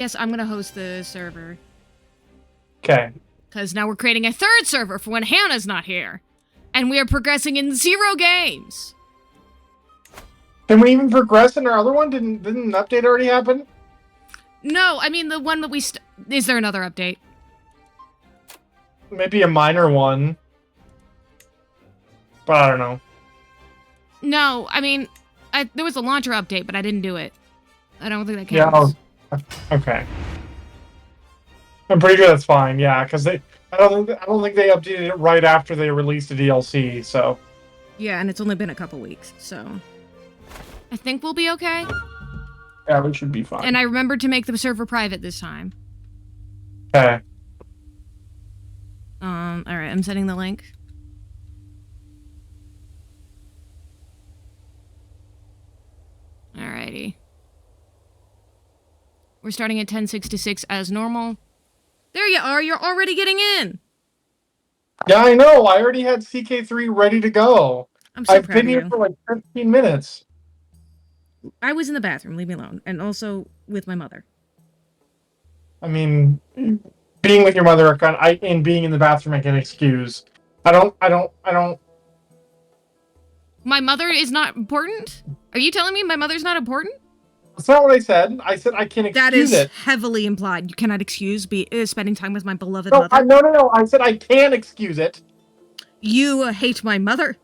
Yes, I'm gonna host the server. Okay. Because now we're creating a third server for when Hannah's not here. And we are progressing in 0 games. Can we even progress in our other one? Didn't an update already happen? No, I mean the one that we is there another update? Maybe a minor one. But I don't know. No, I mean, there was a launcher update, but I didn't do it. I don't think that counts. Yeah. Okay. I'm pretty sure that's fine. Yeah, because I don't think they updated it right after they released the DLC. So. Yeah, and it's only been a couple weeks, so I think we'll be okay. Yeah, we should be fine. And I remembered to make the server private this time. Okay. All right, I'm sending the link. Alrighty. We're starting at 1066 as normal. There you are, you're already getting in! Yeah, I know. I already had CK3 ready to go. I've been here for like 15 minutes. I was in the bathroom, leave me alone. And also with my mother. I mean, being with your mother and being in the bathroom I can excuse. I don't. My mother is not important? Are you telling me my mother's not important? That's not what I said. I said I can excuse it. That is heavily implied. You cannot excuse spending time with my beloved mother. No. I said I can excuse it. You hate my mother.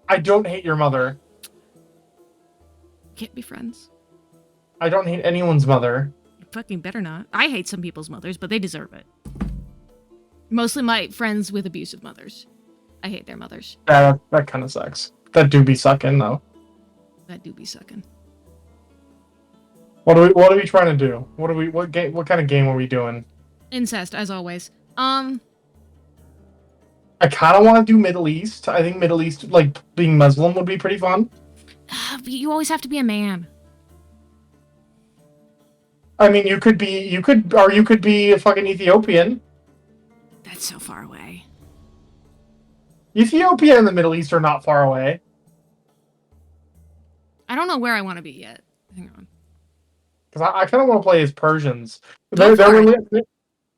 I don't hate your mother. Can't be friends. I don't hate anyone's mother. You fucking better not. I hate some people's mothers, but they deserve it. Mostly my friends with abusive mothers. I hate their mothers. Yeah, that kind of sucks. That do be sucking though. That do be sucking. What are we trying to do? What kind of game are we doing? Incest, as always. I kind of want to do Middle East. I think Middle East, like being Muslim, would be pretty fun. But you always have to be a man. I mean, you could be a fucking Ethiopian. That's so far away. Ethiopia and the Middle East are not far away. I don't know where I want to be yet. Hang on. Because I kind of want to play as Persians. They're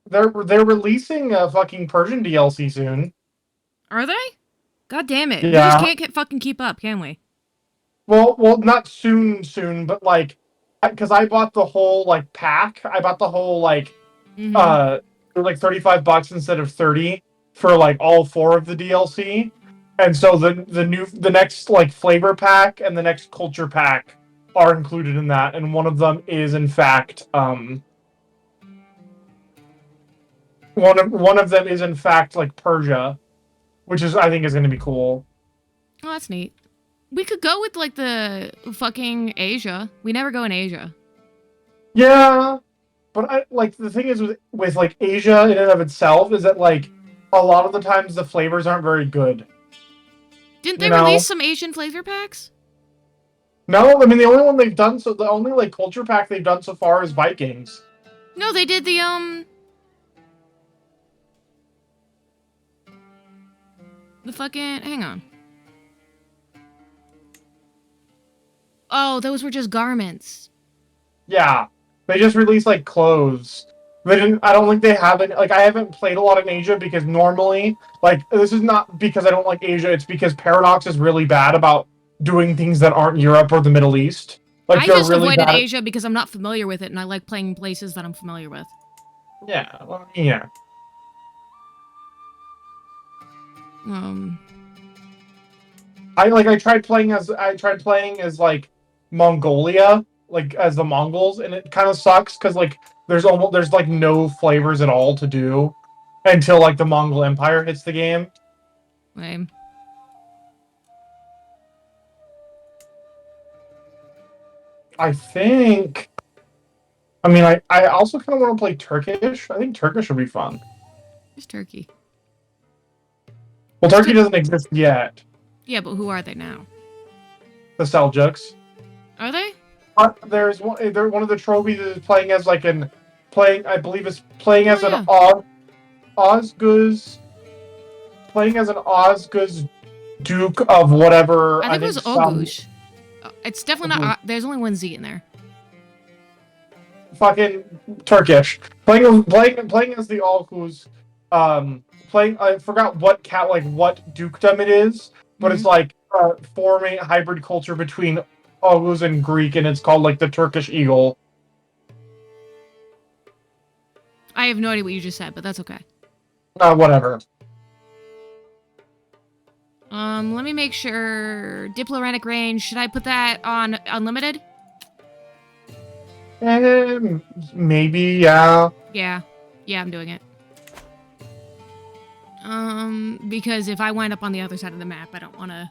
releasing a fucking Persian DLC soon. Are they? God damn it. Yeah. We just can't fucking keep up, can we? Well, not soon, but like, because I bought the whole like pack. I bought the whole like, for like $35 instead of 30 for like all 4 of the DLC, and so the next like flavor pack and the next culture pack are included in that, and one of them is in fact one of them is in fact like Persia, which is I think is going to be cool. Oh, that's neat. We could go with like the fucking Asia. We never go in Asia. Yeah, but the thing is with like Asia in and of itself is that like a lot of the times the flavors aren't very good. Didn't they release some Asian flavor packs? No, I mean the only like culture pack they've done so far is Vikings. No, they did the fucking hang on. Oh, those were just garments. Yeah, they just released like clothes. They didn't. I don't think they have it. Like I haven't played a lot in Asia because normally, like this is not because I don't like Asia. It's because Paradox is really bad about doing things that aren't Europe or the Middle East. Like I just really avoided Asia because I'm not familiar with it, and I like playing places that I'm familiar with. Yeah. Well, yeah. I tried playing as like Mongolia, like as the Mongols, and it kind of sucks because like there's like no flavors at all to do until like the Mongol Empire hits the game. Lame. I think. I mean, I also kind of want to play Turkish. I think Turkish would be fun. Where's Turkey? Well, Turkey doesn't exist yet. Yeah, but who are they now? The Seljuks. Are they? There's one. They're one of the trophies is playing as like I believe it's playing as an Ozguz. Playing as an Ozguz Duke of whatever. I think it was Ogush. It's definitely not. There's only one Z in there. fucking Turkish. Playing as the Alkus, playing. I forgot what dukedom it is, but it's Mhm. like forming a hybrid culture between Alkus and Greek, and it's called like the Turkish Eagle. I have no idea what you just said, but that's okay. Whatever. Let me make sure. Diplomatic range. Should I put that on unlimited? Maybe, yeah. Yeah. Yeah, I'm doing it. Because if I wind up on the other side of the map, I don't want to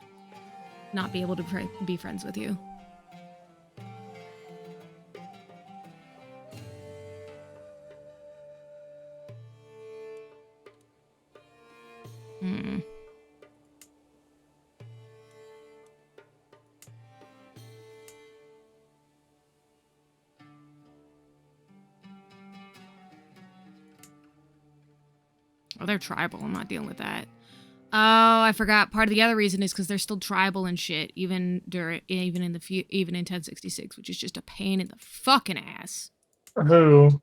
not be able to be friends with you. Hmm. Oh, they're tribal. I'm not dealing with that. Oh, I forgot. Part of the other reason is because they're still tribal and shit, even in 1066, which is just a pain in the fucking ass. Who?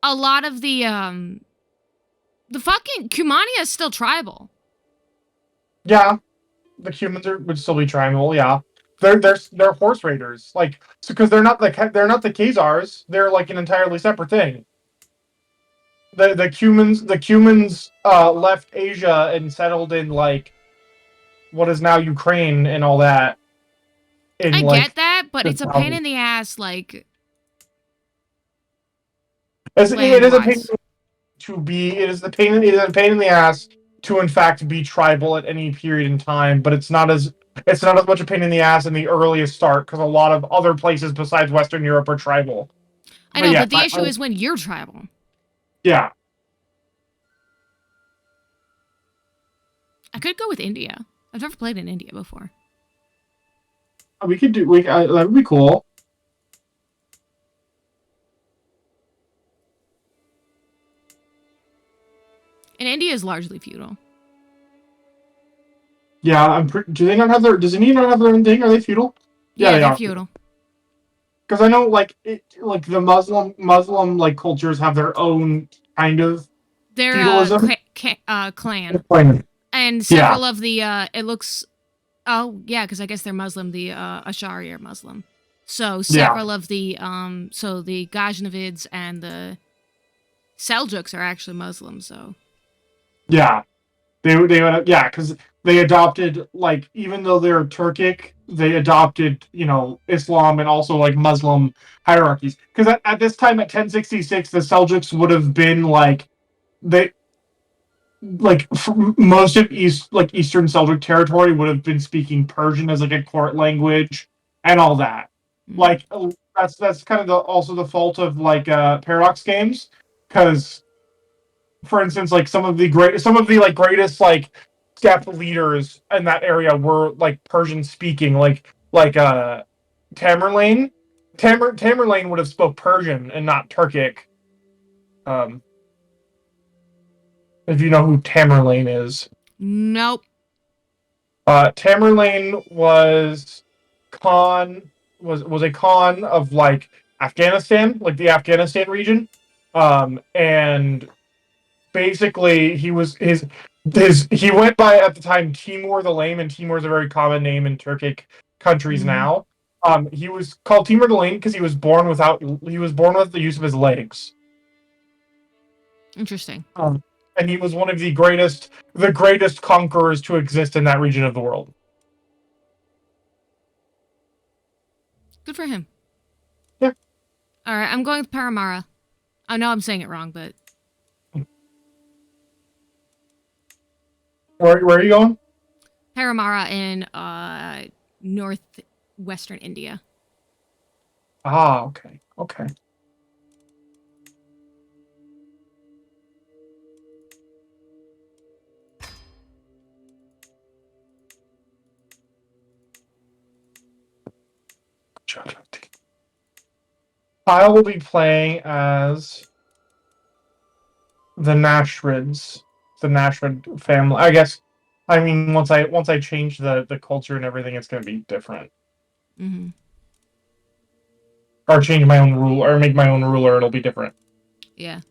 A lot of the fucking Kumania is still tribal. Yeah, the humans would still be tribal. Yeah, they're horse raiders. Like, because they're not the Khazars. They're like an entirely separate thing. The Cumans left Asia and settled in like what is now Ukraine and all that in I get like that, but the it's a pain south. in the ass, like It land is a pain wise. to be. It is a pain in the ass to in fact be tribal at any period in time, but it's not as much a pain in the ass in the earliest start because a lot of other places besides Western Europe are tribal. I But know, yeah, but the issue is when you're tribal. yeah, I could go with India. I've never played in India before. that would be cool. And India is largely feudal. Yeah, do they not have their? Does India not have their own thing? Are they feudal? Yeah, Yeah, they they're are. feudal. Because I know, like the Muslim like cultures have their own kind of They're feudalism. clan. And Yeah, several of the it looks oh yeah, because I guess they're Muslim. The Ashari are Muslim. So yeah, several of the so the Ghaznavids and the Seljuks are actually Muslim. So yeah. Yeah, because they adopted like even though they're Turkic, they adopted Islam and also like Muslim hierarchies. Because at this time at 1066, the Seljuks would have been they most of Eastern Seljuk territory would have been speaking Persian as like a court language and all that. mm. Like that's kind of also the fault of Paradox games because for instance, like some of the greatest steppe leaders in that area were like Persian speaking, Tamerlane. Tamerlane would have spoke Persian and not Turkic. Um, if you know who Tamerlane is, Nope. Tamerlane Khan was a Khan of Afghanistan, like the Afghanistan region, and basically he went by at the time Timur the Lame, and Timur is a very common name in Turkic countries Mm-hmm. now. He was called Timur the Lame because he was born with the use of his legs. Interesting. And he was one of the greatest conquerors to exist in that region of the world. Good for him. Yeah. All right, I'm going with Paramara. I know I'm saying it wrong, but Where are you going? Paramara in northwestern India. Ah, okay, okay. I will be playing as the Nashrid family. I guess. I mean, once I change the culture and everything, it's going to be different. Mm-hmm. or change my own rule, or make my own ruler, it'll be different. Yeah.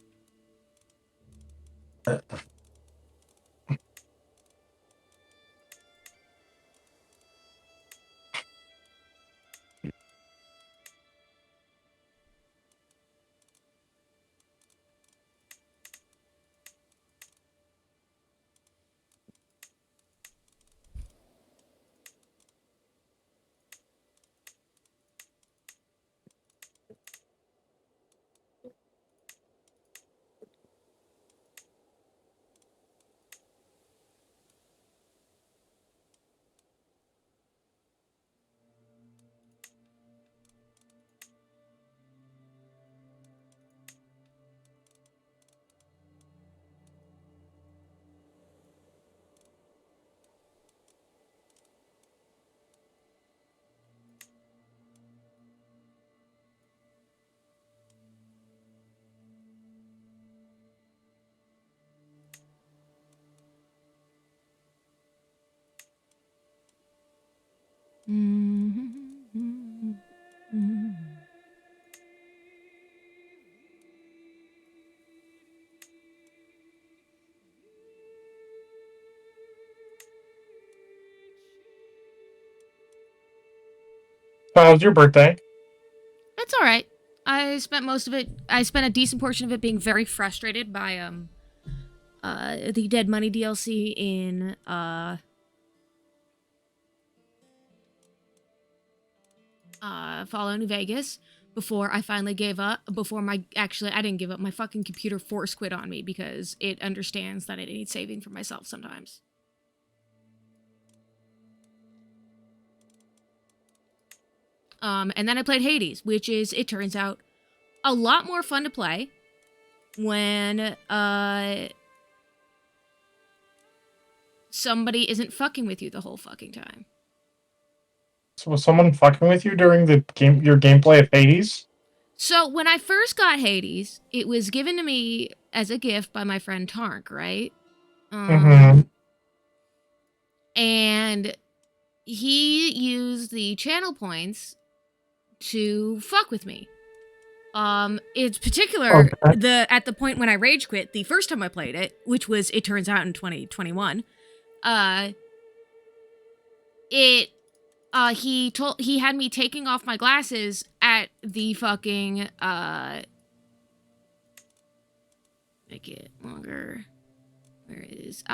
How was your birthday? It's all right. I spent most of it. I spent a decent portion of it being very frustrated by the Dead Money DLC in Fallout New Vegas before I finally gave up. I didn't give up. My fucking computer force quit on me because it understands that I need saving for myself sometimes. And then I played Hades, which is, it turns out, a lot more fun to play when somebody isn't fucking with you the whole fucking time. So was someone fucking with you during your gameplay of Hades? So when I first got Hades, it was given to me as a gift by my friend Tark, right? And he used the channel points to fuck with me. It's particular at the point when I rage quit the first time I played it, which was, it turns out, in 2021. He had me taking off my glasses at the fucking make it longer. Where is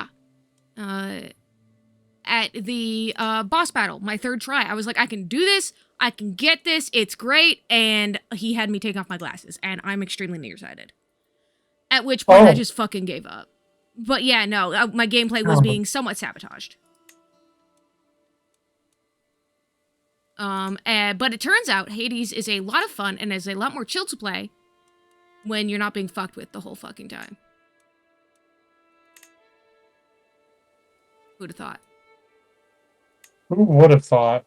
at the boss battle, my third try. I was like, I can do this. I can get this. It's great. And he had me take off my glasses, and I'm extremely nearsighted. At which point I just fucking gave up. But yeah, no, my gameplay was being somewhat sabotaged. But it turns out Hades is a lot of fun and is a lot more chill to play when you're not being fucked with the whole fucking time. Who'd have thought? Who would have thought?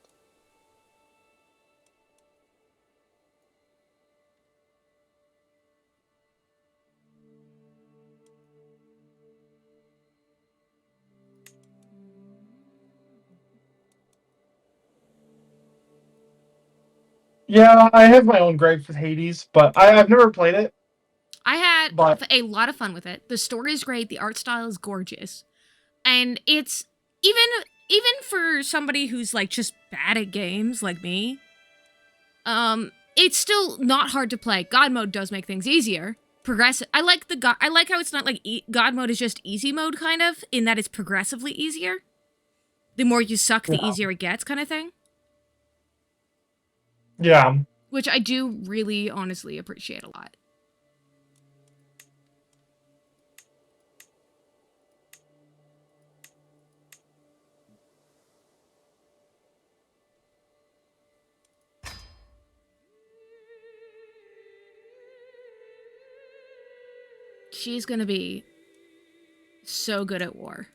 Yeah, I have my own gripes with Hades, but I've never played it. I had a lot of fun with it. The story is great. The art style is gorgeous. And it's, even for somebody who's like just bad at games like me, it's still not hard to play. God mode does make things easier. Progressive. I like how it's not like God mode is just easy mode, kind of, in that it's progressively easier. The more you suck, the easier it gets, kind of thing. Yeah. Which I do really honestly appreciate a lot. She's gonna be so good at war.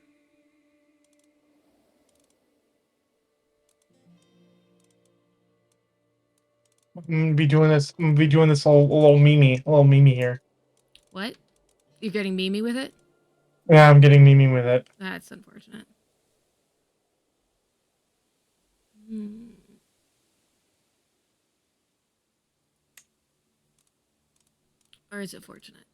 I'm gonna be doing this. I'm gonna be doing this a little Mimi here. What? You're getting Mimi with it? Yeah, I'm getting Mimi with it. That's unfortunate. Or is it fortunate?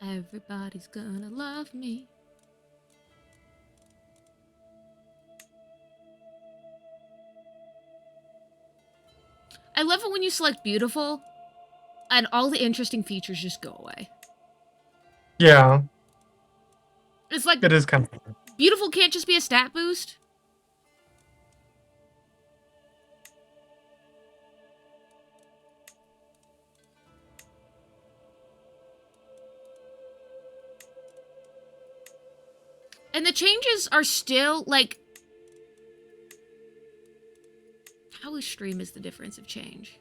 Everybody's gonna love me. I love it when you select beautiful and all the interesting features just go away. Yeah. It's like It is kind of... beautiful can't just be a stat boost. And the changes are still, like... How extreme is the difference of change?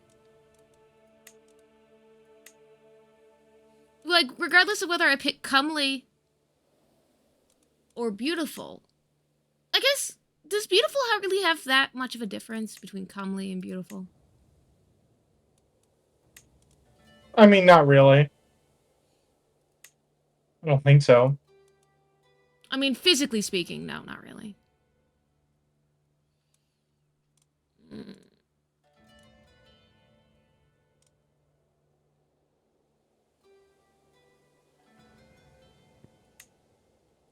Like, regardless of whether I pick comely or beautiful, I guess, does beautiful really have that much of a difference between comely and beautiful? I mean, not really. I don't think so. I mean, physically speaking, no, not really.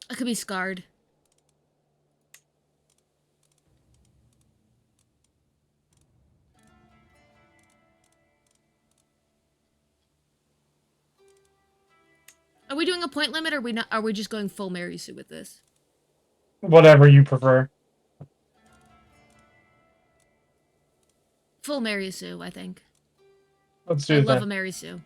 I could be scarred. Are we doing a point limit, or are we just going full Mary Sue with this? Whatever you prefer. Full Mary Sue, I think. Let's do I that. love a Mary Sue.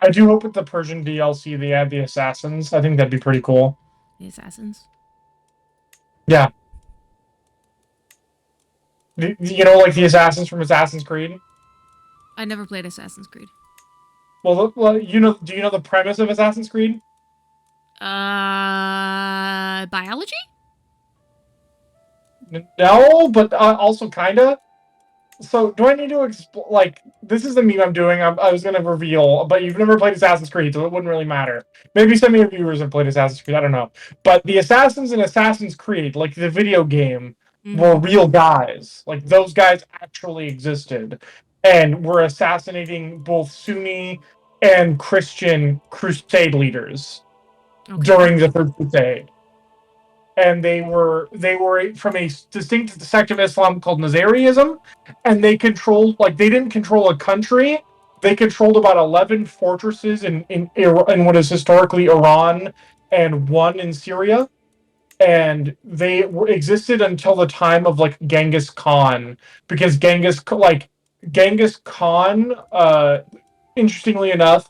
I do hope with the Persian DLC they add the assassins. I think that'd be pretty cool. The assassins? Yeah. You know, like the assassins from Assassin's Creed? I never played Assassin's Creed. Well, you know, do you know the premise of Assassin's Creed? Biology? No, but also kinda. So, do I need to like? This is the meme I'm doing. I was gonna reveal, but you've never played Assassin's Creed, so it wouldn't really matter. Maybe some of your viewers have played Assassin's Creed. I don't know. But the assassins in Assassin's Creed, like the video game, were real guys. Like those guys actually existed, and were assassinating both Sunni and Christian crusade leaders during the Third Crusade. And they were from a distinct sect of Islam called Nazarism, and they controlled, like, they didn't control a country. They controlled about 11 fortresses in what is historically Iran and one in Syria, and they existed until the time of like Genghis Khan, because Genghis Khan, interestingly enough,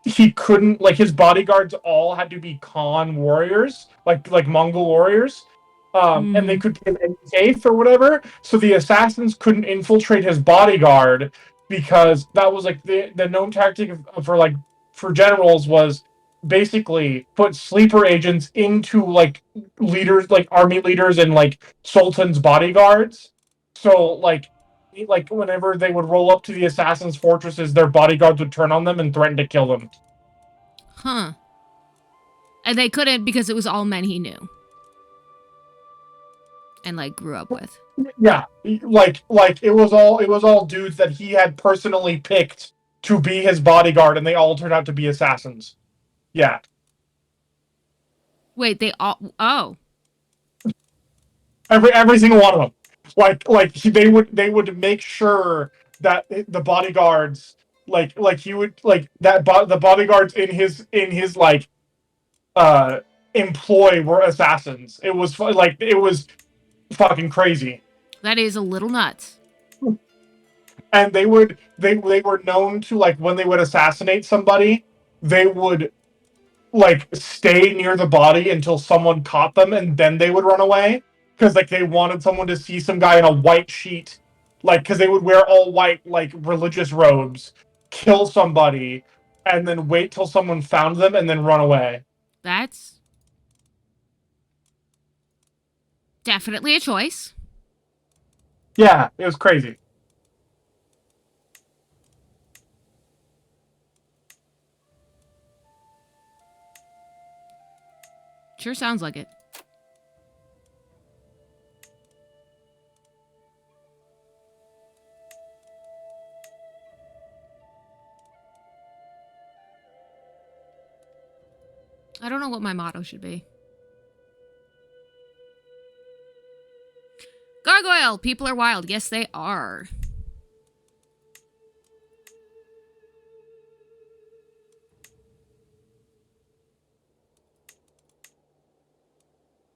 he couldn't, like, his bodyguards all had to be Khan warriors, like Mongol warriors, and they could give any faith or whatever. So the assassins couldn't infiltrate his bodyguard, because that was like the known tactic for generals was basically put sleeper agents into like leaders, like army leaders and like sultans' bodyguards. So like whenever they would roll up to the assassins' fortresses, their bodyguards would turn on them and threaten to kill them. Huh. And they couldn't because it was all men he knew. And like grew up with. Yeah. Like it was all dudes that he had personally picked to be his bodyguard, and they all turned out to be assassins. Yeah. Wait, they all Every single one of them. They would make sure that the bodyguards, like he would, like that the bodyguards in his like employ were assassins. It was fucking crazy. That is a little nuts. And they were known to, like, when they would assassinate somebody, they would like stay near the body until someone caught them, and then they would run away because like they wanted someone to see some guy in a white sheet, like because they would wear all white like religious robes, kill somebody, and then wait till someone found them and then run away. That's definitely a choice. Yeah, it was crazy. Sure sounds like it. I don't know what my motto should be. Gargoyle, people are wild. Yes, they are.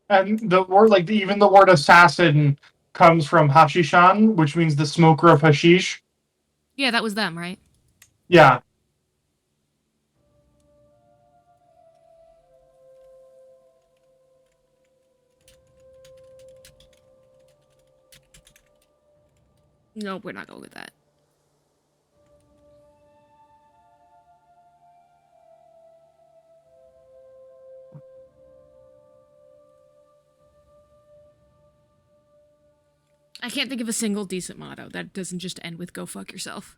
And the word, like even the word assassin, comes from hashishan, which means the smoker of hashish. Yeah, that was them, right? Yeah. Nope, we're not going with that. I can't think of a single decent motto that doesn't just end with "go fuck yourself."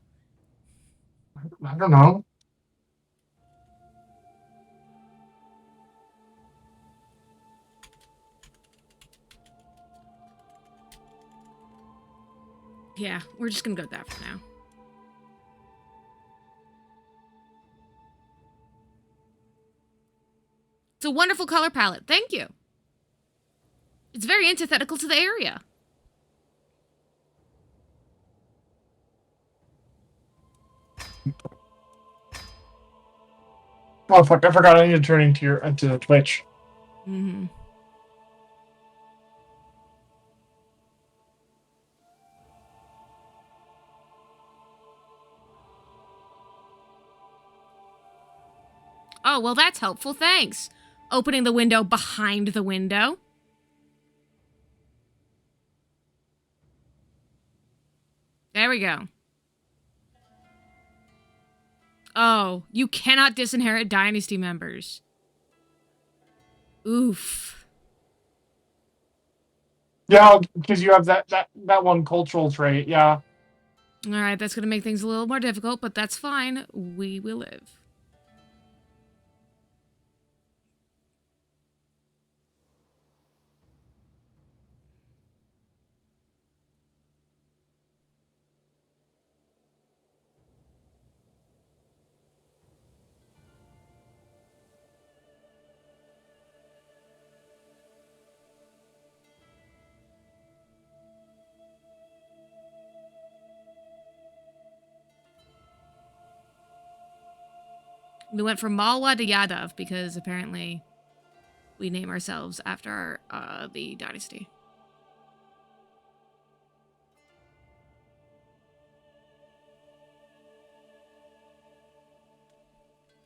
I don't know. Yeah, we're just gonna go with that for now. It's a wonderful color palette. Thank you. It's very antithetical to the area. Oh fuck! I forgot. I need to turn into the Twitch. Mm-hmm. Oh, well, that's helpful. Thanks. Opening the window behind the window. There we go. Oh, you cannot disinherit dynasty members. Oof. Yeah, because you have that one cultural trait. Yeah. All right, that's going to make things a little more difficult, but that's fine. We will live. We went from Malwa to Yadav because apparently we name ourselves after the dynasty.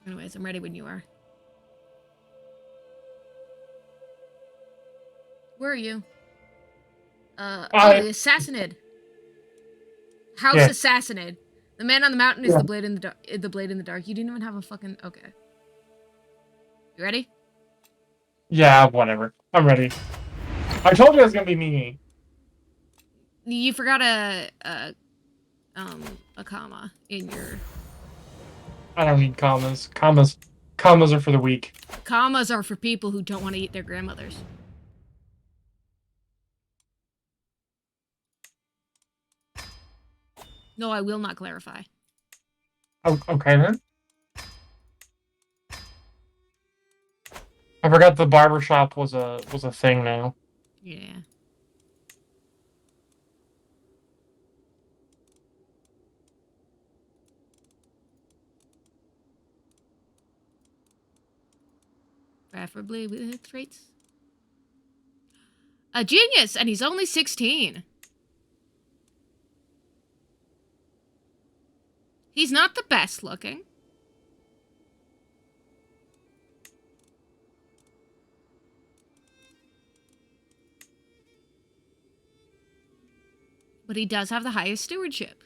Anyways, I'm ready when you are. Where are you? Oh, the Assassinid. House Yeah. Assassinid. The man on the mountain is Yeah. the blade in the dark. The blade in the dark. You didn't even have a fucking. Okay. You ready? Yeah. Whatever. I'm ready. I told you it was gonna be me. You forgot a comma in your. I don't need commas. Commas are for the weak. Commas are for people who don't want to eat their grandmothers. No, I will not clarify. Oh, okay then. I forgot the barbershop was a thing now. Yeah. Preferably with traits. A genius, and he's only 16. He's not the best looking. But he does have the highest stewardship.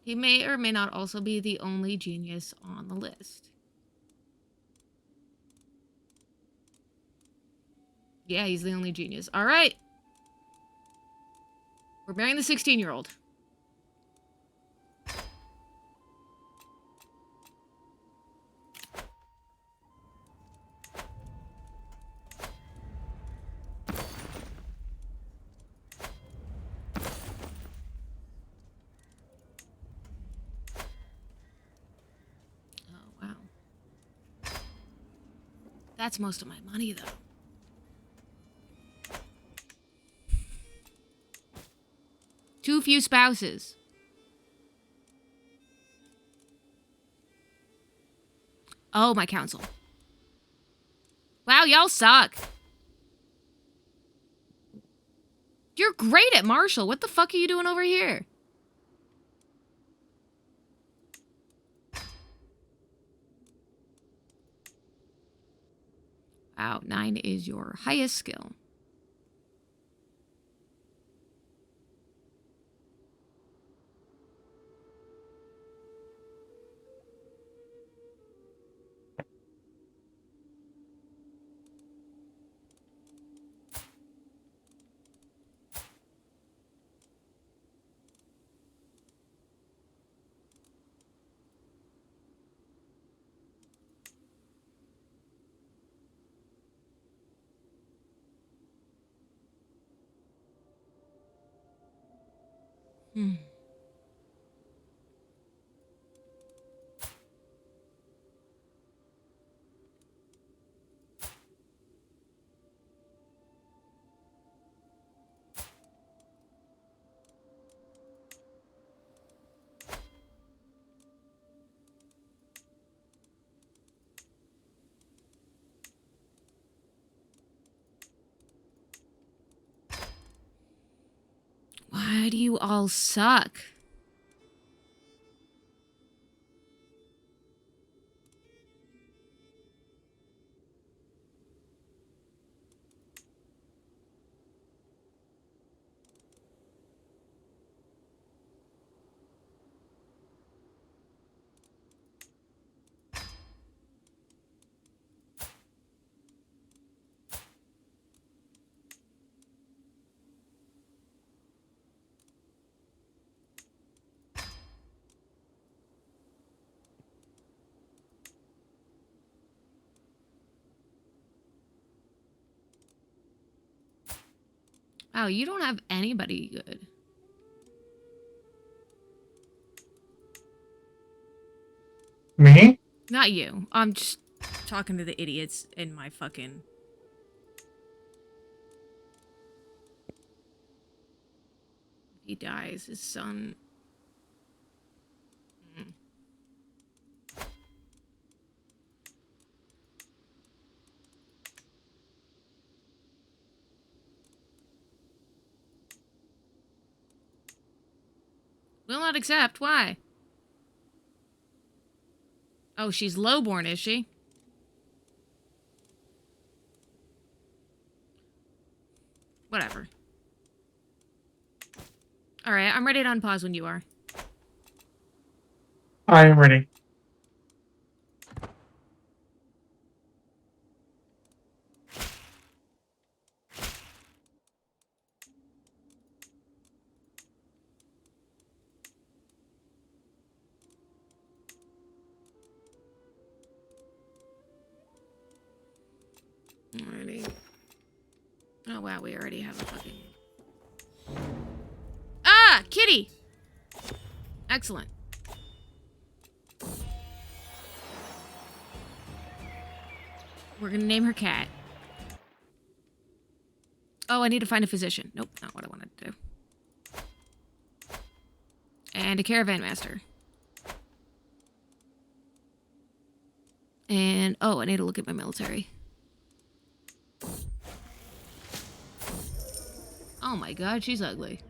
He may or may not also be the only genius on the list. Yeah, he's the only genius. All right. We're marrying the 16-year-old. Oh, wow. That's most of my money, though. Too few spouses. Oh, my counsel. Wow, y'all suck. You're great at Marshall. What the fuck are you doing over here? Wow, 9 is your highest skill. Hmm. Why do you all suck? Oh, you don't have anybody good. Me? Not you. I'm just talking to the idiots in my fucking... He dies, his son... Mm. Will not accept. Why? Oh, she's lowborn, is she? Whatever. Alright, I'm ready to unpause when you are. I am ready. Alrighty. Oh wow, we already have a fucking... Ah! Kitty! Excellent. We're gonna name her Cat. Oh, I need to find a physician. Nope, not what I wanted to do. And a caravan master. And, oh, I need to look at my military. Oh my god, she's ugly.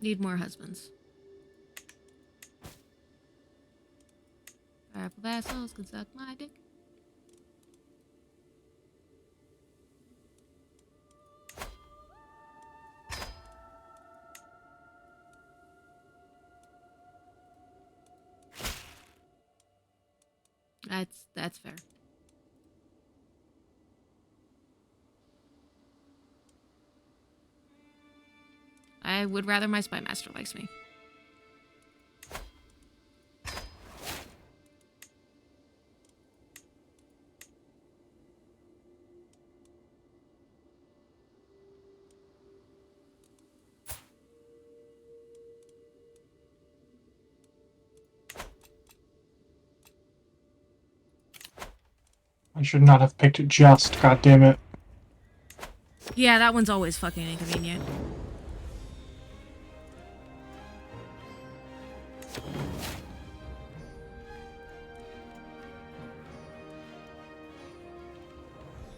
Need more husbands. Powerful vassals can suck my dick. That's fair. I would rather my spy master likes me. I should not have picked just. God damn it. Yeah, that one's always fucking inconvenient.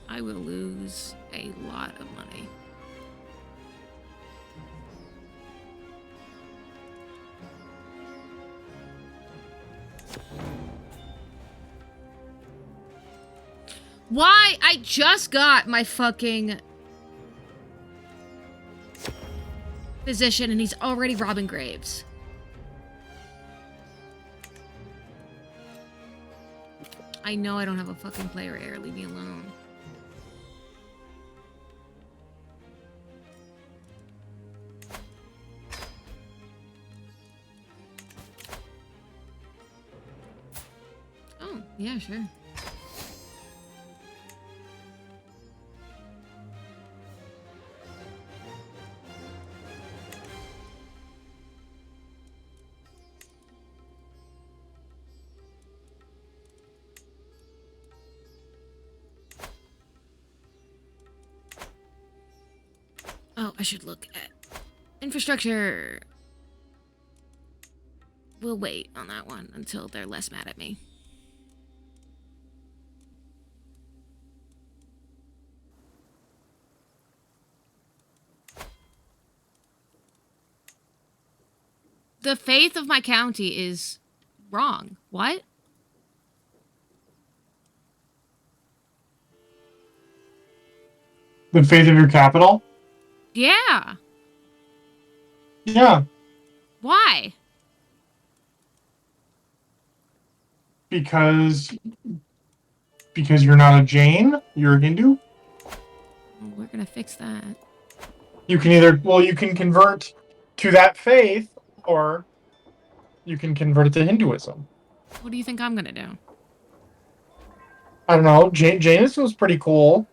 I will lose a lot of money. Why? I just got my fucking physician and he's already robbing graves. I know I don't have a fucking player heir. Leave me alone. Oh, yeah, sure. Oh, I should look at infrastructure. We'll wait on that one until they're less mad at me. The faith of my county is wrong. What? The faith of your capital? Yeah. Yeah. Why? Because you're not a Jain, you're a Hindu. Well, we're gonna fix that. You can you can convert to that faith, or you can convert it to Hinduism. What do you think I'm gonna do? I don't know. Jainism is pretty cool.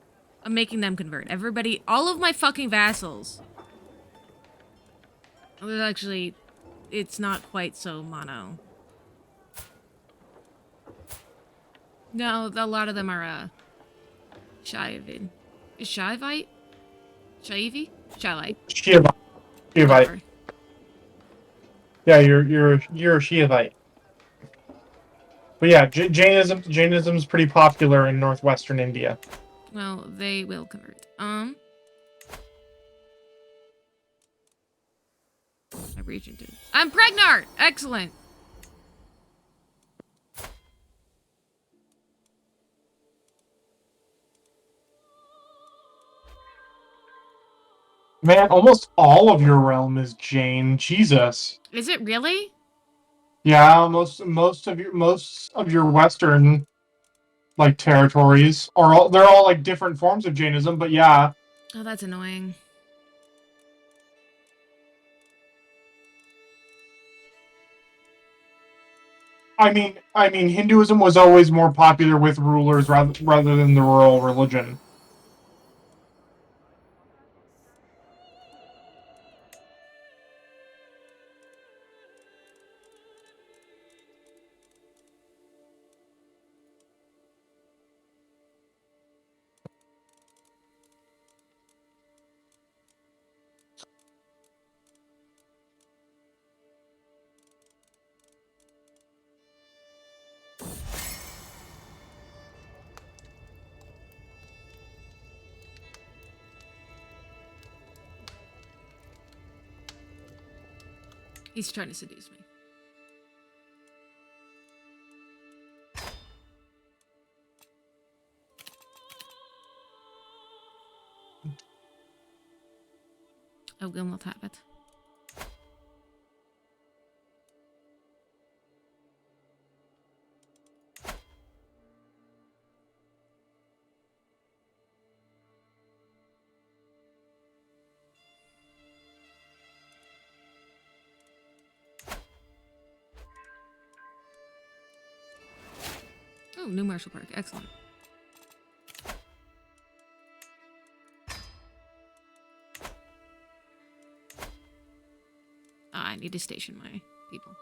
I'm making them convert. Everybody, all of my fucking vassals. Well, actually, it's not quite so mono. No, a lot of them are, Shaivin. Is Shaivite? Shaivi? Shaivite. Shiavite. Whatever. Yeah, you're a Shiavite. But yeah, Jainism's pretty popular in northwestern India. Well, they will convert. My region did. I'm pregnant! Excellent! Man, almost all of your realm is Jain. Jesus. Is it really? Yeah, most of your western like territories are they're all like different forms of Jainism, but yeah. Oh, that's annoying. I mean, Hinduism was always more popular with rulers rather than the rural religion. He's trying to seduce me. I will not have it. Oh, new Marshall Park. Excellent. I need to station my people.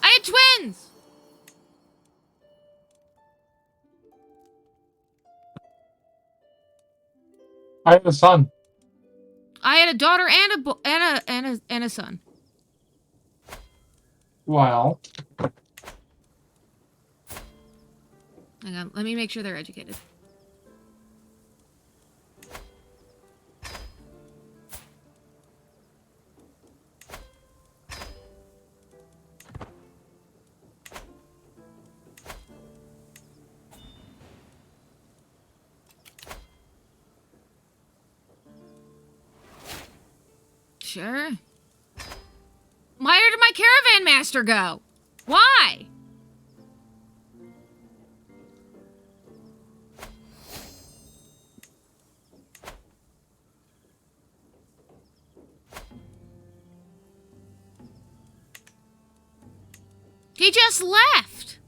I had twins! I have a son. I had a daughter and a son. Well. Hang on, let me make sure they're educated. Sure. Where did my caravan master go? Why? He just left.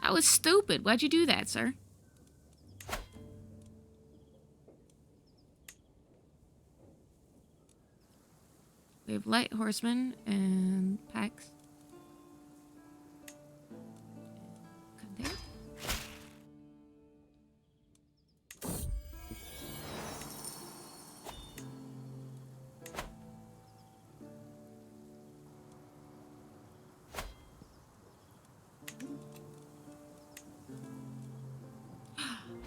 That was stupid. Why'd you do that, sir? We have light horsemen and packs. Container.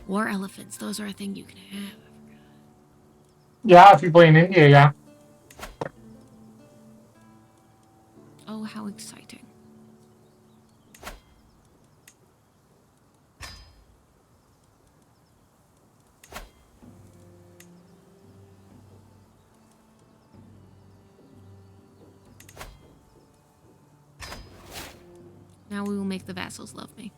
War elephants. Those are a thing you can have. Yeah, if you play in India, yeah. Oh, how exciting. Now we will make the vassals love me.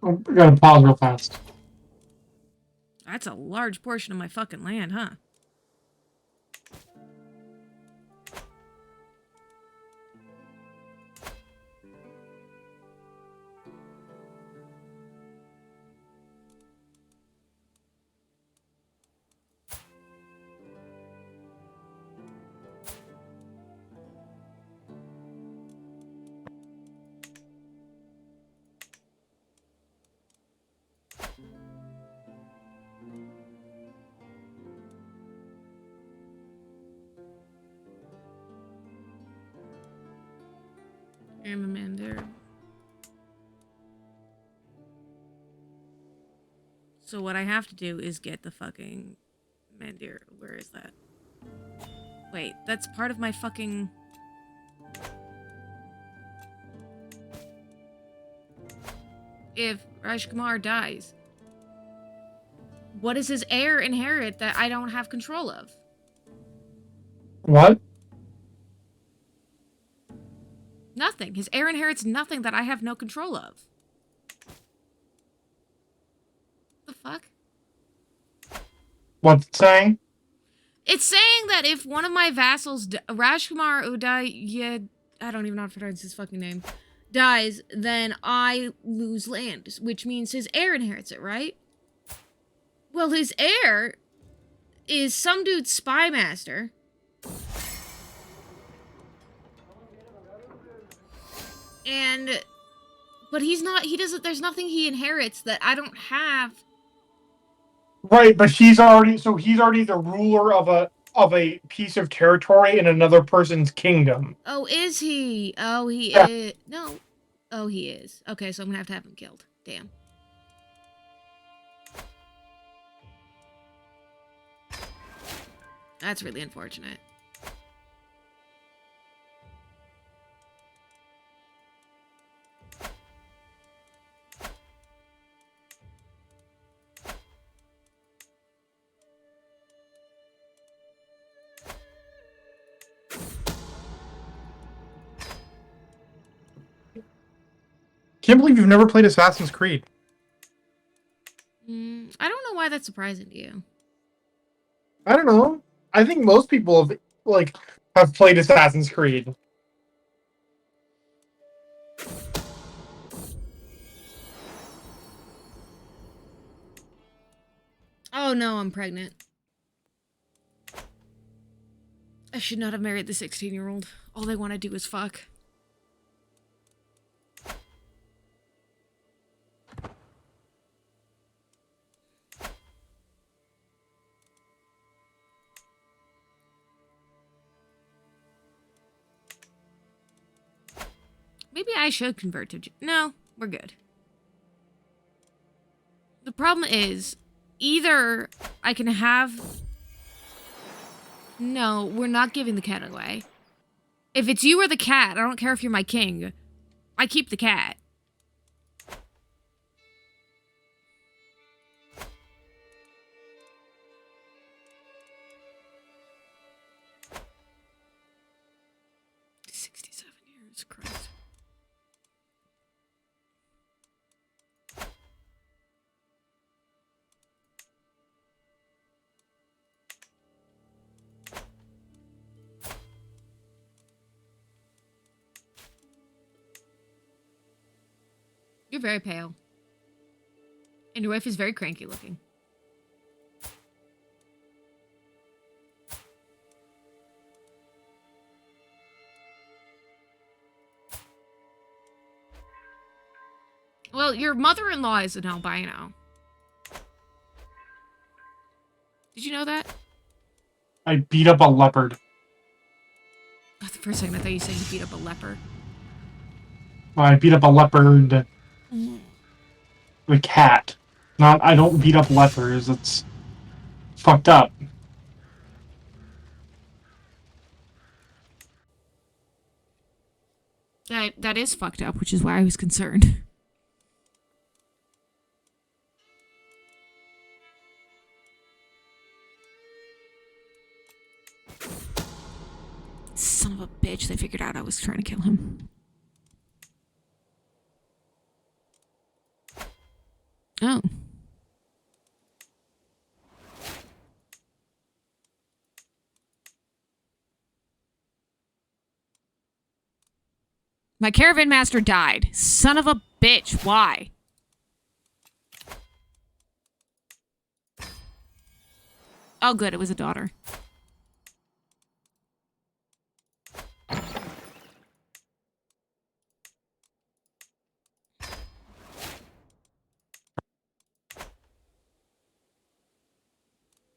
Oh, we gotta pause real fast. That's a large portion of my fucking land, huh? I'm a Mandir. So what I have to do is get the fucking Mandir. Where is that? Wait, that's part of my fucking... If Rajkumar dies, what does his heir inherit that I don't have control of? What? Nothing. His heir inherits nothing that I have no control of. The fuck? What's it saying? It's saying that if one of my vassals, Rajkumar Uday, I don't even know how to pronounce his fucking name, dies, then I lose land, which means his heir inherits it, right? Well, his heir is some dude's spy master. But he's not, he doesn't, there's nothing he inherits that I don't have. Right, but he's already the ruler of a piece of territory in another person's kingdom. Oh, is he? Oh, he Yeah. is. No. Oh, he is. Okay, so I'm gonna have him killed. Damn. That's really unfortunate. Can't believe you've never played Assassin's Creed. I don't know why that's surprising to you. I don't know. I think most people have played Assassin's Creed. Oh no, I'm pregnant. I should not have married the 16-year-old. All they want to do is fuck. Maybe I should convert to... No, we're good. The problem is, either I can have... No, we're not giving the cat away. If it's you or the cat, I don't care if you're my king. I keep the cat. $67, Christ. You're very pale. And your wife is very cranky looking. Well, your mother-in-law is an albino. Did you know that? I beat up a leopard. Oh, the first second I thought you said you beat up a leopard. I beat up a leopard. A cat. I don't beat up leopards. It's fucked up. That is fucked up, which is why I was concerned. Son of a bitch, they figured out I was trying to kill him. Oh. My caravan master died. Son of a bitch, why? Oh good, it was a daughter.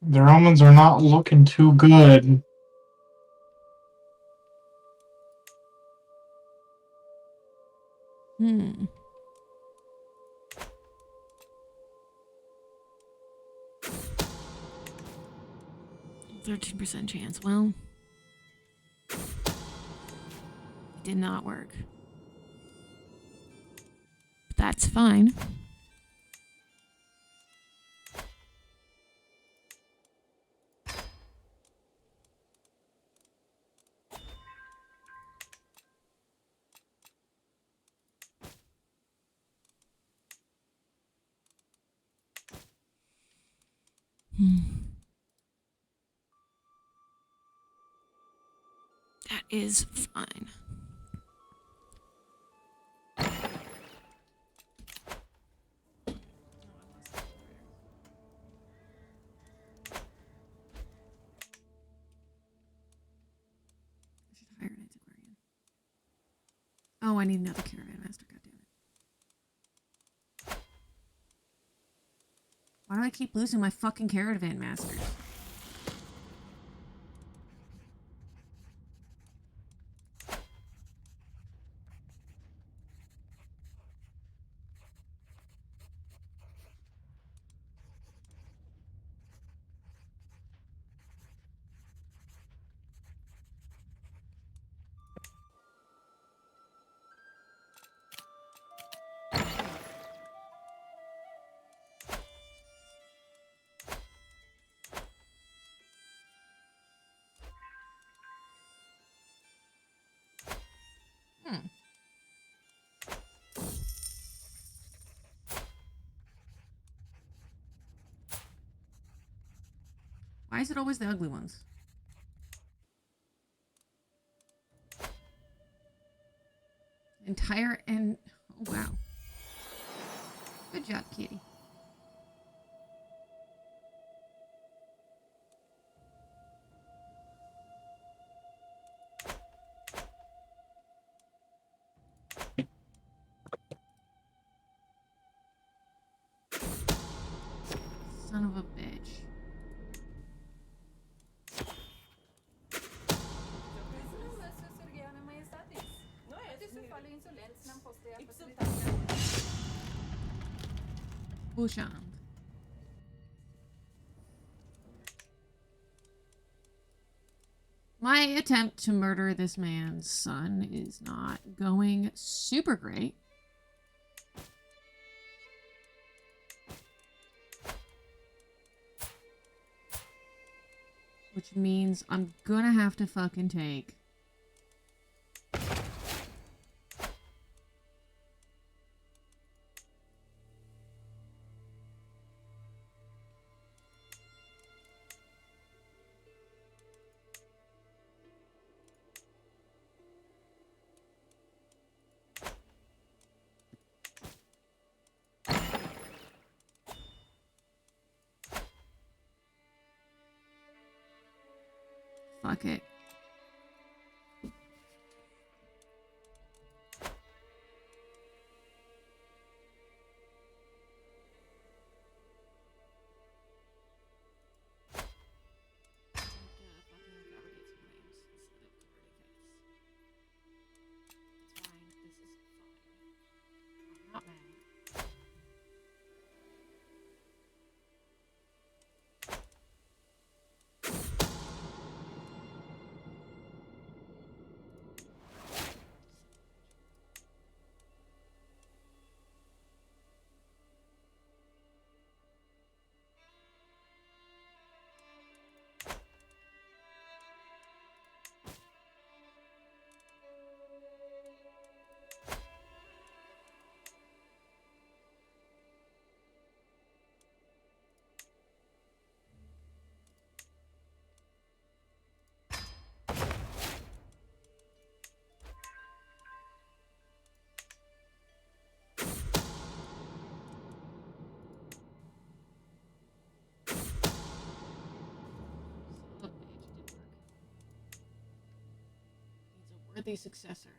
The Romans are not looking too good. Hmm. 13% chance. Well, it did not work. But that's fine. That is fine. Oh Oh, I need another caravan master. God damn it. Why do I keep losing my fucking caravan masters? Why is it always the ugly ones? Entire and oh wow. Good job, kitty. Son of a bitch. Bouchard. My attempt to murder this man's son is not going super great. Which means I'm gonna have to fucking take fuck it. Worthy successor.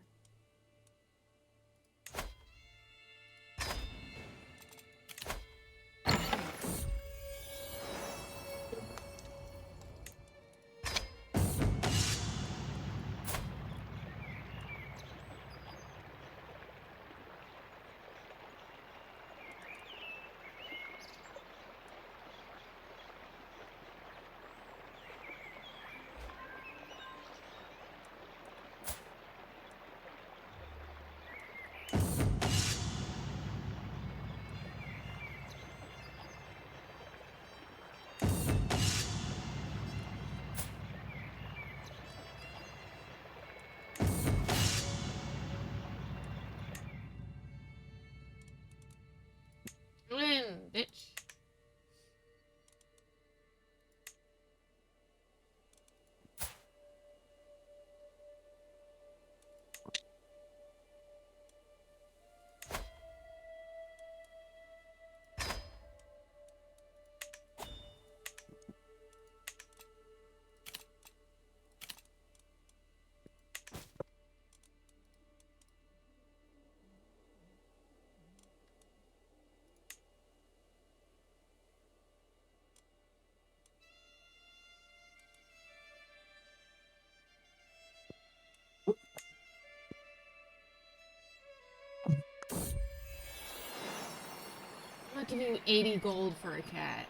not give you 80 gold for a cat.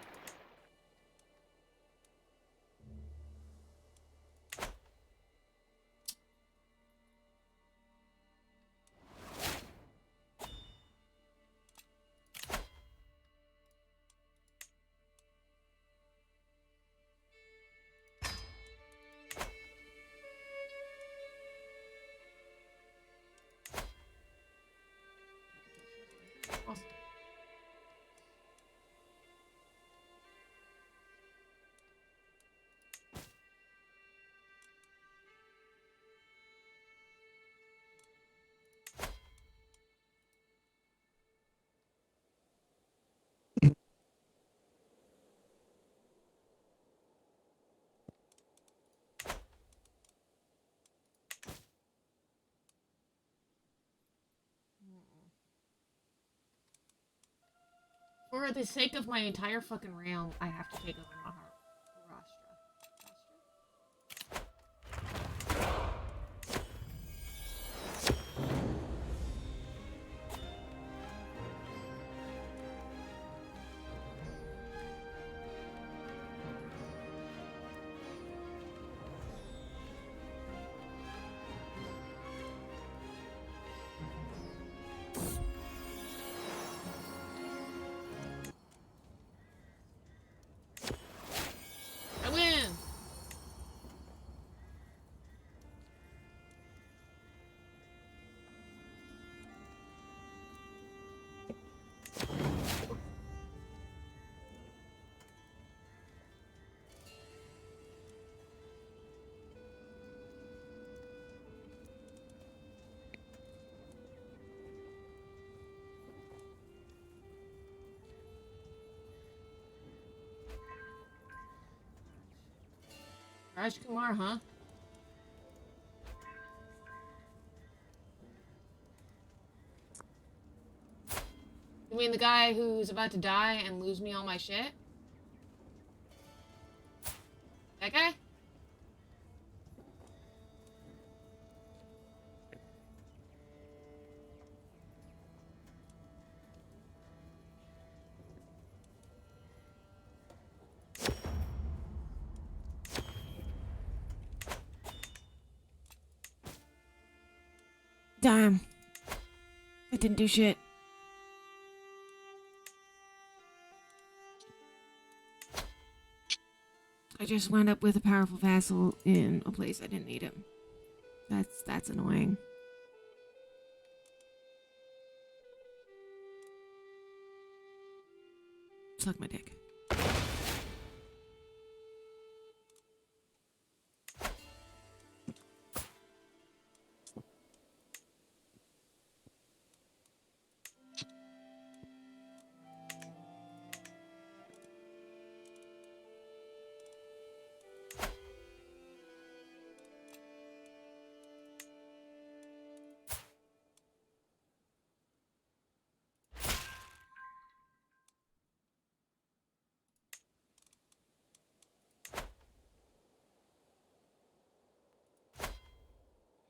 Awesome. For the sake of my entire fucking realm, I have to take over Maharashtra. I win! Rajkumar, huh? You mean the guy who's about to die and lose me all my shit? That guy? Damn. I didn't do shit. I just wound up with a powerful vassal in a place I didn't need him. That's annoying. Suck my dick.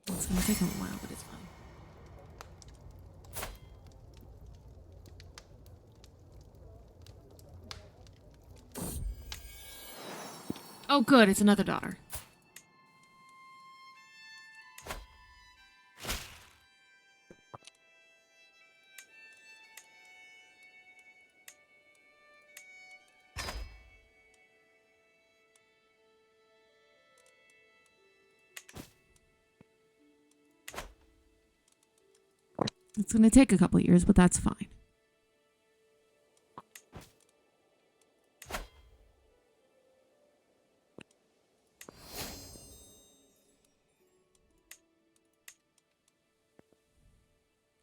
It's gonna take a while, but it's fine. Oh, good. It's another daughter. It's gonna take a couple years, but that's fine.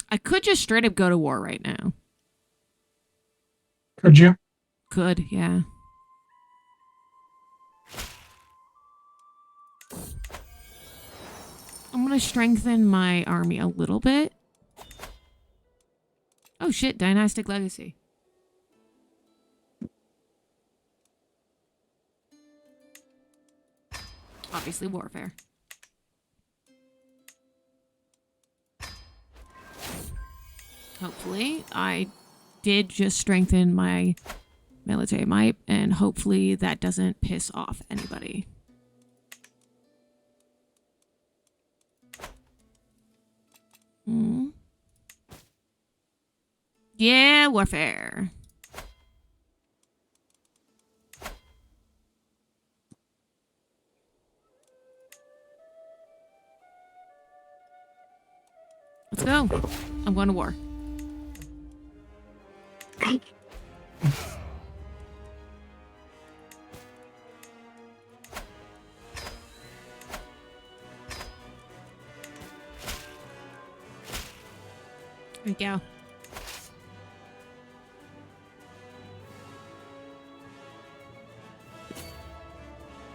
I could just straight up go to war right now. Could you? Could, yeah. I'm gonna strengthen my army a little bit. Oh shit, Dynastic Legacy. Obviously warfare. Hopefully, I did just strengthen my military might, and hopefully that doesn't piss off anybody. Yeah, warfare. Let's go. I'm going to war. There we go.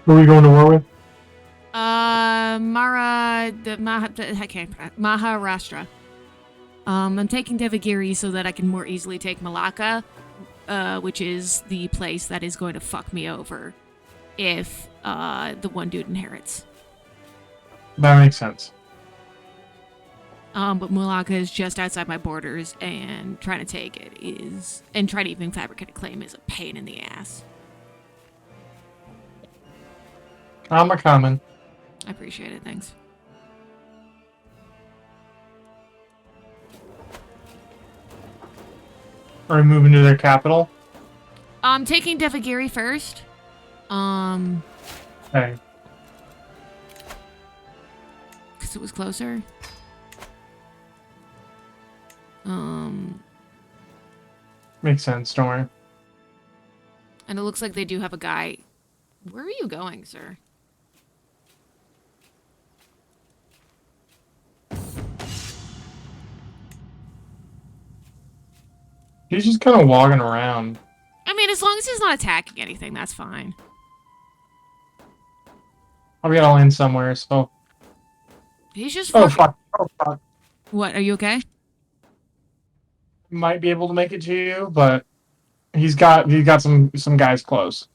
Who are we going to war with? Maharashtra. I'm taking Devagiri so that I can more easily take Malacca, which is the place that is going to fuck me over if the one dude inherits. That makes sense. But Malacca is just outside my borders, and trying to take it is, and trying to even fabricate a claim is a pain in the ass. I'm a common. I appreciate it, thanks. Are we moving to their capital? I'm taking Devagiri first. Okay. Because it was closer. Makes sense, don't worry. And it looks like they do have a guy. Where are you going, sir? He's just kind of walking around. I mean, as long as he's not attacking anything, that's fine. I'll get all in somewhere, so... He's just Oh, fuck. Oh, fuck. What, are you okay? Might be able to make it to you, but he's got some guys close.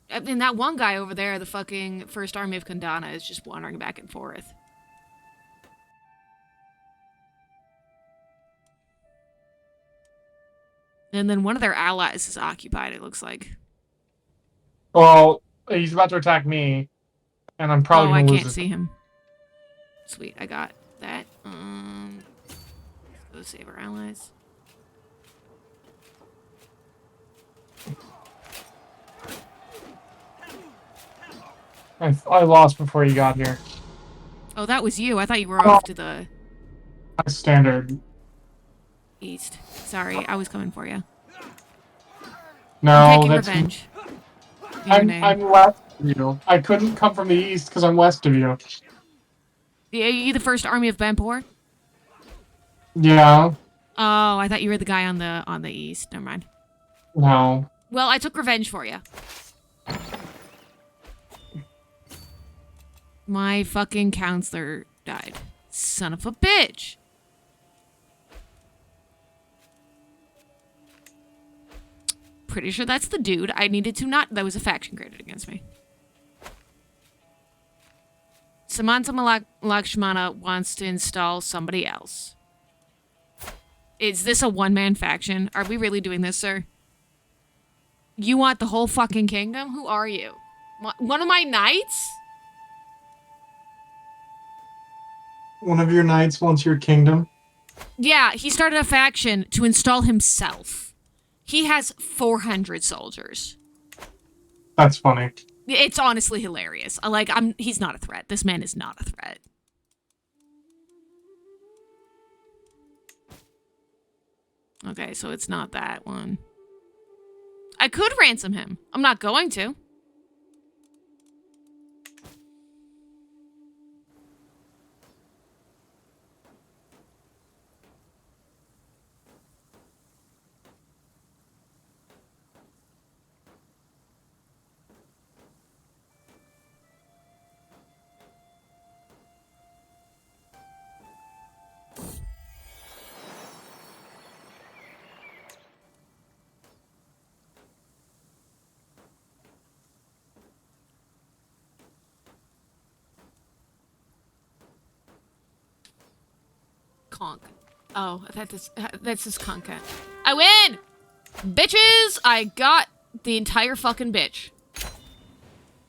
I mean, that one guy over there, the fucking First Army of Kandana, is just wandering back and forth. And then one of their allies is occupied, it looks like. Well, he's about to attack me, and I'm probably I gonna lose can't this. see him. Sweet, I got that. Let's go save our allies. I lost before you got here. Oh, that was you. I thought you were off to the Standard. east. Sorry, I was coming for you. No, I'm taking that's... revenge. I'm west of you. I couldn't come from the east because I'm west of you. Yeah, you the First Army of Benpor? Yeah. Oh, I thought you were the guy on the east. Never mind. No. Well, I took revenge for you. My fucking counselor died. Son of a bitch. Pretty sure that's the dude I needed to not... That was a faction created against me. Samantha Lakshmana wants to install somebody else. Is this a one-man faction? Are we really doing this, sir? You want the whole fucking kingdom? Who are you? One of my knights? One of your knights wants your kingdom? Yeah, he started a faction to install himself. He has 400 soldiers. That's funny. It's honestly hilarious. He's not a threat. This man is not a threat. Okay, so it's not that one. I could ransom him. I'm not going to. Conk. Oh, that's his content. I win! Bitches! I got the entire fucking bitch.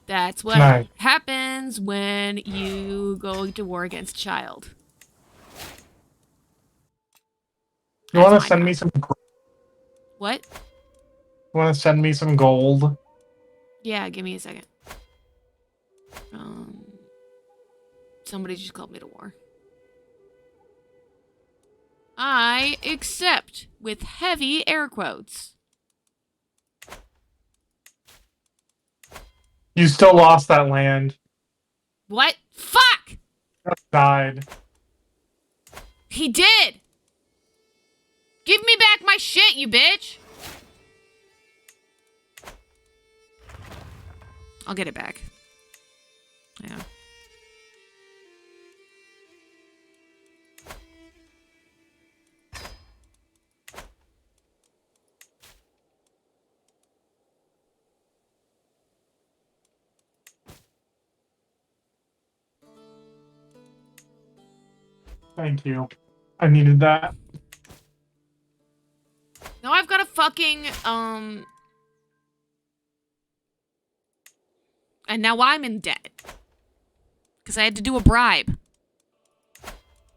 That's what Nice. happens when you go to war against a child. You want to send me some... What? You want to send me some gold? Yeah, give me a second. Somebody just called me to war. I accept with heavy air quotes. You still lost that land. What? Fuck! Died. He did! Give me back my shit, you bitch! I'll get it back. Yeah. Thank you. I needed that. Now I've got a fucking, and now I'm in debt. Because I had to do a bribe.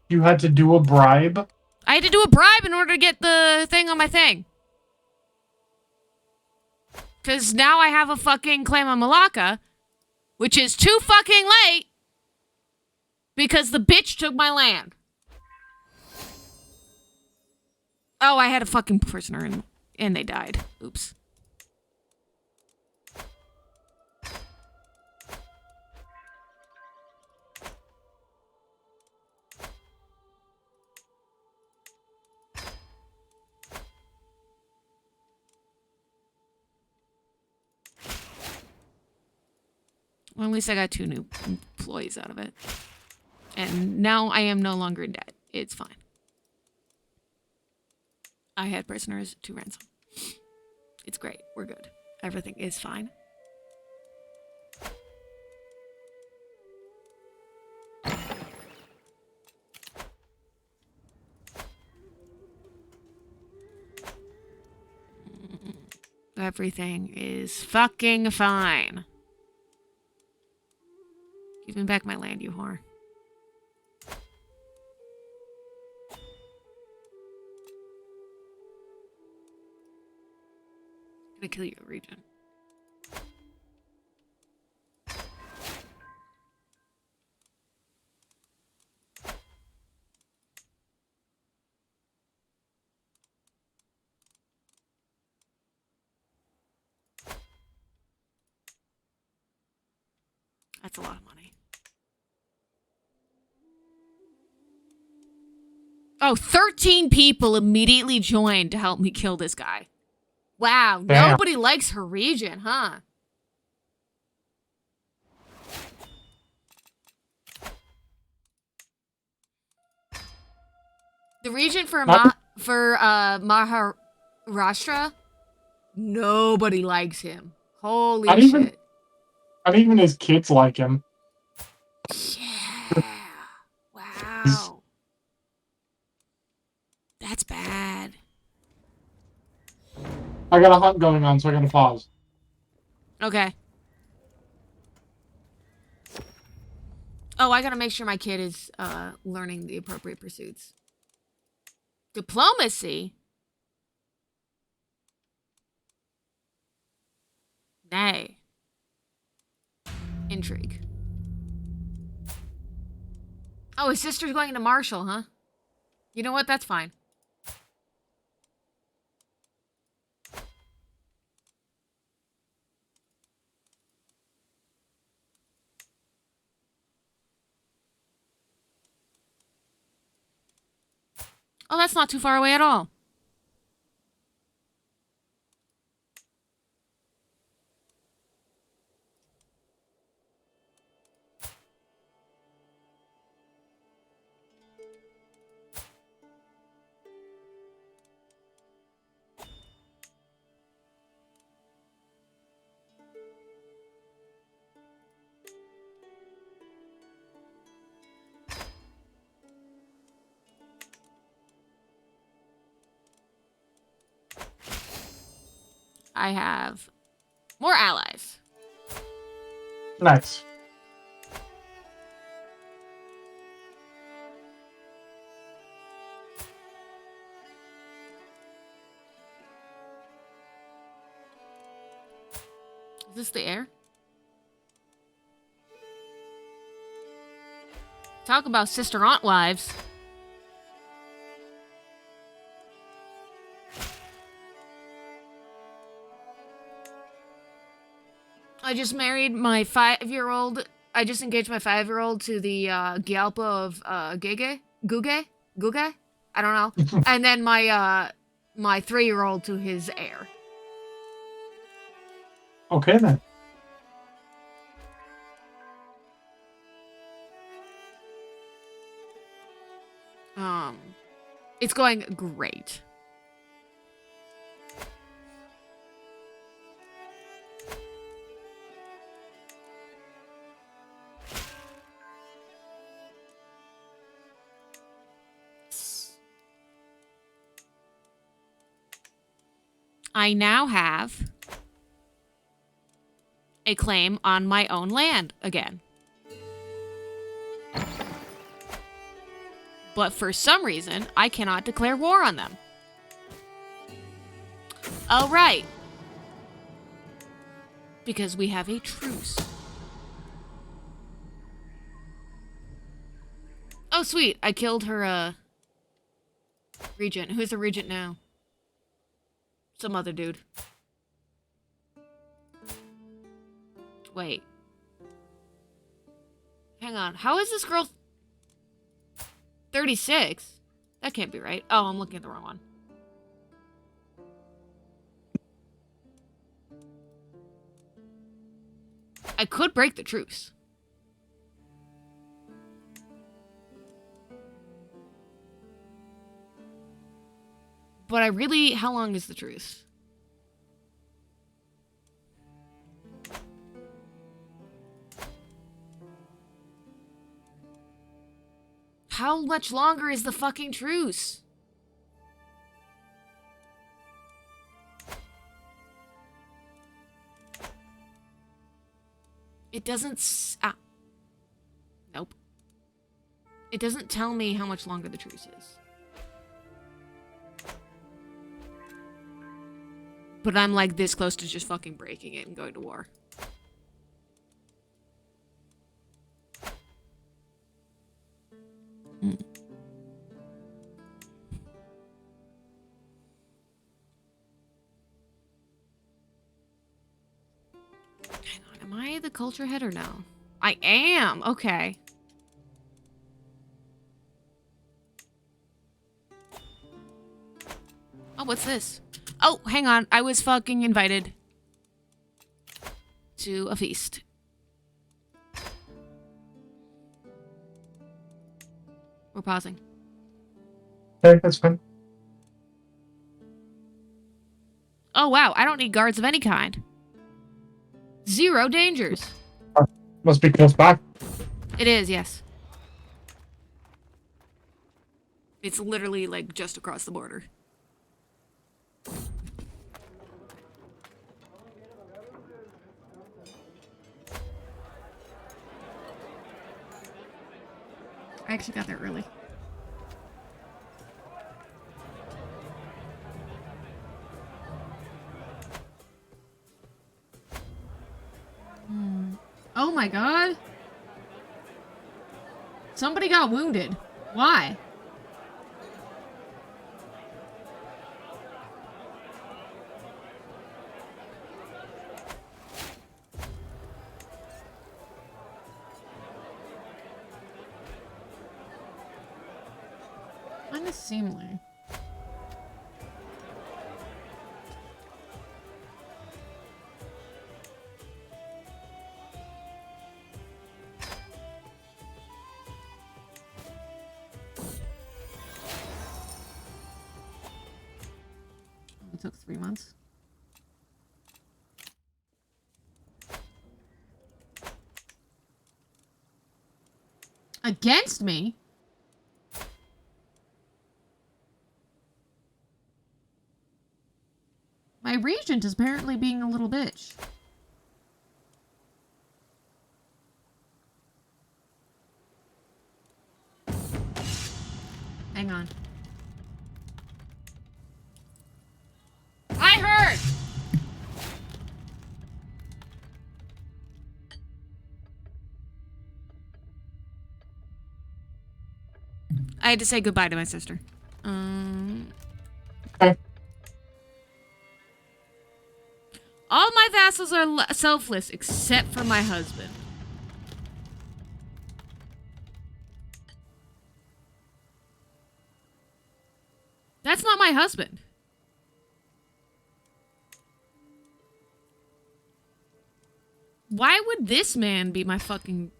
You had to do a bribe? I had to do a bribe in order to get the thing on my thing. Because now I have a fucking claim on Malacca, which is too fucking late because the bitch took my land. Oh, I had a fucking prisoner and they died. Oops. Well, at least I got 2 new employees out of it. And now I am no longer in debt. It's fine. I had prisoners to ransom. It's great. We're good. Everything is fine. Everything is fucking fine. Give me back my land, you whore. I'm gonna kill you, Regent. That's a lot of money. Oh, 13 people immediately joined to help me kill this guy. Wow, Damn. Nobody likes her region, huh? The region for Maharashtra, nobody likes him. Holy shit. Not even his kids like him. Yeah. Wow. That's bad. I got a hunt going on, so I gotta pause. Okay. Oh, I gotta make sure my kid is learning the appropriate pursuits. Diplomacy? Nay. Intrigue. Oh, his sister's going to Marshall, huh? You know what? That's fine. Oh, that's not too far away at all. I have more allies. Nice. Is this the heir? Talk about sister aunt wives. I just married my 5-year-old. I just engaged my 5-year-old to the Gyalpa of Guge. I don't know. And then my 3-year-old to his heir. Okay then. It's going great. I now have a claim on my own land again. But for some reason, I cannot declare war on them. Oh, right. Because we have a truce. Oh, sweet. I killed her, regent. Who's the regent now? Some other dude. Wait. Hang on. How is this girl 36? That can't be right. Oh, I'm looking at the wrong one. I could break the truce. But I really... How long is the truce? How much longer is the fucking truce? It doesn't... Nope. It doesn't tell me how much longer the truce is. But I'm like this close to just fucking breaking it and going to war. Mm. Hang on, am I the culture head or no? I am! Okay. Oh, what's this? Oh, hang on. I was fucking invited to a feast. We're pausing. Okay, that's fine. Oh, wow. I don't need guards of any kind. 0 dangers. Must be close by. It is, yes. It's literally, like, just across the border. I actually got there early. Oh my god. Somebody got wounded. Why? Unseemly. It took 3 months. Against me? My regent merchant is apparently being a little bitch. Hang on. I heard! I had to say goodbye to my sister. Okay. All my vassals are selfless except for my husband. That's not my husband. Why would this man be my fucking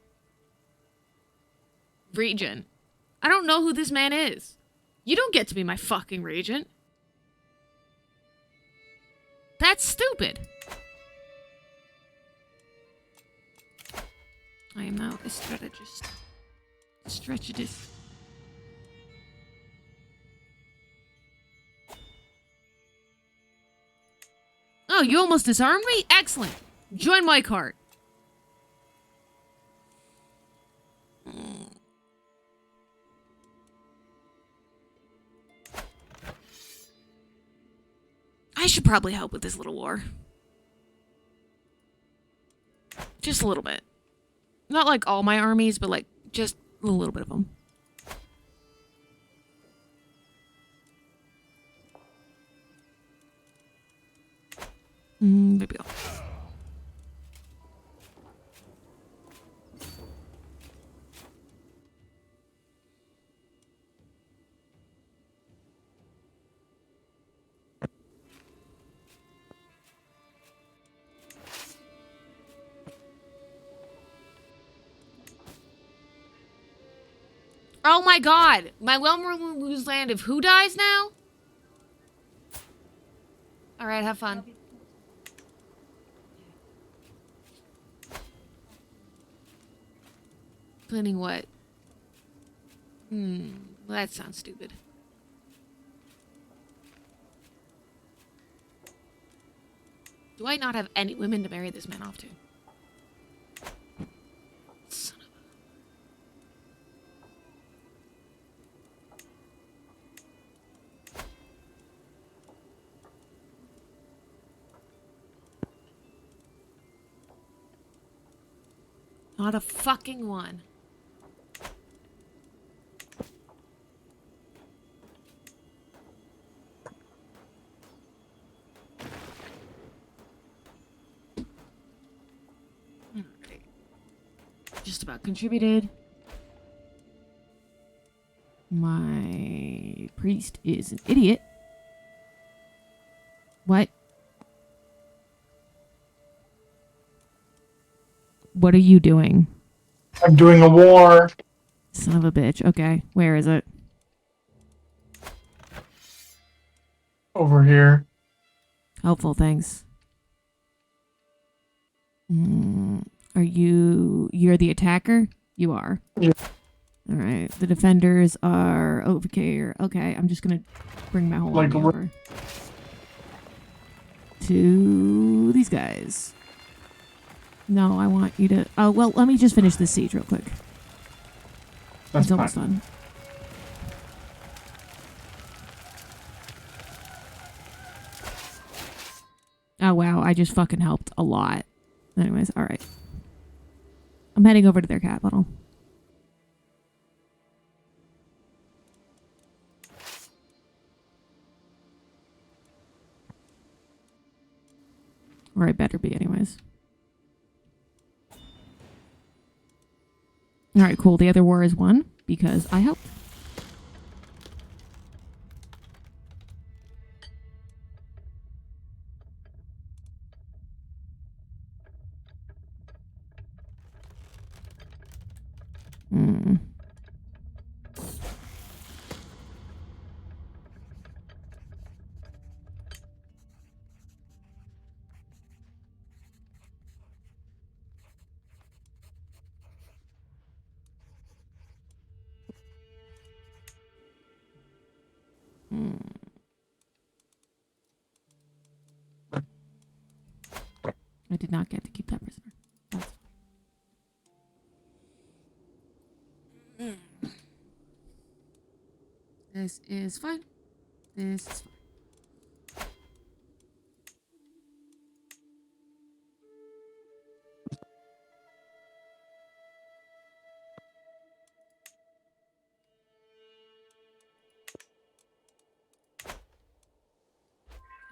regent? I don't know who this man is. You don't get to be my fucking regent. That's stupid. I am now a strategist. Strategist. Oh, you almost disarmed me? Excellent. Join my cart. I should probably help with this little war. Just a little bit. Not like all my armies, but like just a little bit of them. Maybe I'll... Oh my god! My realm will lose land if who dies now? Alright, have fun. Planning what? Well, that sounds stupid. Do I not have any women to marry this man off to? Son of a... Not a fucking one. Just about contributed. My priest is an idiot. What? What are you doing? I'm doing a war. Son of a bitch. Okay, where is it? Over here. Helpful, thanks. You're the attacker? You are. Yeah. Alright, the defenders are over here. Okay, I'm just gonna bring my whole army over to these guys. No, I want you to... Oh, well, let me just finish this siege real quick. That's It's almost done. Oh, wow, I just fucking helped a lot. Anyways, alright. I'm heading over to their capital. Or I better be anyways. Alright, cool. The other war is won because I helped. I did not get to keep that prisoner. That's fine. This is fine. This is fine.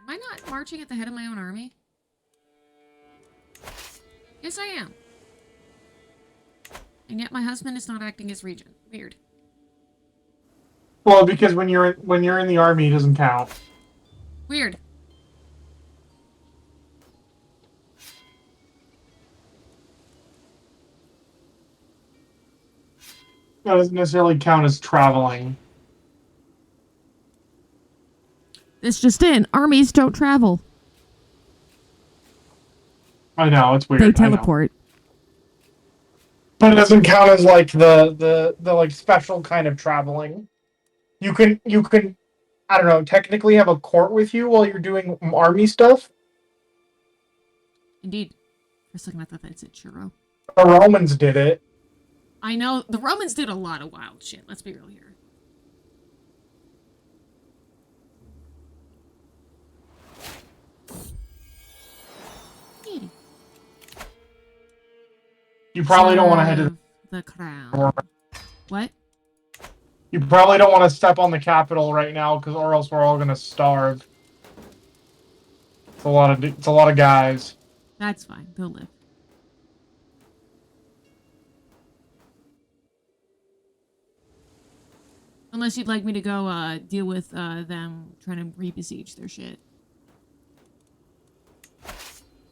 Am I not marching at the head of my own army? Yes, I am. And yet my husband is not acting as regent. Weird. Well, because when you're in the army, it doesn't count. Weird. That doesn't necessarily count as traveling. This just in. Armies don't travel. I know, it's weird. They teleport. But it doesn't count as like the like special kind of traveling. You can I don't know, technically have a court with you while you're doing army stuff. Indeed. For a second I thought that said churro. The Romans did it. I know the Romans did a lot of wild shit. Let's be real here. You probably don't want to head to the crown. What? You probably don't want to step on the Capitol right now, because or else we're all gonna starve. It's a lot of guys. That's fine. They'll live. Unless you'd like me to go deal with them trying to re-besiege their shit.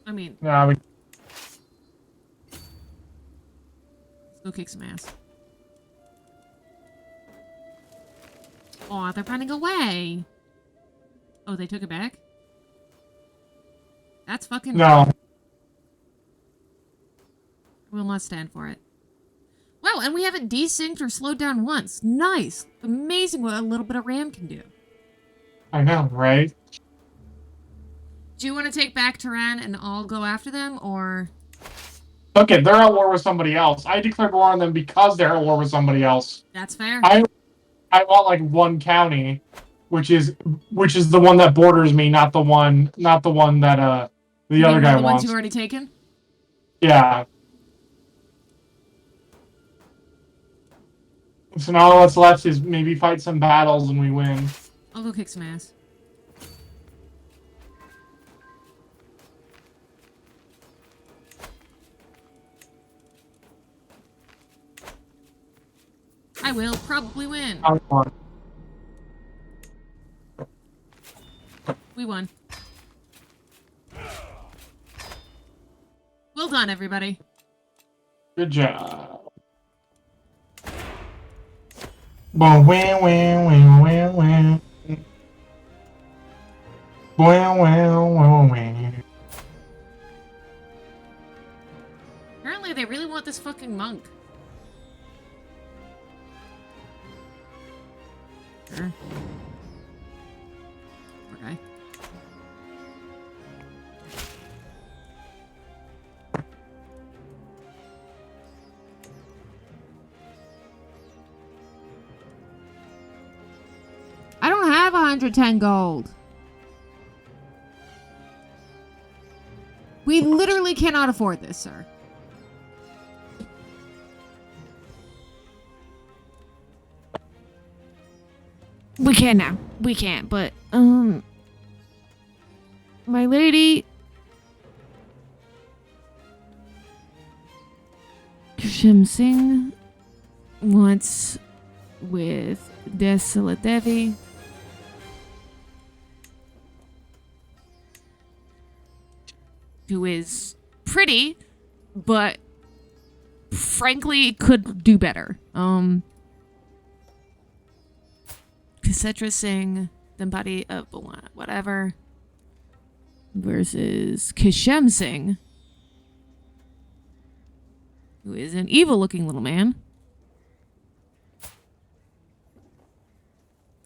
I mean, Nah, let's go kick some ass. Aw, they're running away. Oh, they took it back? That's fucking... no. We'll not stand for it. Wow, and we haven't desynced or slowed down once. Nice. Amazing what a little bit of RAM can do. I know, right? Do you want to take back Tehran and I'll go after them, or... Okay, they're at war with somebody else. I declared war on them because they're at war with somebody else. That's fair. I want like one county, which is the one that borders me, not the one that the other guy the ones wants. you've already taken? Yeah. So now all that's left is maybe fight some battles and we win. I'll go kick some ass. I will probably win. We won. Well done, everybody. Good job. Boom, wham, wham, wham, wham, wham. Wham, wham, wham, wham. Apparently they really want this fucking monk. Sure. Okay. I don't have 110 gold. We literally cannot afford this, sir. We can now. We can't, but, my lady... Kashim Singh wants with Desolate Devi. Who is pretty, but frankly could do better. Crusader Singh, Dambadi of whatever, versus Kishem Singh, who is an evil-looking little man.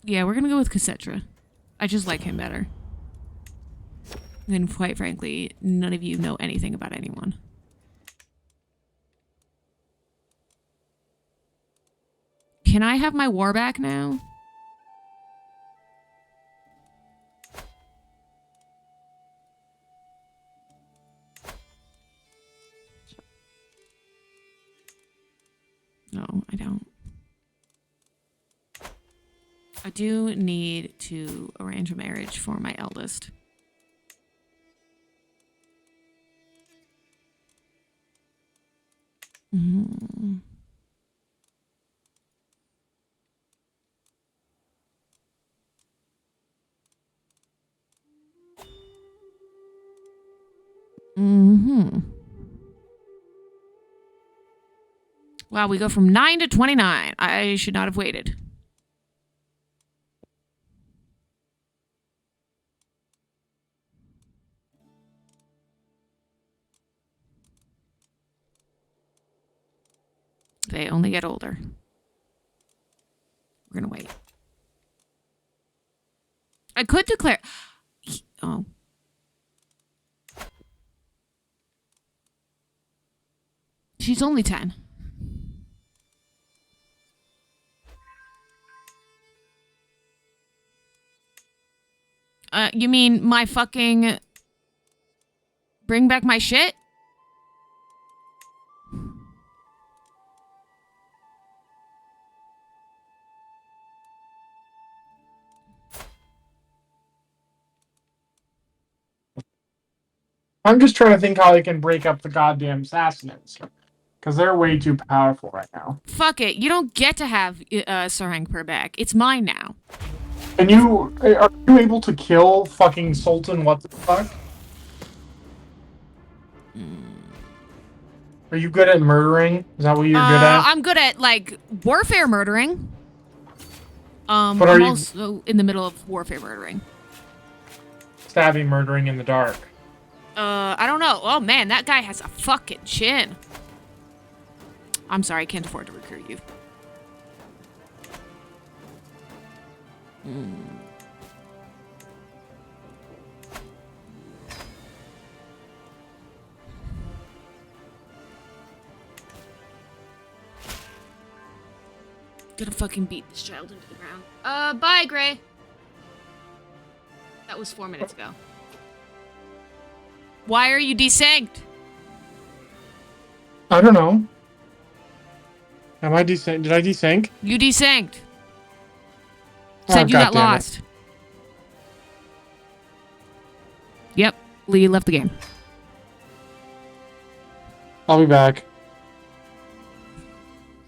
Yeah, we're gonna go with Crusader. I just like him better. And quite frankly, none of you know anything about anyone. Can I have my war back now? No, I don't. I do need to arrange a marriage for my eldest. Mm-hmm. Mm-hmm. Wow, we go from 9 to 29. I should not have waited. They only get older. We're gonna wait. I could declare... Oh. She's only 10. You mean my fucking... Bring back my shit? I'm just trying to think how they can break up the goddamn Sassanids. Because they're way too powerful right now. Fuck it. You don't get to have Sarangpur back. It's mine now. Are you able to kill fucking Sultan what the fuck? Are you good at murdering? Is that what you're good at? I'm good at, like, warfare murdering. But I'm also in the middle of warfare murdering. Stabbing murdering in the dark. I don't know. Oh, man, that guy has a fucking chin. I'm sorry, I can't afford to recruit you. Gonna fucking beat this child into the ground. Bye, Gray. That was 4 minutes ago. Why are you desynced? I don't know. Am I desynced? Did I desync? You desynced. Said you got lost. Yep, Lee left the game. I'll be back.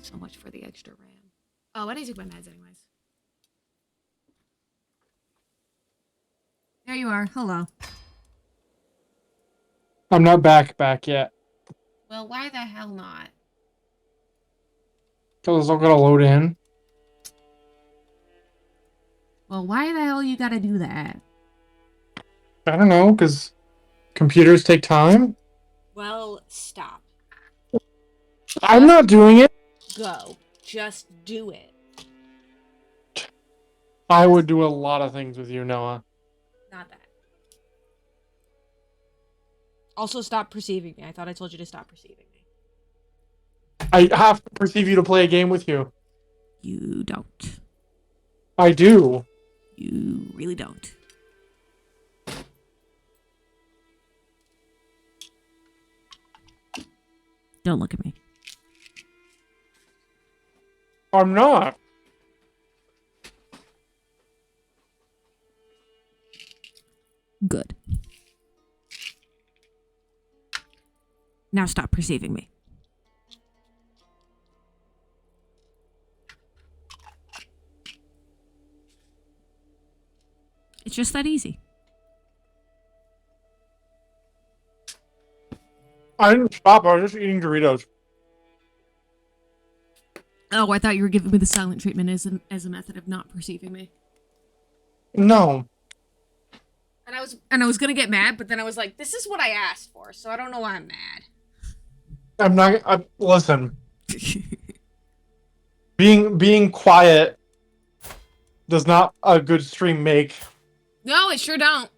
So much for the extra RAM. Oh, I need to take my meds anyways. There you are. Hello. I'm not back yet. Well, why the hell not? Because it's all gonna load in. Well, why the hell you gotta do that? I don't know, because computers take time. Well, stop. I'm not doing it. Go. Just do it. I would do a lot of things with you, Noah. Not that. Also, stop perceiving me. I thought I told you to stop perceiving me. I have to perceive you to play a game with you. You don't. I do. You really don't. Don't look at me. I'm not. Good. Now stop perceiving me. It's just that easy. I didn't stop. I was just eating Doritos. Oh, I thought you were giving me the silent treatment as a method of not perceiving me. No. And I was gonna get mad, but then I was like, this is what I asked for, so I don't know why I'm mad. I'm not. Listen. Being quiet does not a good stream make. No, it sure don't.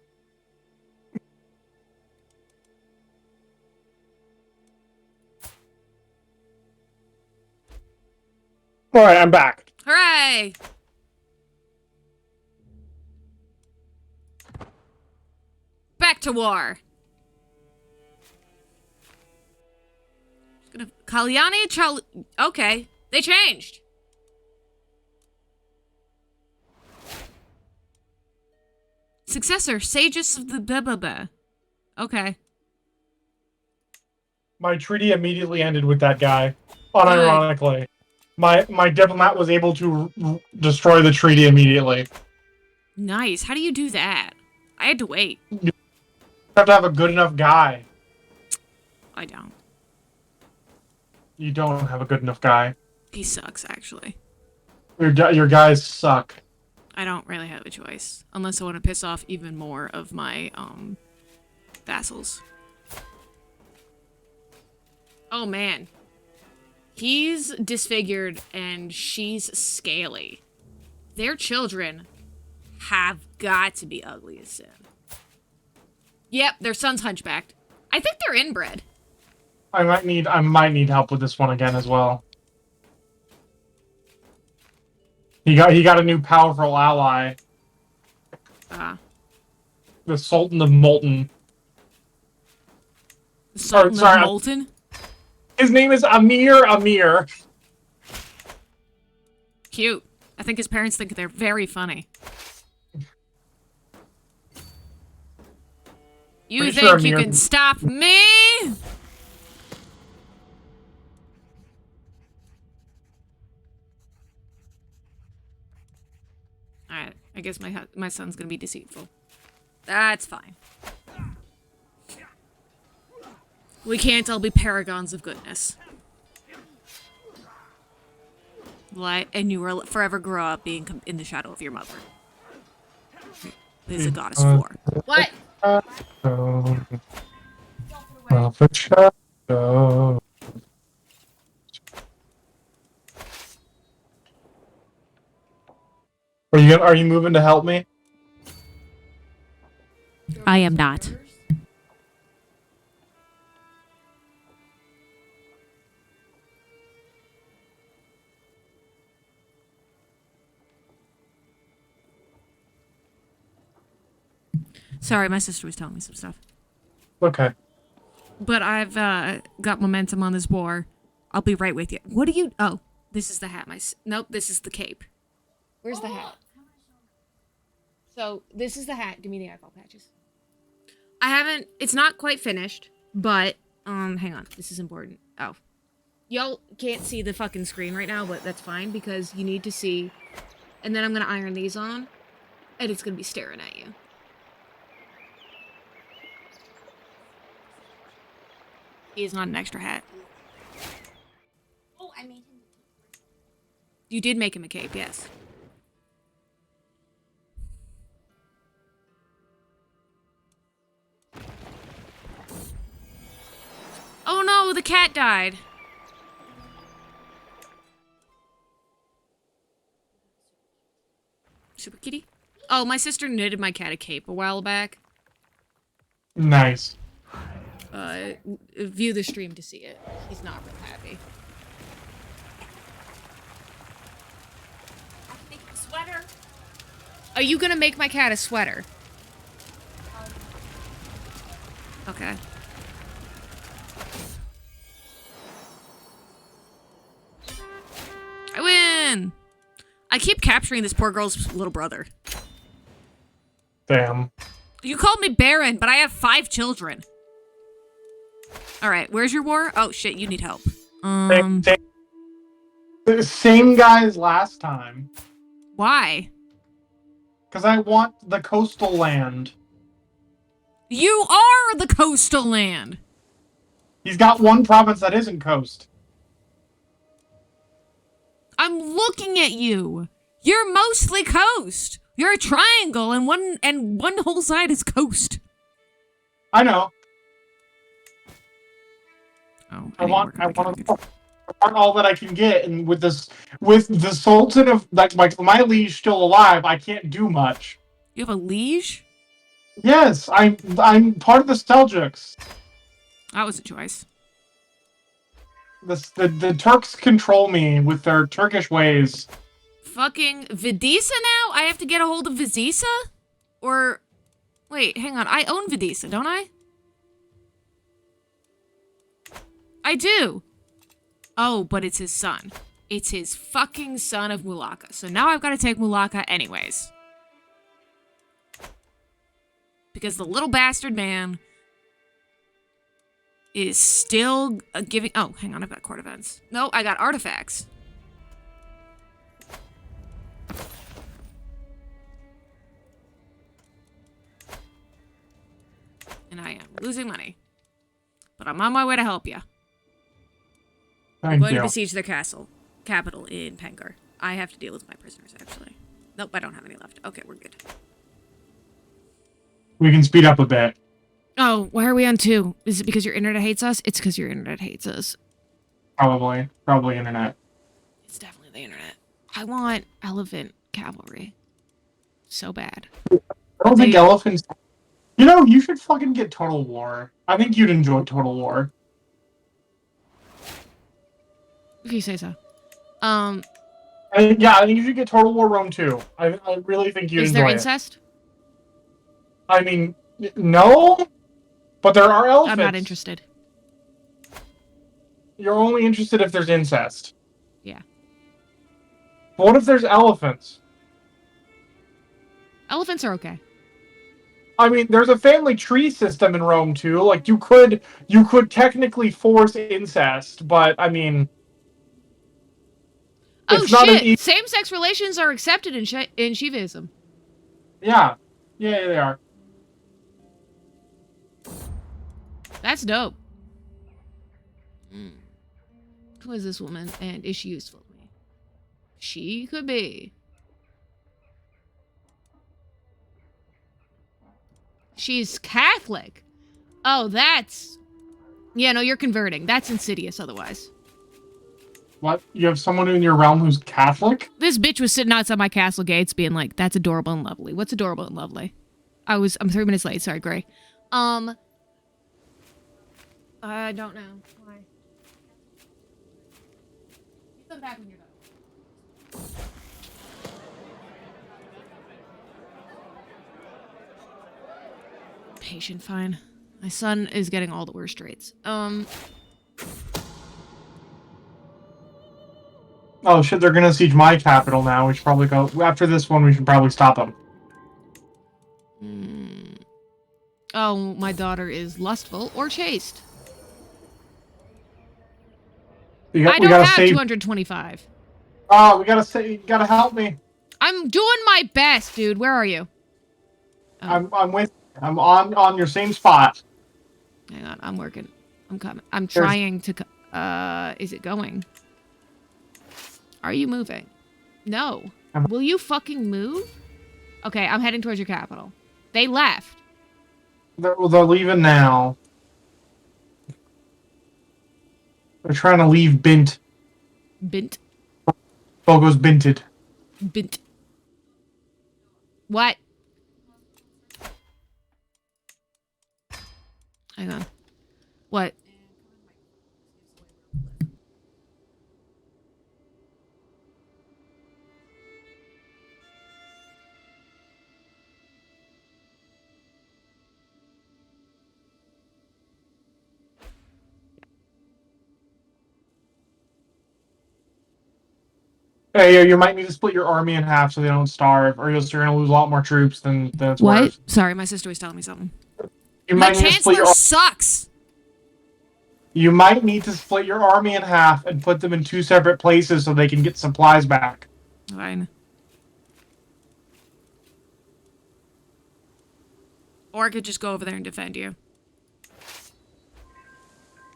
All right, I'm back. Hooray! Back to war. Kalyani Okay, they changed. Successor, Sages of the Bebaba. Okay. My treaty immediately ended with that guy. Unironically. My diplomat was able to destroy the treaty immediately. Nice. How do you do that? I had to wait. You have to have a good enough guy. I don't. You don't have a good enough guy. He sucks, actually. Your guys suck. I don't really have a choice. Unless I want to piss off even more of my, vassals. Oh, man. He's disfigured and she's scaly. Their children have got to be ugly as sin. Yep, their son's hunchbacked. I think they're inbred. I might need help with this one again as well. He got a new powerful ally. The Sultan of Molten. The Sultan of Molten? His name is Amir. Cute. I think his parents think they're very funny. You think you can stop me? Alright, I guess my son's gonna be deceitful. That's fine. We can't all be paragons of goodness. And you will forever grow up being in the shadow of your mother. This is a goddess of war. What? Are you moving to help me? I am not. Sorry, my sister was telling me some stuff. Okay. But I've got momentum on this war. I'll be right with you. What do you... Oh, this is the hat. Nope, this is the cape. Where's the hat? So, this is the hat. Give me the eyeball patches. I haven't... It's not quite finished, but... hang on. This is important. Oh. Y'all can't see the fucking screen right now, but that's fine, because you need to see... And then I'm gonna iron these on, and it's gonna be staring at you. He is not an extra hat. Oh, I made him a cape. You did make him a cape, yes. Oh no, the cat died. Super kitty? Oh, my sister knitted my cat a cape a while back. Nice. View the stream to see it. He's not real happy. I can make a sweater. Are you gonna make my cat a sweater? Okay. I win! I keep capturing this poor girl's little brother. Damn. You called me barren, but I have 5 children. Alright, where's your war? Oh shit, you need help. Same guys last time. Why? Because I want the coastal land. You are the coastal land! He's got one province that isn't coast. I'm looking at you! You're mostly coast! You're a triangle and one whole side is coast. I know. Oh, I want all that I can get, and with the Sultan of like my liege still alive, I can't do much. You have a liege? Yes, I'm part of the Seljuks. That was a choice. The Turks control me with their Turkish ways. Fucking Vidisa now? I have to get a hold of Vidisa? Or... Wait, hang on. I own Vidisa, don't I? I do. Oh, but it's his son. It's his fucking son of Mulaka. So now I've got to take Mulaka anyways. Because the little bastard man is still giving... Oh, hang on. I've got court events. No, I got artifacts. And I am losing money. But I'm on my way to help you. I'm going to besiege their capital in Pengar. I have to deal with my prisoners, actually. Nope, I don't have any left. Okay, we're good. We can speed up a bit. Oh, why are we on 2? Is it because your internet hates us? It's because your internet hates us. Probably internet. It's definitely the internet. I want elephant cavalry. So bad. I don't think elephants... You know, you should fucking get Total War. I think you'd enjoy Total War. If you say so. I think you should get Total War Rome 2. I really think you'd enjoy it. Is there incest? I mean, no, but there are elephants. I'm not interested. You're only interested if there's incest. Yeah. But what if there's elephants? Elephants are okay. I mean, there's a family tree system in Rome too. Like you could technically force incest, but I mean, oh shit! Same-sex relations are accepted in Shivaism. Yeah, they are. That's dope. Who is this woman, and is she useful to me? She could be. She's Catholic. Oh, that's... Yeah, no, you're converting. That's insidious otherwise. What? You have someone in your realm who's Catholic? This bitch was sitting outside my castle gates being like, that's adorable and lovely. What's adorable and lovely? I'm 3 minutes late. Sorry, Gray. I don't know. Why? You come back when you're done. Patient, fine. My son is getting all the worst rates. Oh shit, they're gonna siege my capital now. We should probably go... After this one, we should probably stop them. Oh, my daughter is lustful or chaste. I don't have 225. Oh, we gotta say... You gotta help me. I'm doing my best, dude. Where are you? Oh. I'm on your same spot. Hang on, I'm working. I'm coming. I'm trying to... is it going? Are you moving? No. Will you fucking move? Okay, I'm heading towards your capital. They left. They're leaving now. They're trying to leave Bint. Bint? Bogo's binted. Bint. What? Hang on. What? Hey, you might need to split your army in half so they don't starve, or else you're going to lose a lot more troops than it's worth. Sorry, my sister was telling me something. My chancellor sucks! You might need to split your army in half and put them in 2 separate places so they can get supplies back. Fine. Or I could just go over there and defend you.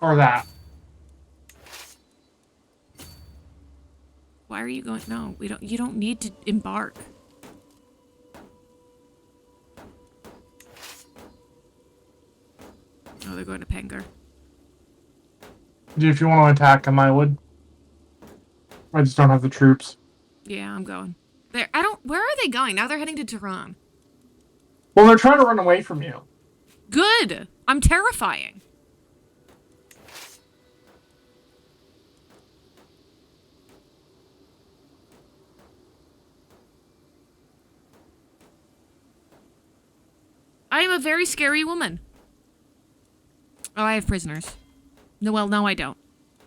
Or that. Why are you going? No, we don't. You don't need to embark. Oh, they're going to Pengar. If you want to attack them, I would. I just don't have the troops. Yeah, I'm going. Where are they going? Now they're heading to Tehran. Well, they're trying to run away from you. Good. I'm terrifying. I am a very scary woman. Oh, I have prisoners. No, well, no, I don't.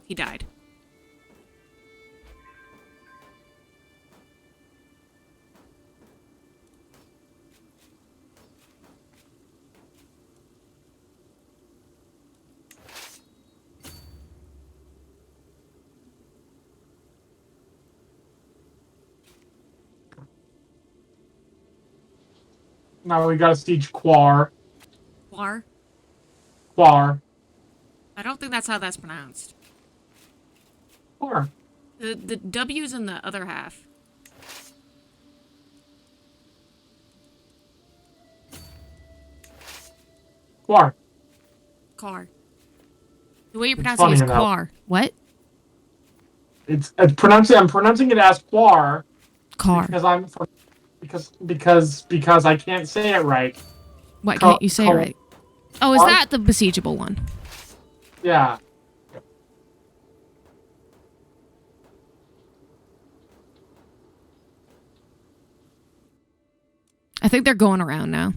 He died. Now we gotta siege Quar. Quar? Quar. I don't think that's how that's pronounced. Quar. The W's in the other half. Quar. Car. The way you're It's pronouncing it is funny enough. Quar. What? It's pronouncing. I'm pronouncing it as Quar Car. because I can't say it right. What, can't you say it right? Oh, is Car? that the besiegeable one? Yeah. I think they're going around now.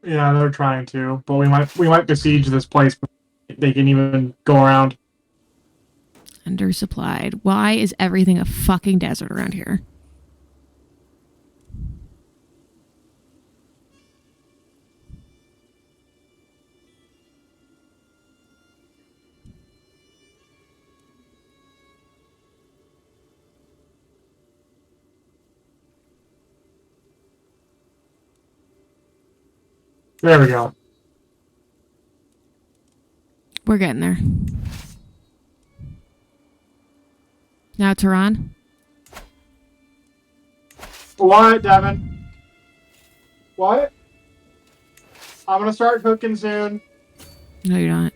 Yeah, they're trying to, but we might besiege this place before they can even go around. Undersupplied. Why is everything a fucking desert around here? There we go. We're getting there. Now, Tehran? What, Devin? What? I'm gonna start cooking soon. No, you're not.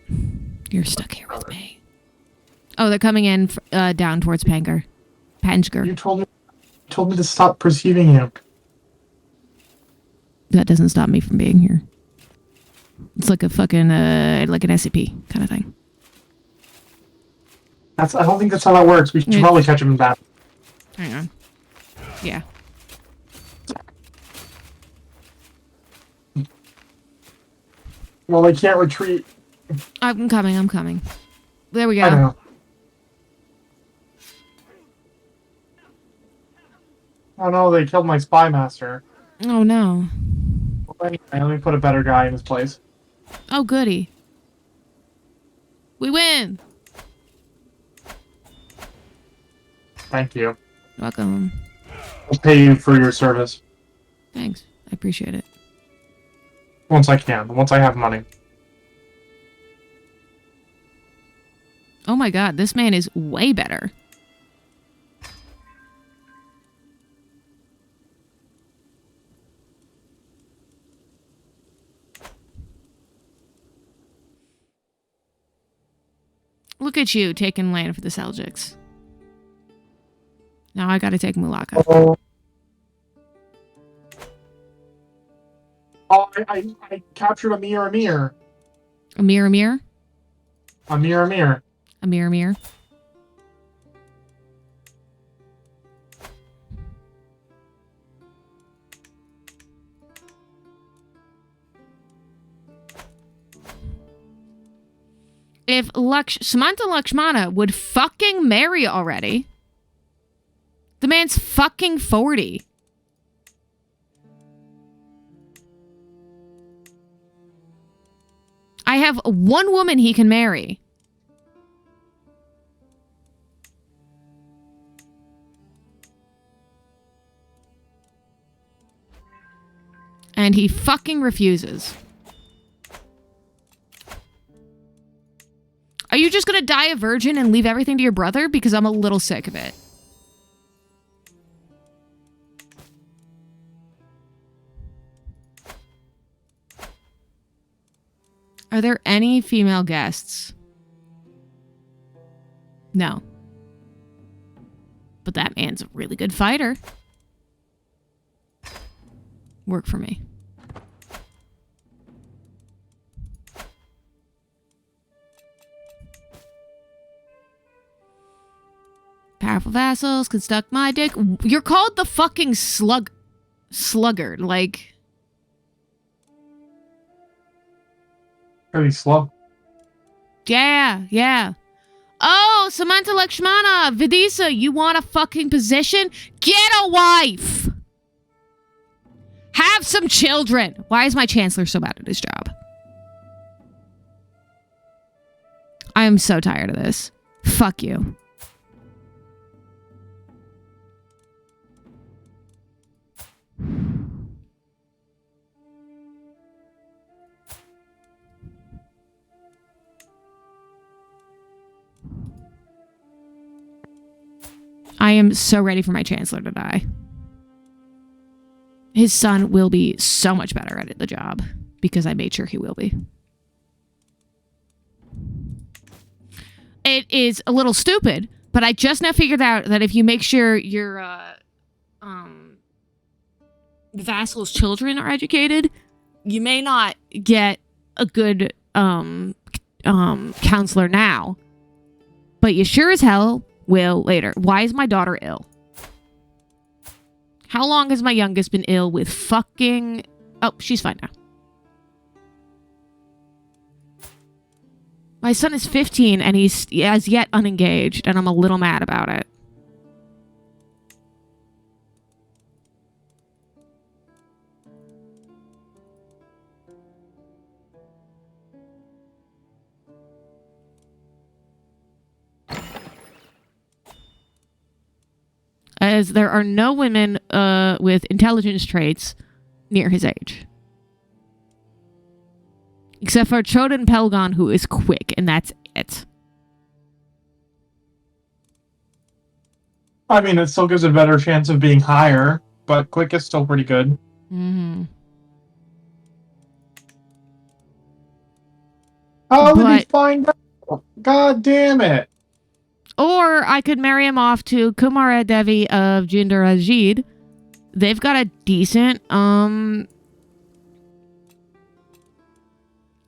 You're stuck here with me. Oh, they're coming in down towards Pangar. Panjgur. You told me to stop perceiving you. That doesn't stop me from being here. It's like a fucking, like an SCP kind of thing. I don't think that's how that works. We should probably catch him in battle. Hang on. Yeah. Well, they can't retreat. I'm coming. There we I go. know. Oh no, they killed my spy master. Oh, no. Well, anyway, let me put a better guy in his place. Oh, goody. We win! Thank you. Welcome. I'll pay you for your service. Thanks. I appreciate it. Once I can. Once I have money. Oh my god, this man is way better. Look at you taking land for the Seljuks. Now I gotta take Mulaka. Oh, I captured Amir. Amir. Amir. Amir. If Samantha Lakshmana would fucking marry already. The man's fucking 40. I have one woman he can marry. And he fucking refuses. Are you just gonna die a virgin and leave everything to your brother? Because I'm a little sick of it. Are there any female guests? No. But that man's a really good fighter. Work for me. Powerful vassals can suck my dick. You're called the fucking sluggard. Like, Pretty slow. Yeah. Oh, Samantha Lakshmana, Vidisa, you want a fucking position? Get a wife! Have some children! Why is my chancellor so bad at his job? I am so tired of this. Fuck you. I am so ready for my chancellor to die. His son will be so much better at the job because I made sure he will be. It is a little stupid, but I just now figured out that if you make sure your vassal's children are educated, you may not get a good counselor now, but you sure as hell will later. Why is my daughter ill? How long has my youngest been ill with fucking... Oh, she's fine now. My son is 15 and he's as yet unengaged, and I'm a little mad about it. As there are no women with intelligence traits near his age. Except for Choden Pelgon, who is quick, and that's it. I mean, it still gives a better chance of being higher, but quick is still pretty good. Mm-hmm. How did he find out? God damn it. Or I could marry him off to Kumara Devi of Jindarajid. They've got a decent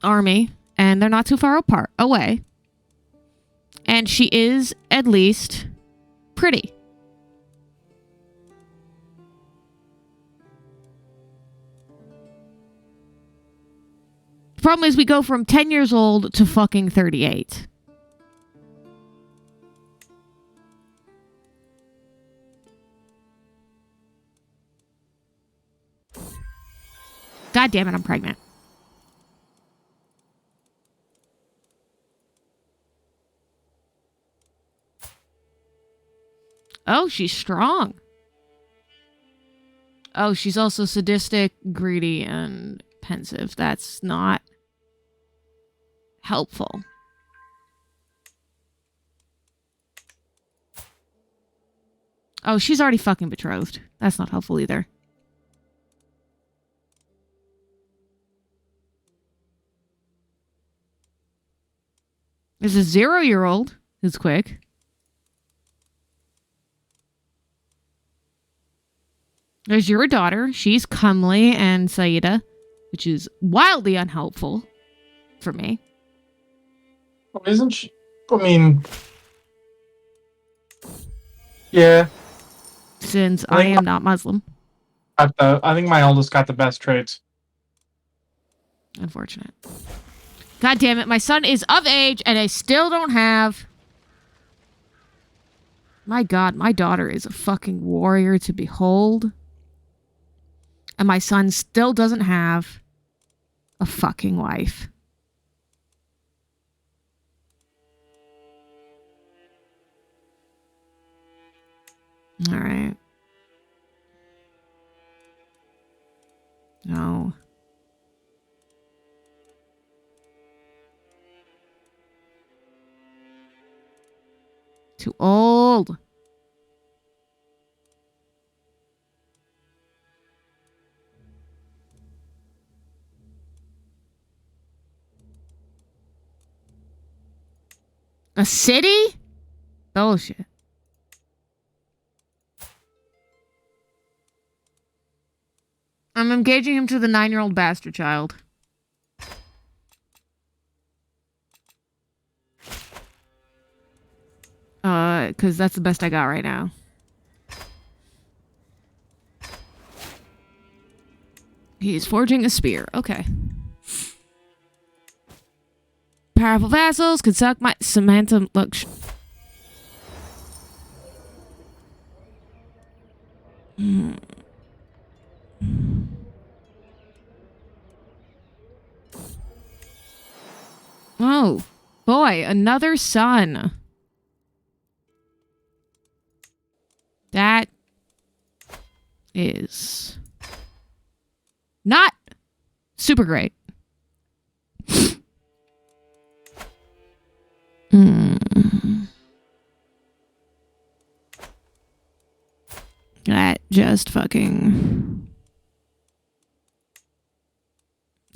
army, and they're not too far away. And she is at least pretty. The problem is we go from 10 years old to fucking 38. God damn it, I'm pregnant. Oh, she's strong. Oh, she's also sadistic, greedy, and pensive. That's not helpful. Oh, she's already fucking betrothed. That's not helpful either. There's a 0-year-old who's quick. There's your daughter. She's comely and Saida, which is wildly unhelpful for me. Well, isn't she? I mean, yeah. Since I am not Muslim. I think my eldest got the best traits. Unfortunate. God damn it, my son is of age and I still don't have... My God, my daughter is a fucking warrior to behold. And my son still doesn't have a fucking wife. All right. No. Too old. A city? Bullshit. I'm engaging him to the 9-year-old bastard child. Because that's the best I got right now. He's forging a spear. Okay. Powerful vassals could suck my Samantha. Look. Oh, boy, another son. That is not super great. That just fucking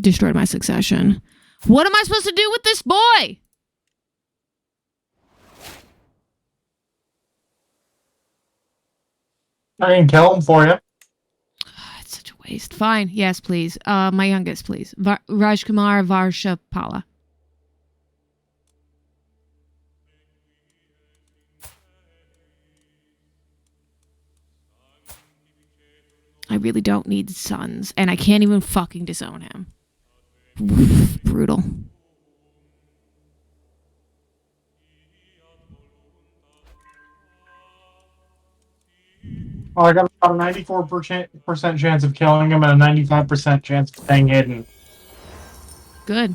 destroyed my succession. What am I supposed to do with this boy? I can kill him for you. It's such a waste. Fine. Yes, please. My youngest, please. Rajkumar Varshapala. I really don't need sons, and I can't even fucking disown him. Brutal. Oh, I got about a 94% chance of killing him and a 95% chance of staying hidden. Good.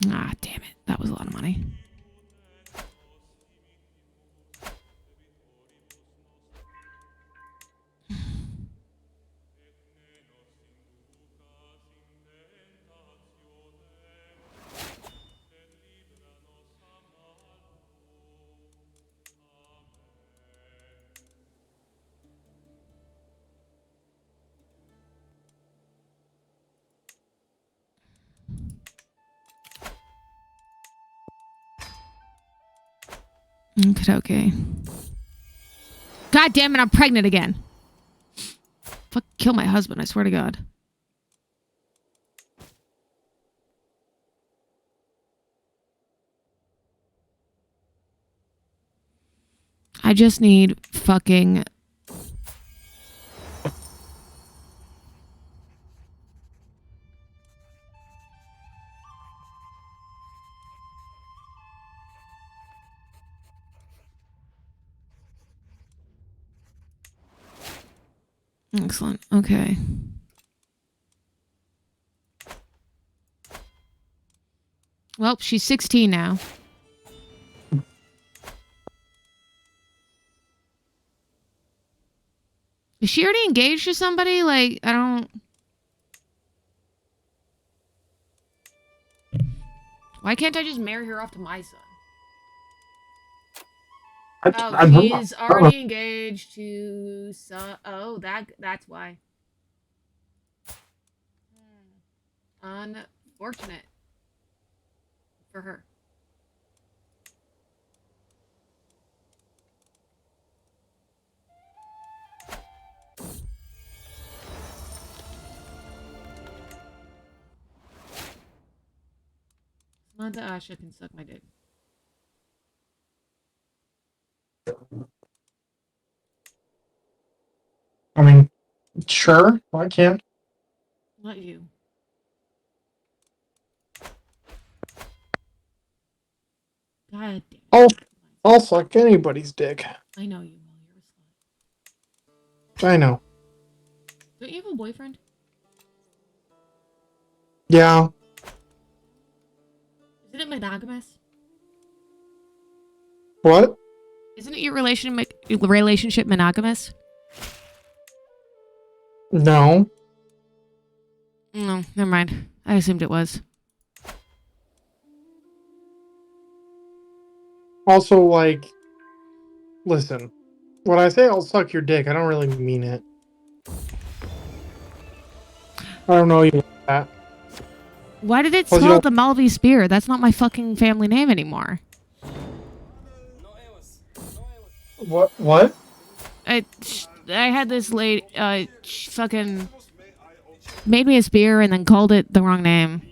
Ah, damn it. That was a lot of money. Okay. God damn it, I'm pregnant again. Fuck, kill my husband, I swear to God. I just need fucking... Excellent. Okay. Well, she's 16 now. Is she already engaged to somebody? Like, I don't... Why can't I just marry her off to my son? Oh, he is already engaged to some... Oh, that's why. Unfortunate. For her. Samantha Asha can suck my dick. I mean, sure, I can. Not you. God damn. I'll suck anybody's dick. I know you will. You're a slut. I know. Don't you have a boyfriend? Yeah. Isn't it monogamous? What? Isn't it your relationship monogamous? No. No, never mind. I assumed it was. Also, like, listen. When I say I'll suck your dick, I don't really mean it. I don't know you like that. Why did it Plus, spell the Malvi Spear? That's not my fucking family name anymore. What? I had this lady fucking made me a spear and then called it the wrong name.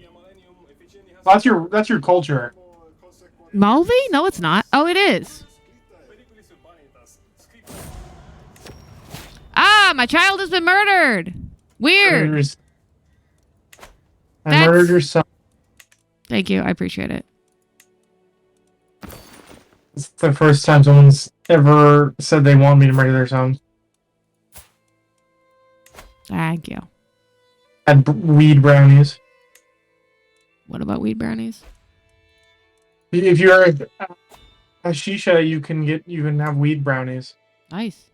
That's your culture. Malvi? No, it's not. Oh, it is. Ah, my child has been murdered. Weird. I murdered your son. Thank you. I appreciate it. It's the first time someone's ever said they want me to murder their son. Thank you. Had weed brownies. What about weed brownies? If you're a shisha, you can have weed brownies. Nice.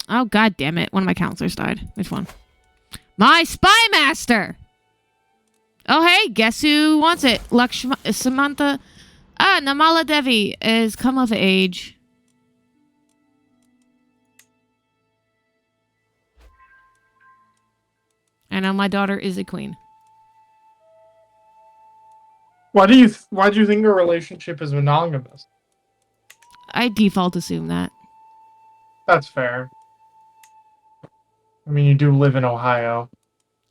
Oh, god damn it. One of my counselors died. Which one? My spy master! Oh, hey, guess who wants it? Samantha. Namala Devi is come of age. And now my daughter is a queen. Why do you think your relationship is monogamous? I default assume that. That's fair. I mean, you do live in Ohio.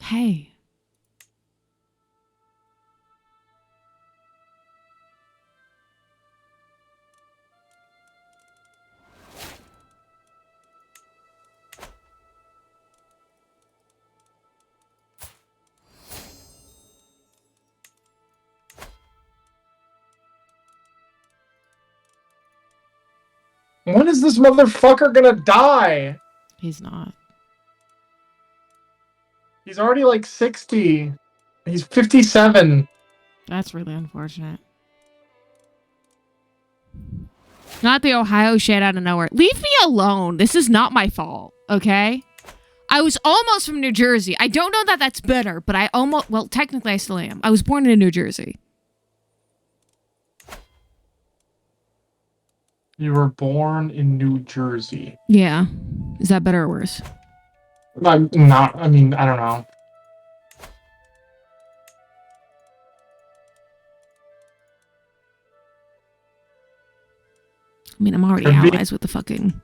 Hey. When is this motherfucker gonna die? He's not. He's already like 60. He's 57. That's really unfortunate. Not the Ohio shit out of nowhere. Leave me alone. This is not my fault, okay? I was almost from New Jersey. I don't know that that's better, but I almost... Well, technically I still am. I was born in New Jersey. You were born in New Jersey. Yeah. Is that better or worse? I'm not... I mean, I don't know. I mean, I'm already Could be. allies with the fucking...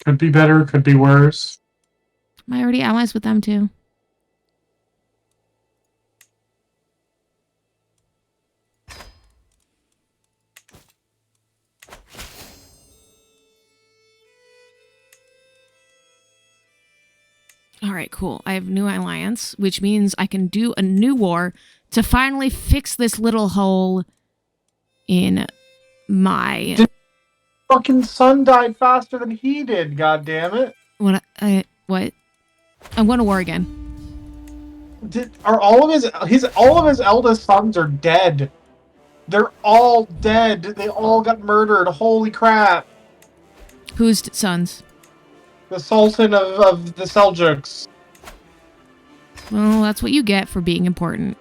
Could be better, could be worse. Am I already allies with them too? Alright, cool. I have new alliance, which means I can do a new war to finally fix this little hole in my... Fucking son died faster than he did, god damn it. What? I'm going to war again. Are all of his eldest sons are dead. They're all dead. They all got murdered. Holy crap. Whose sons? The Sultan of the Seljuks. Well, that's what you get for being important.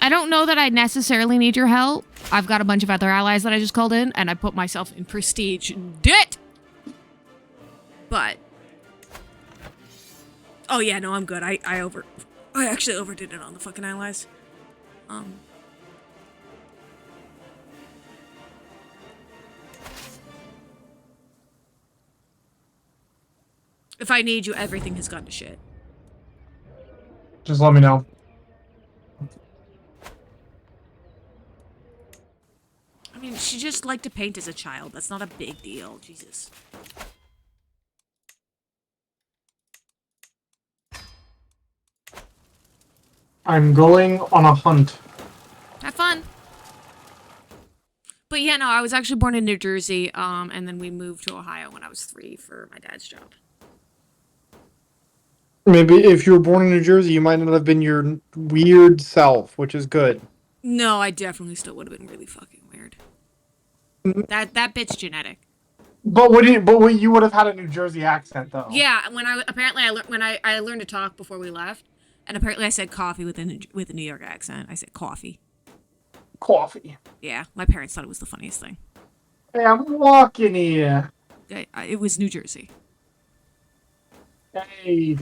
I don't know that I necessarily need your help. I've got a bunch of other allies that I just called in, and I put myself in prestige debt. But... Oh yeah, no, I'm good. I actually overdid it on the fucking allies. If I need you, everything has gone to shit. Just let me know. I mean, she just liked to paint as a child. That's not a big deal. Jesus. I'm going on a hunt. Have fun. But yeah, no, I was actually born in New Jersey, and then we moved to Ohio when I was 3 for my dad's job. Maybe if you were born in New Jersey, you might not have been your weird self, which is good. No, I definitely still would have been really fucking weird. That bit's genetic. But you would have had a New Jersey accent though. Yeah, when I learned to talk before we left, and apparently I said coffee with a New York accent. I said coffee. Coffee. Yeah, my parents thought it was the funniest thing. Hey, I'm walking here. It was New Jersey. Hey,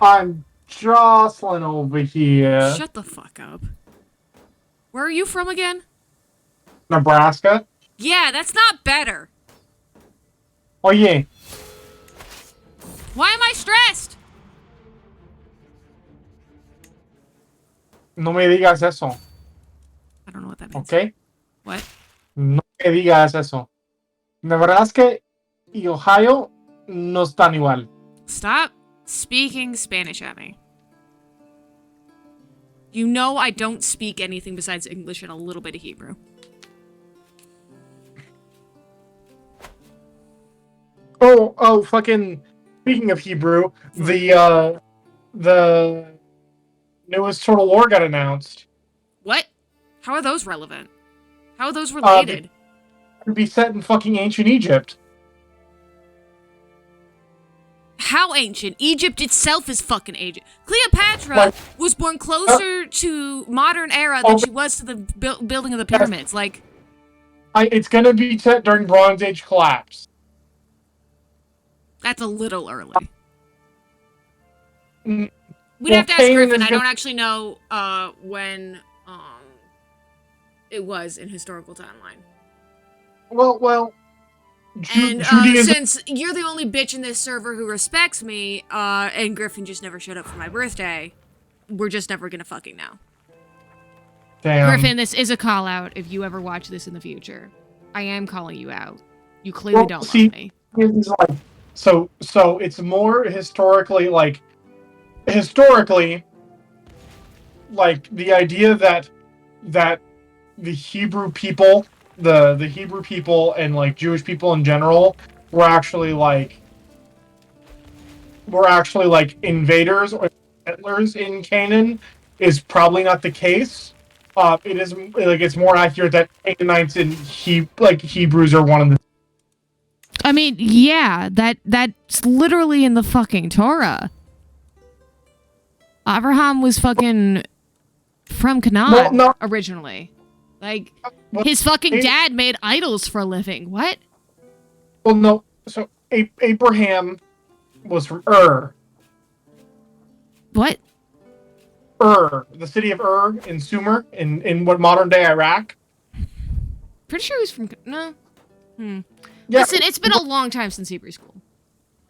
I'm Jocelyn over here. Shut the fuck up. Where are you from again? Nebraska. Yeah, that's not better. Oye. Why am I stressed? No me digas eso. I don't know what that means. Okay? What? No me digas eso. Nebraska y Ohio no están igual. Stop speaking Spanish at me. You know I don't speak anything besides English and a little bit of Hebrew. Oh, fucking. Speaking of Hebrew, the newest Total War got announced. What? How are those relevant? How are those related? It'd be set in fucking ancient Egypt. How ancient? Egypt itself is fucking ancient. Cleopatra was born closer to modern era than she was to the building of the pyramids. Like, it's gonna be set during Bronze Age collapse. that's a little early. Mm, We'd have to ask Canaan Griffin. is I don't actually know when it was in historical timeline. Well. And Judaism. since you're the only bitch in this server who respects me, and Griffin just never showed up for my birthday, we're just never gonna fucking know. Damn. Griffin, this is a call out if you ever watch this in the future. I am calling you out. You clearly don't love me. It's like, so it's more historically like the idea that the Hebrew people, the Hebrew people and like Jewish people in general were actually like invaders or settlers in Canaan is probably not the case. It is like it's more accurate that Canaanites and Hebrews are one of the. I mean, yeah, that's literally in the fucking Torah. Abraham was fucking from Canaan originally. Like, his fucking dad made idols for a living. What? Well, no. So Abraham was from Ur. What? Ur, the city of Ur in Sumer, in what modern day Iraq. Pretty sure he was from... No. Yeah. Listen, it's been a long time since Hebrew school.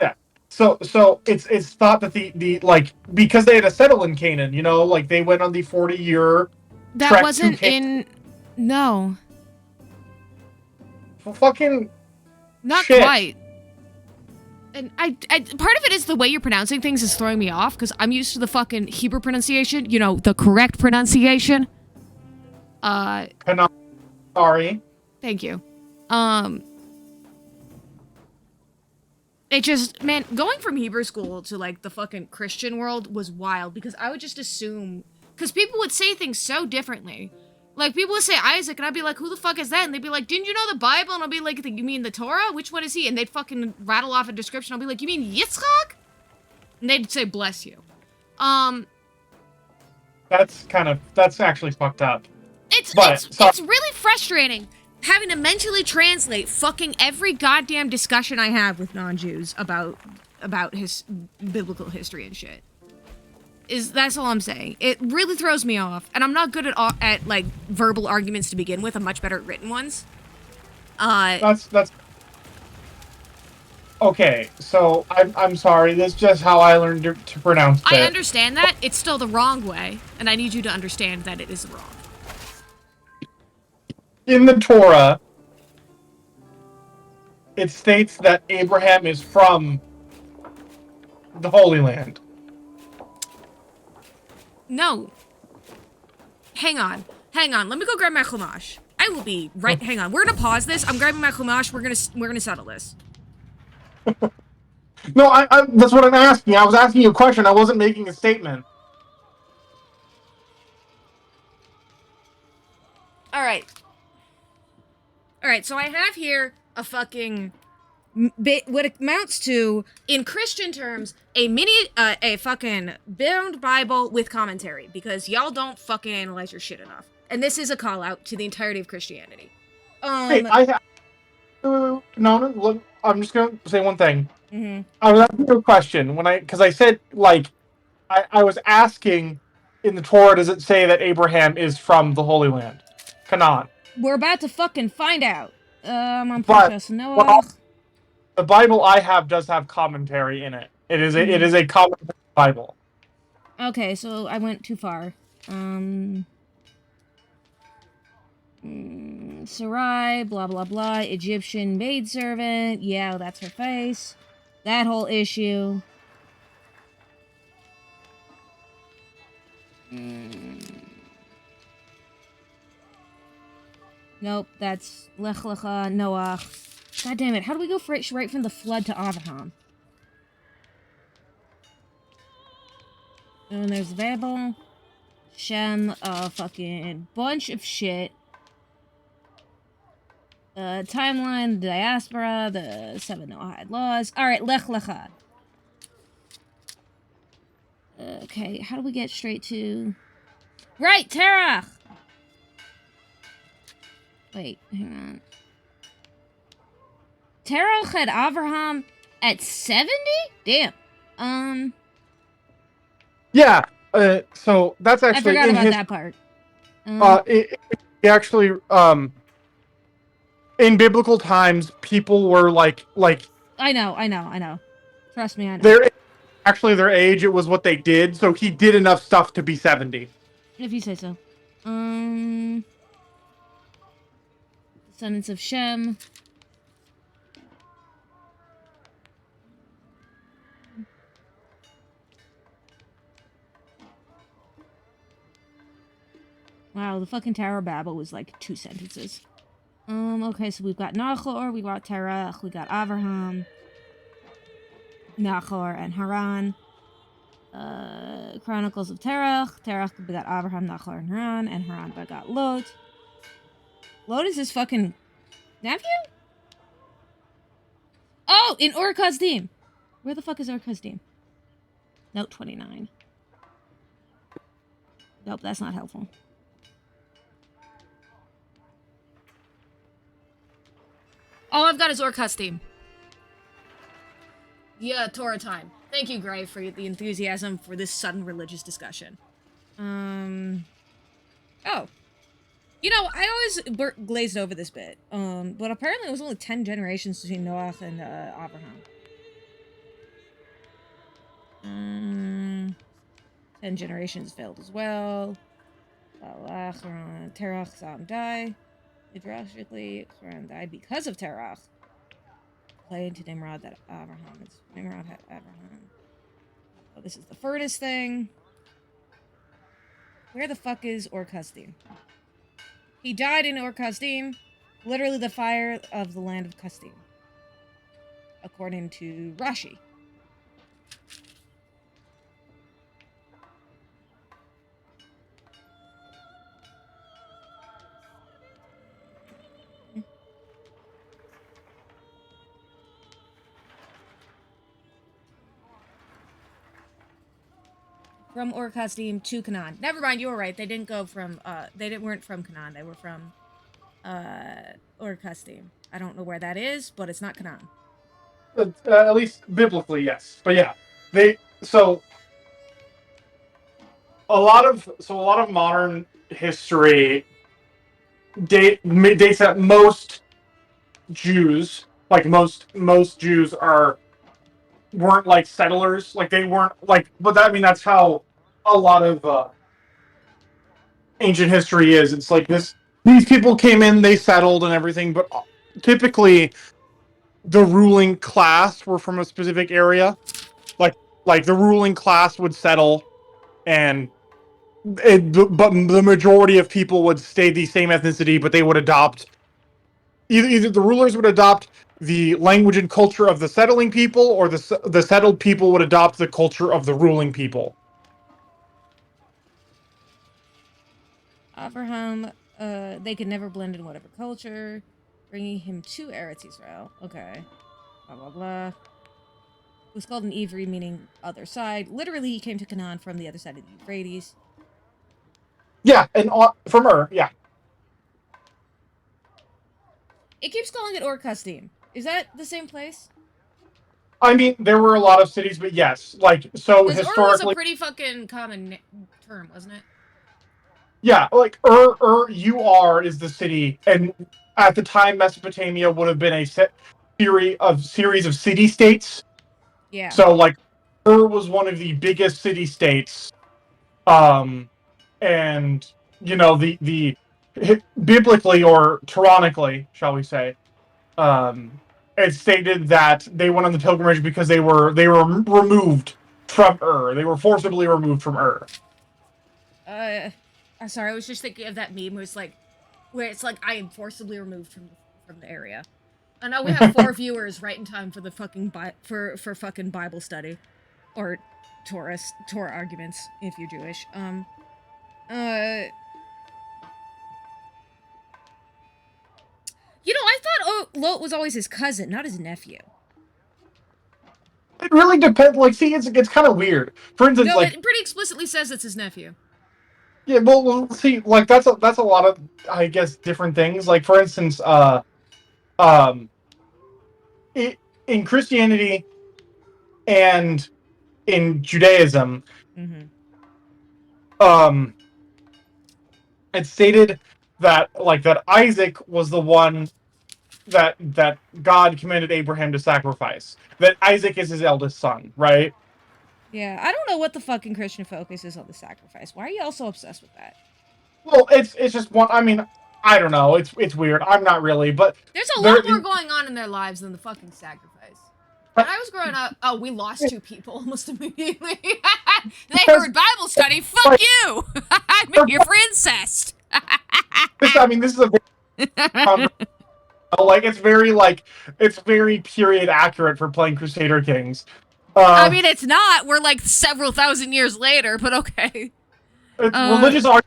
Yeah. So it's thought that the like, because they had to settle in Canaan, you know, like they went on the 40-year That trek wasn't to in... No. Well, fucking Not shit. quite. And I part of it is the way you're pronouncing things is throwing me off, because I'm used to the fucking Hebrew pronunciation, you know, the correct pronunciation. Sorry. Thank you. It just, man, going from Hebrew school to, like, the fucking Christian world was wild, because I would just assume, because people would say things so differently. Like, people would say Isaac, and I'd be like, who the fuck is that? And they'd be like, didn't you know the Bible? And I'll be like, you mean the Torah? Which one is he? And they'd fucking rattle off a description. I'll be like, you mean Yitzchak? And they'd say, bless you. That's actually fucked up. It's really frustrating having to mentally translate fucking every goddamn discussion I have with non-Jews about his biblical history and shit. That's all I'm saying. It really throws me off, and I'm not good at like verbal arguments to begin with. I'm much better at written ones. That's okay. So I'm sorry. That's just how I learned to pronounce it. I understand that. It's still the wrong way, and I need you to understand that it is wrong. In the Torah, it states that Abraham is from the Holy Land. No. Hang on. Let me go grab my chumash. I will be right. Hang on. We're gonna pause this. I'm grabbing my chumash. We're gonna settle this. No, I that's what I'm asking. I was asking you a question. I wasn't making a statement. All right. So I have here a fucking what amounts to, in Christian terms, a fucking bound Bible with commentary, because y'all don't fucking analyze your shit enough. And this is a call out to the entirety of Christianity. No, look, I'm just gonna say one thing. Mm-hmm. I was asking you a question because I said, like, I was asking, in the Torah, does it say that Abraham is from the Holy Land, Canaan? We're about to fucking find out. I'm But Noah. well, the Bible I have does have commentary in it. It is a commentary Bible. Okay, so I went too far. Sarai, blah blah blah, Egyptian maidservant. Yeah, that's her face. That whole issue. Nope, that's Lech Lecha, Noach. God damn it, how do we go right from the flood to Avraham? And there's Babel, Shem, a fucking bunch of shit. Timeline, the diaspora, the 7 Noahide laws. Alright, Lech Lecha. Okay, how do we get straight to... Right, Terach! Wait, hang on. Terach had Avraham at 70? Damn. Yeah. So that's actually I forgot about that part. it actually in biblical times, people were like. I know. Trust me, I know. Their age. It was what they did. So he did enough stuff to be 70. If you say so. Descendants of Shem. Wow, the fucking Tower of Babel was like 2 sentences. Okay, so we've got Nahor, we got Terach, we got Avraham, Nahor, and Haran. Chronicles of Terach. Terach begot Avraham, Nahor, and Haran begot Lot. Lot is his fucking nephew? Oh, in Ur Kasdim. Where the fuck is Ur Kasdim? Note 29. Nope, that's not helpful. All I've got is Ur Kasdim. Yeah, Torah time. Thank you, Gray, for the enthusiasm for this sudden religious discussion. Oh. You know, I always glazed over this bit. But apparently it was only 10 generations between Noach and Abraham. 10 generations failed as well. Terach saw him die. Midrashically, Haran died because of Terach. Play into Nimrod that Nimrod had Abraham. Oh, this is the furthest thing. Where the fuck is Ur Kasdim? He died in Ur Kasdim, literally the fire of the land of Kasdim, according to Rashi. From Ur Kasdim to Canaan. Never mind, you were right. They didn't go from, weren't from Canaan. They were from, Ur Kasdim. I don't know where that is, but it's not Canaan. At least biblically, yes. But yeah, a lot of modern history dates that most Jews, like most Jews, weren't like settlers. Like they weren't like, but that's how a lot of ancient history is. It's like these people came in, they settled and everything, but typically the ruling class were from a specific area. Like the ruling class would settle, but the majority of people would stay the same ethnicity, but they would adopt either the rulers would adopt the language and culture of the settling people, or the settled people would adopt the culture of the ruling people. Abraham, they could never blend in whatever culture, bringing him to Eretz Israel. Okay. Blah, blah, blah. It was called an Ivri, meaning other side. Literally, he came to Canaan from the other side of the Euphrates. Yeah, and from Ur, yeah. It keeps calling it Ur Kasdim. Is that the same place? I mean, there were a lot of cities, but yes, like so historically. Ur was a pretty fucking common term, wasn't it? Yeah, like Ur is the city, and at the time Mesopotamia would have been a series of city-states. Yeah. So like Ur was one of the biggest city-states, and you know the biblically or Quranically, shall we say, it stated that they went on the pilgrimage because they were removed from Ur. They were forcibly removed from Ur. I'm sorry. I was just thinking of that meme where it's like I am forcibly removed from the area. I know we have 4 viewers right in time for the fucking for fucking Bible study, or Torah arguments if you're Jewish. I thought Lot was always his cousin, not his nephew. It really depends. Like, see, it's kind of weird. For instance, No, like, it pretty explicitly says it's his nephew. yeah, well, see, like that's a lot of, I guess, different things. Like, for instance, um, in Christianity and in Judaism, Mm-hmm. It's stated that Isaac was the one that God commanded Abraham to sacrifice. That Isaac is his eldest son, right? Yeah, I don't know what the fucking Christian focus is on the sacrifice. Why are you all so obsessed with that? Well, it's just one. I mean, I don't know. It's weird. I'm not really, but There's a lot more going on in their lives than the fucking sacrifice. When I was growing up, we lost 2 people almost immediately. They heard Bible study. Fuck you! I'm here for incest. This is a it's very period accurate for playing Crusader Kings. I mean, it's not. We're like several thousand years later, but okay. Religious are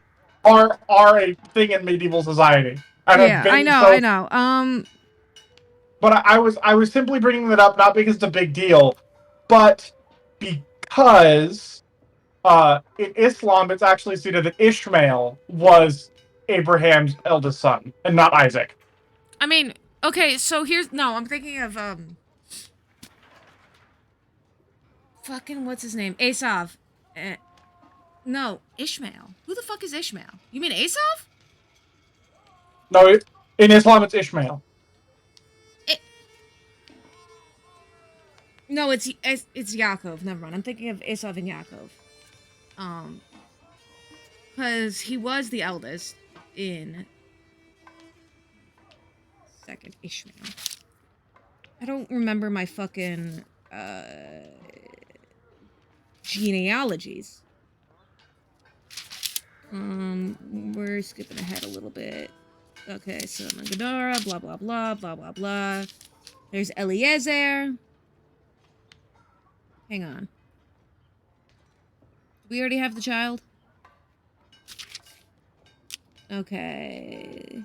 a thing in medieval society. Yeah, I know. But I was simply bringing that up not because it's a big deal, but because in Islam it's actually stated that Ishmael was Abraham's eldest son and not Isaac. I mean, okay, so I'm thinking of fucking what's his name? Esav. No, Ishmael. Who the fuck is Ishmael? You mean Esav? No, in Islam it's Ishmael. No, it's Yaakov. Never mind. I'm thinking of Esav and Yaakov. Because he was the eldest in second Ishmael. I don't remember my fucking genealogies. We're skipping ahead a little bit. Okay, so Gadara, blah blah blah, blah blah blah. There's Eliezer. Hang on. Do we already have the child? Okay.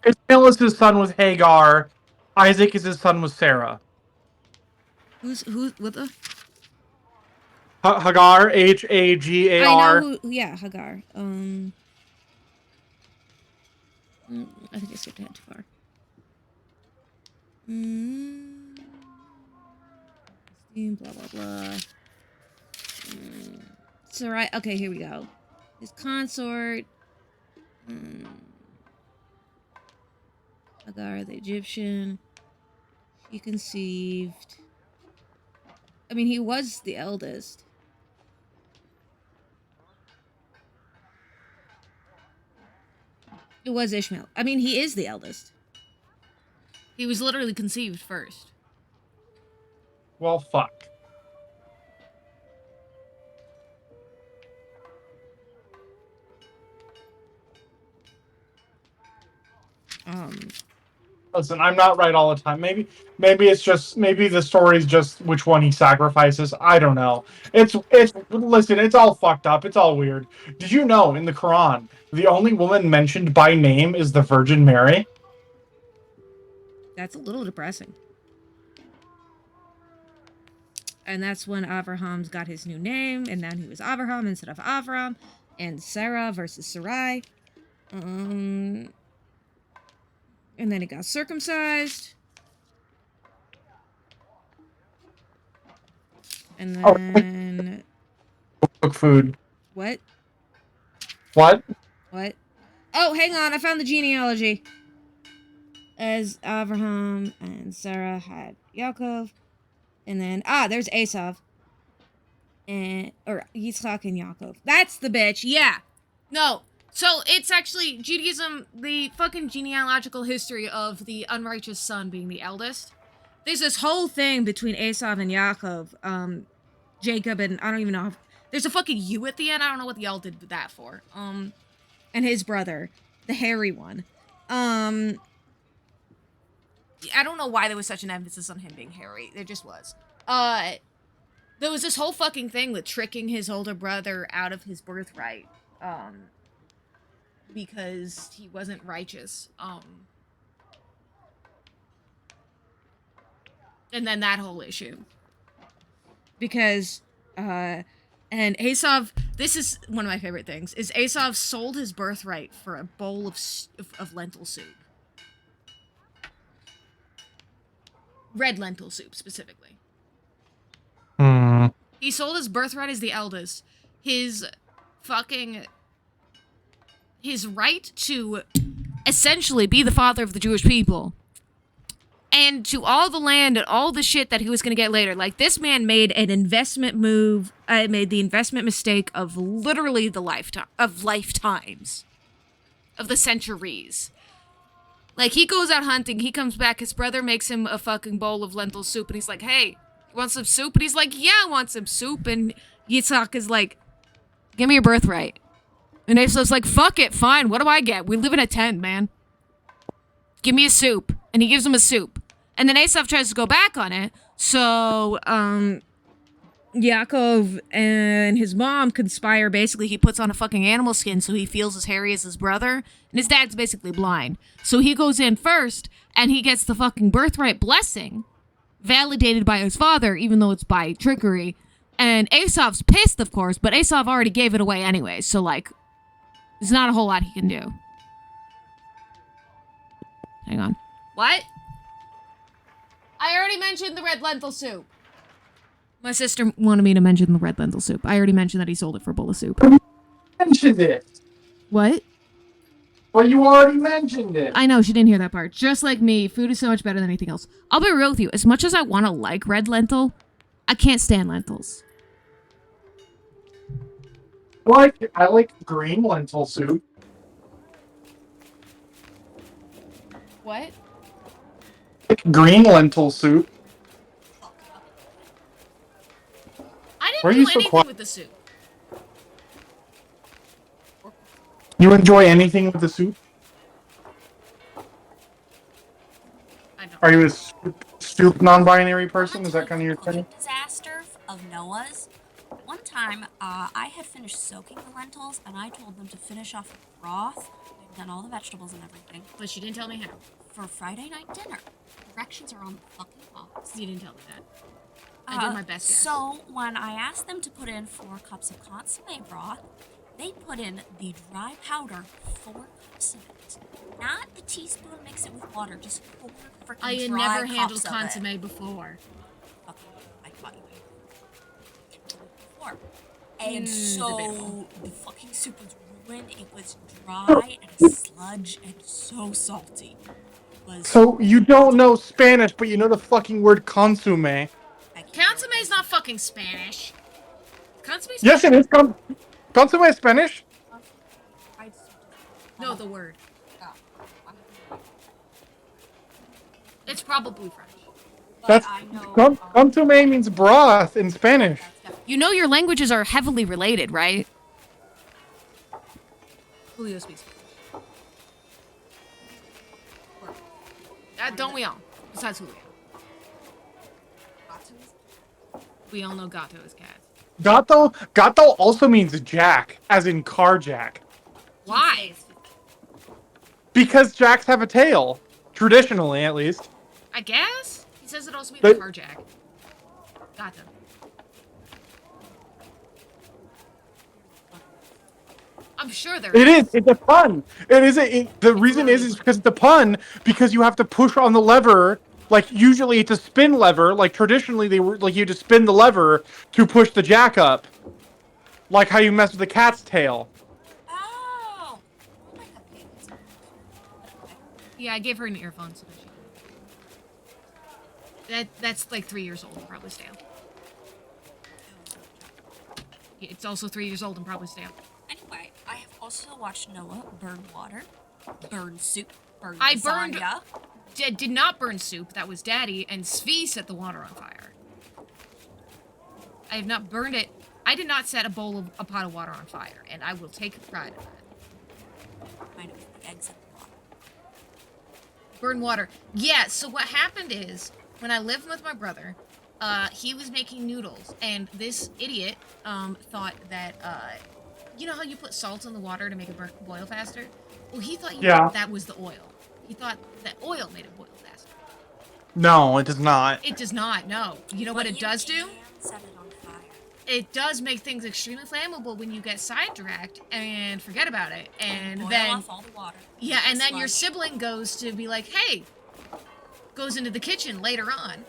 Ishmael is his son with Hagar. Isaac is his son with Sarah. What the? Hagar, Hagar. I know who. Yeah, Hagar. I think I skipped ahead too far. Blah blah blah. Sarai. Okay, here we go. His consort. Hagar the Egyptian. He conceived. I mean, he was the eldest. It was Ishmael. I mean, he is the eldest. He was literally conceived first. Well, fuck. Listen, I'm not right all the time. Maybe the story's just which one he sacrifices. I don't know. Listen, it's all fucked up. It's all weird. Did you know in the Quran the only woman mentioned by name is the Virgin Mary? That's a little depressing. And that's when Abraham's got his new name, and then he was Abraham instead of Avram, and Sarah versus Sarai. And then he got circumcised. And then... Cook food. What? What? What? Oh, hang on. I found the genealogy. As Abraham and Sarah had Yaakov. And then... there's Esav. Or Yitzchak and Yaakov. That's the bitch. Yeah. No. So it's actually Judaism, the fucking genealogical history of the unrighteous son being the eldest. There's this whole thing between Esav and Yaakov, Jacob, and I don't even know. There's a fucking U at the end. I don't know what y'all did that for. And his brother, the hairy one. I don't know why there was such an emphasis on him being hairy. There just was. There was this whole fucking thing with tricking his older brother out of his birthright. Because he wasn't righteous. And then that whole issue. Because, and Esav, this is one of my favorite things, is Esav sold his birthright for a bowl of lentil soup. Red lentil soup, specifically. He sold his birthright as the eldest. His right to essentially be the father of the Jewish people. And to all the land and all the shit that he was going to get later. Like, this man made an investment move, made the investment mistake of literally the lifetimes. Of the centuries. Like, he goes out hunting, he comes back, his brother makes him a fucking bowl of lentil soup, and he's like, hey, you want some soup? And he's like, yeah, I want some soup. And Yitzhak is like, give me your birthright. And Esav's like, fuck it, fine, what do I get? We live in a tent, man. Give me a soup. And he gives him a soup. And then Esav tries to go back on it. So, Yaakov and his mom conspire. Basically, he puts on a fucking animal skin so he feels as hairy as his brother. And his dad's basically blind. So he goes in first, and he gets the fucking birthright blessing. Validated by his father, even though it's by trickery. And Esav's pissed, of course, but Esav already gave it away anyway. So, like, there's not a whole lot he can do. Hang on. What? I already mentioned the red lentil soup. My sister wanted me to mention the red lentil soup. I already mentioned that he sold it for a bowl of soup. Mentioned it. What? Well, you already mentioned it. I know, she didn't hear that part. Just like me, food is so much better than anything else. I'll be real with you. As much as I want to like red lentil, I can't stand lentils. I like green lentil soup. What? Green lentil soup. I didn't Why are do you so anything quiet? with the soup. You enjoy anything with the soup? I don't. Are you a soup non-binary person? Is that kind of your thing? Disaster of Noah's. One time, I had finished soaking the lentils, and I told them to finish off the broth. I've done all the vegetables and everything. But she didn't tell me how. For Friday night dinner. Directions are on the fucking box. You didn't tell me that. I did my best guess. So, when I asked them to put in 4 cups of consomme broth, they put in the dry powder, 4 cups of it. Not the teaspoon, mix it with water, just 4 freaking I had dry never cups handled of it. consomme before. Okay, I thought you would. 4. And so, the fucking soup was ruined. It was dry and a sludge and so salty. So you don't know Spanish, but you know the fucking word consomme. Consomme is not fucking Spanish. Consomme is Yes, it is. Consomme is Spanish. No, the word. It's probably French. That's consomme means broth in Spanish. You know your languages are heavily related, right? Julio speaks Spanish. Don't we all? Besides Julio. We all know gato is cat. Gato also means jack, as in car jack. Why? Because jacks have a tail. Traditionally, at least. I guess? He says it also means car jack. Gato. I'm sure there is. It is. It's a pun. The reason is because it's a pun, because you have to push on the lever. Like, usually it's a spin lever. Like, traditionally, you had to spin the lever to push the jack up. Like how you mess with the cat's tail. Oh! Yeah, I gave her an earphone so that that's like 3 years old and probably stale. Yeah, it's also 3 years old and probably stale. Anyway, I have also watched Noah burn water, burn soup, burn I burned- lasagna. Did not burn soup. That was Daddy, and Svi set the water on fire. I have not burned it. I did not set a pot of water on fire, and I will take pride in that. Mine was the eggs in the water. Burn water. Yeah, so what happened is, when I lived with my brother, he was making noodles, and this idiot, thought that, you know how you put salt in the water to make it boil faster? Well, he thought that was the oil. He thought that oil made it boil faster. No, it does not. It does not, no. You know what it does do? Can set it on fire. It does make things extremely flammable when you get sidetracked and forget about it. And boil then, off all the water. yeah, and then your Sludge. sibling goes to be like, hey, goes into the kitchen later on,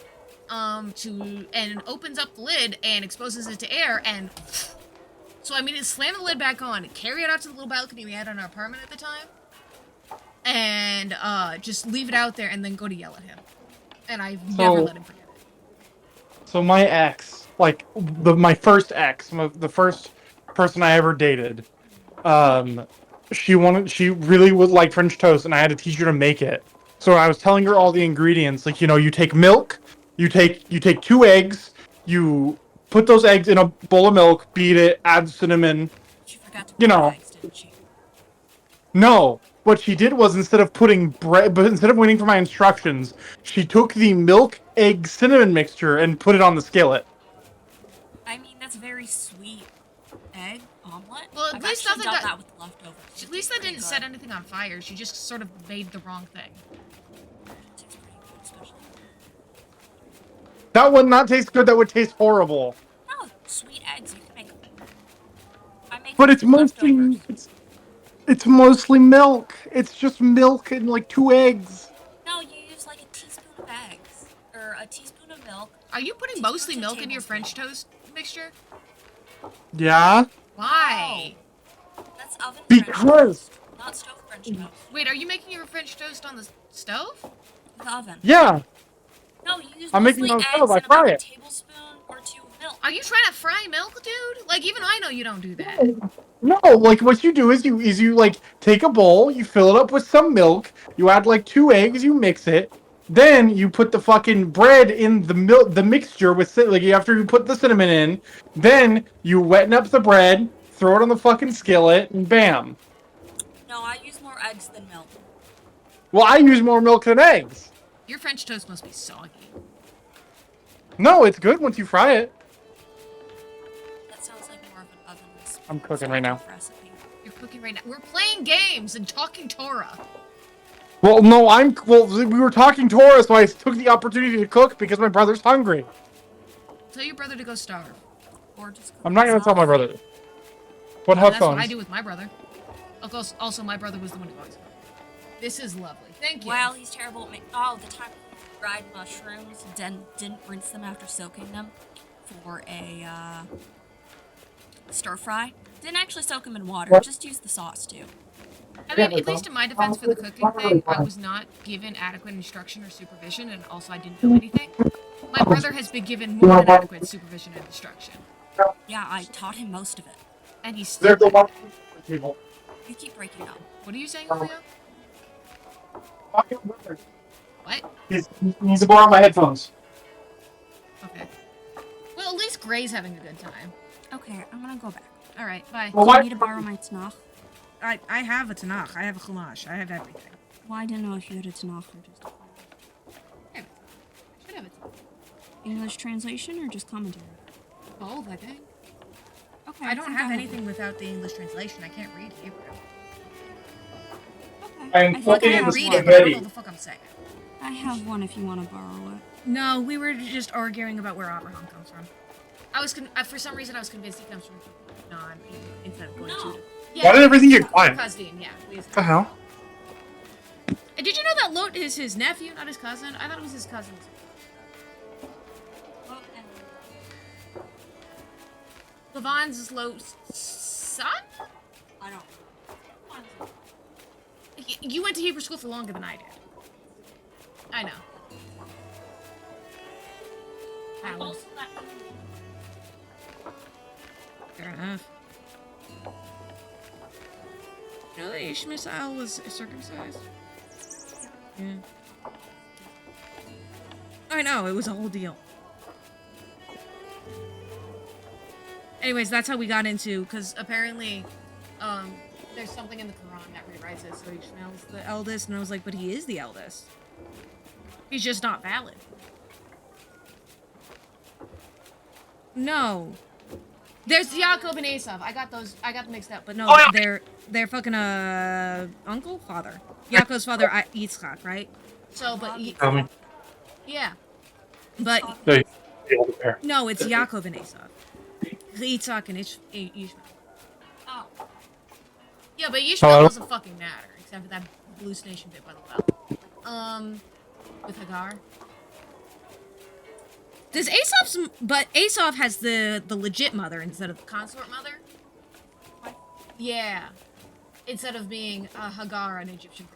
and opens up the lid and exposes it to air, and so I mean, it slam the lid back on, carry it out to the little balcony we had in our apartment at the time, and just leave it out there, and then go to yell at him. And I've never let him forget it. So my ex, like my first ex, the first person I ever dated, she really would like French toast, and I had to teach her to make it. So I was telling her all the ingredients, like, you know, you take milk, you take 2 eggs, you put those eggs in a bowl of milk, beat it, add cinnamon. She forgot to You put know. eggs, didn't she? No, what she did was instead of waiting for my instructions, she took the milk, egg, cinnamon mixture and put it on the skillet. I mean, that's very sweet. Egg omelet. Well, at I've least actually nothing done that- that with leftovers. At least that didn't set anything on fire. She just sort of made the wrong thing. It tastes pretty good, especially. That would not taste good. That would taste horrible. No, sweet eggs. You can make. I make. But them it's with leftovers. it's mostly milk. It's just milk and like 2 eggs. No, you use like a teaspoon of eggs or a teaspoon of milk. Are you putting Teaspoon mostly to milk into your French tablespoon. toast mixture? Yeah. Why? That's oven Because- French toast, not stove French toast. Wait, are you making your French toast on the stove? The oven. Yeah. No, you use I'm making mostly those eggs stove, I and about fry a it. tablespoon or 2 of milk. Are you trying to fry milk, dude? Like, even I know you don't do that. No, like what you do is you like take a bowl, you fill it up with some milk, you add like 2 eggs, you mix it, then you put the fucking bread in the mixture with like after you put the cinnamon in, then you wetten up the bread, throw it on the fucking skillet, and bam. No, I use more eggs than milk. Well, I use more milk than eggs. Your French toast must be soggy. No, it's good once you fry it. That sounds like more of an oven recipe. I'm cooking right now. Recipe. You're cooking right now. We're playing games and talking Torah. Well, no, we were talking Torah, so I took the opportunity to cook because my brother's hungry. Tell your brother to go starve. Or just cook I'm not gonna tell my yourself. brother. What That's headphones? what I do with my brother. Of course, also, my brother was the one who always cooked. This is lovely. Thank you. Well, he's terrible at making. Oh, the time he fried mushrooms, didn't rinse them after soaking them for a stir fry. Didn't actually soak them in water. What? Just used the sauce too. I mean, at least in my defense for the cooking thing, I was not given adequate instruction or supervision, and also I didn't know anything. My brother has been given more than adequate supervision and instruction. Yeah, I taught him most of it. And he's They're still the one people. You keep breaking up. What are you saying, Julio? What? He needs to borrow my headphones. Okay. Well, at least Gray's having a good time. Okay, I'm gonna go back. All right, bye. Well, Do I why- need to borrow my Tanakh? I have a Tanakh. I have a Chumash. I have everything. Well, I didn't know if you had a Tanakh or just I have a Tanakh. I should have a Tanakh. English translation or just commentary. Both, I think. Okay. I don't think have one. anything without the English translation. I can't read Hebrew. Okay. I'm I Well, I think I fucking can have read one. it, but I don't know spaghetti. what the fuck I'm saying. I have one if you want to borrow it. No, we were just arguing about where Abraham comes from. I was for some reason I was convinced he comes from non instead of going No. to. Why did everything get quiet? Cousin, yeah. What the hell? And did you know that Lot is his nephew, not his cousin? I thought it was his cousin. Levon's Lot's son? I don't. You went to Hebrew school for longer than I did. I know. I'm also not. Fair enough. You know that Ishmael was circumcised? Yeah. I know, it was a whole deal. Anyways, that's how we got into, because apparently, there's something in the Quran that rewrites it, so Ishmael's the eldest, and I was like, but he is the eldest. He's just not valid. No. There's Yaakov and Esav. I got them mixed up, but no, they're fucking, uncle? Father. Yaakov's father, Yitzchak, right? So, but, yeah. But, no, it's Yaakov and Esav. Yitzhak and Ishmael. Oh. Yeah, but Ishmael doesn't fucking matter, except for that blue station bit by the well. With Hagar. Does Asav has the legit mother instead of the consort mother? What? Yeah. Instead of being Hagar, an Egyptian.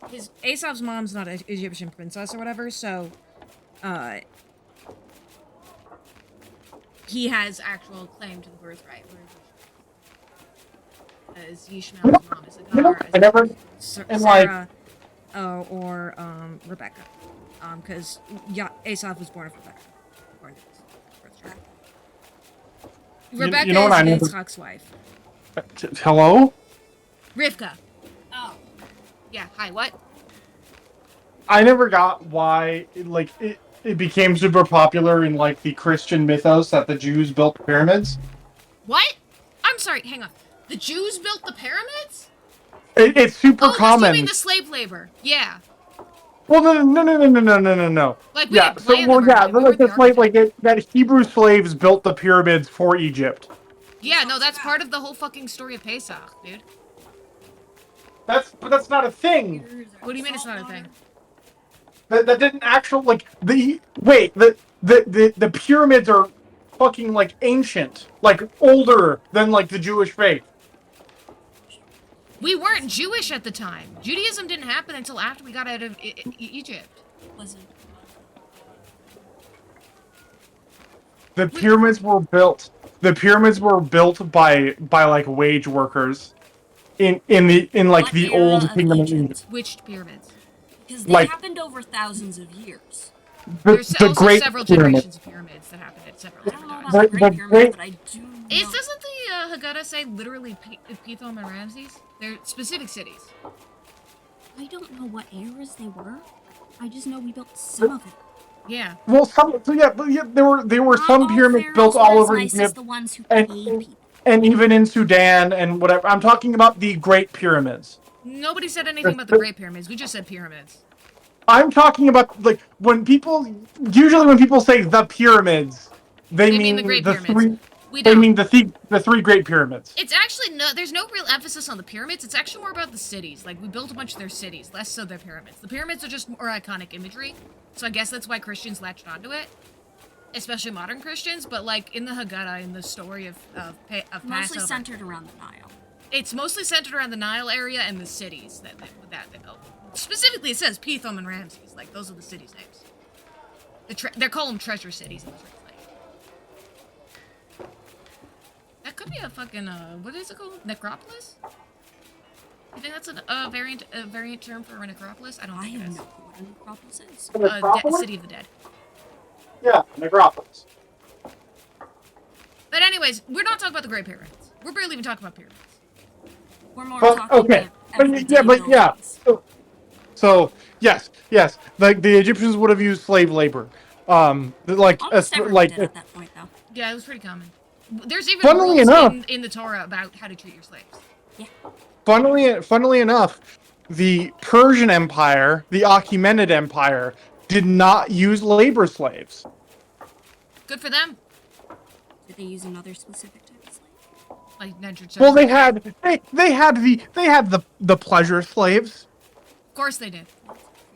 Asav's mom's not an Egyptian princess or whatever, so he has actual claim to the birthright. As Ishmael's mom is Hagar, Sarah, or Rebecca, because Esav was born of Rebecca. Rebecca you know what is Yitzchak's wife. Hello? Rivka. Oh. Yeah. Hi. What? I never got why it became super popular in like the Christian mythos that the Jews built the pyramids. What? I'm sorry. Hang on. The Jews built the pyramids? It's super common. Oh, you mean the slave labor? Yeah. Well, no. Like we didn't plan them, like the slave, that Hebrew slaves built the pyramids for Egypt. Yeah, no, that's part of the whole fucking story of Pesach, dude. But that's not a thing. What do you mean it's not a thing? That didn't actually the pyramids are fucking like ancient, like older than like the Jewish faith. We weren't Jewish at the time. Judaism didn't happen until after we got out of Egypt. Wasn't. The pyramids were built. The pyramids were built by like wage workers in the old kingdom of Egypt. Which pyramids? Because they happened over thousands of years. There's also several generations of pyramids that happened at several different times. I don't know about the Great Pyramid, but I do know. Doesn't the Haggadah say literally Pithom and Ramses? They're specific cities. I don't know what eras they were. I just know we built some of it. Yeah. Well, there were some pyramids built all over Egypt, the ones who paid people. And even in Sudan and whatever. I'm talking about the Great Pyramids. Nobody said anything about the Great Pyramids. We just said pyramids. I'm talking about when people say the pyramids, they mean the Great Pyramids. They mean the three Great Pyramids. It's actually there's no real emphasis on the pyramids. It's actually more about the cities. Like we built a bunch of their cities, less so their pyramids. The pyramids are just more iconic imagery, so I guess that's why Christians latched onto it, especially modern Christians. But like in the Haggadah, in the story of mostly Passover, centered around the Nile. It's mostly centered around the Nile area and the cities that they built. Specifically, it says Pithom and Ramses. Like, those are the cities' names. They call them treasure cities in the translation. That could be a fucking, what is it called? Necropolis? You think that's a variant term for a necropolis? I don't think it is. I have no clue what a necropolis is. Necropolis? City of the Dead. Yeah, necropolis. But anyways, we're not talking about the Great Pyramids. We're barely even talking about pyramids. We're more talking about So yes, like the Egyptians would have used slave labor, at that point, though. Yeah, it was pretty common. There's even Funnily rules enough, in the Torah about how to treat your slaves. Yeah. Funnily enough, the Persian Empire, the Achaemenid Empire, did not use labor slaves. Good for them. Did they use another specific type of slave? Like indentured Well, servants. they had the pleasure slaves. Of course they did.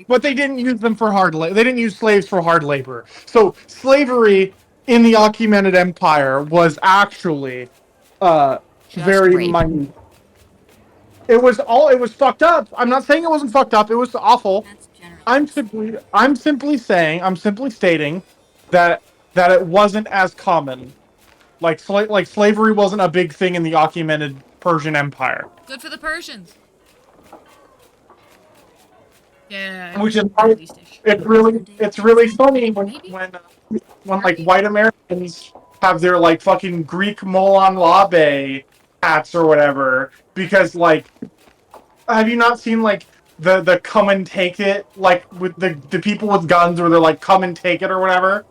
But they didn't use them for hard labor. They didn't use slaves for hard labor. So slavery in the Achaemenid Empire was actually very minute. It was fucked up. I'm not saying it wasn't fucked up. It was awful. That's generous. I'm simply stating that it wasn't as common. Like slavery wasn't a big thing in the Achaemenid Persian Empire. Good for the Persians. Yeah. Which is Middle why East-ish. it's really funny Maybe. when like white Americans have their like fucking Greek Molon Labe hats or whatever, because like, have you not seen like the come and take it, like with the people with guns, where they're like come and take it or whatever?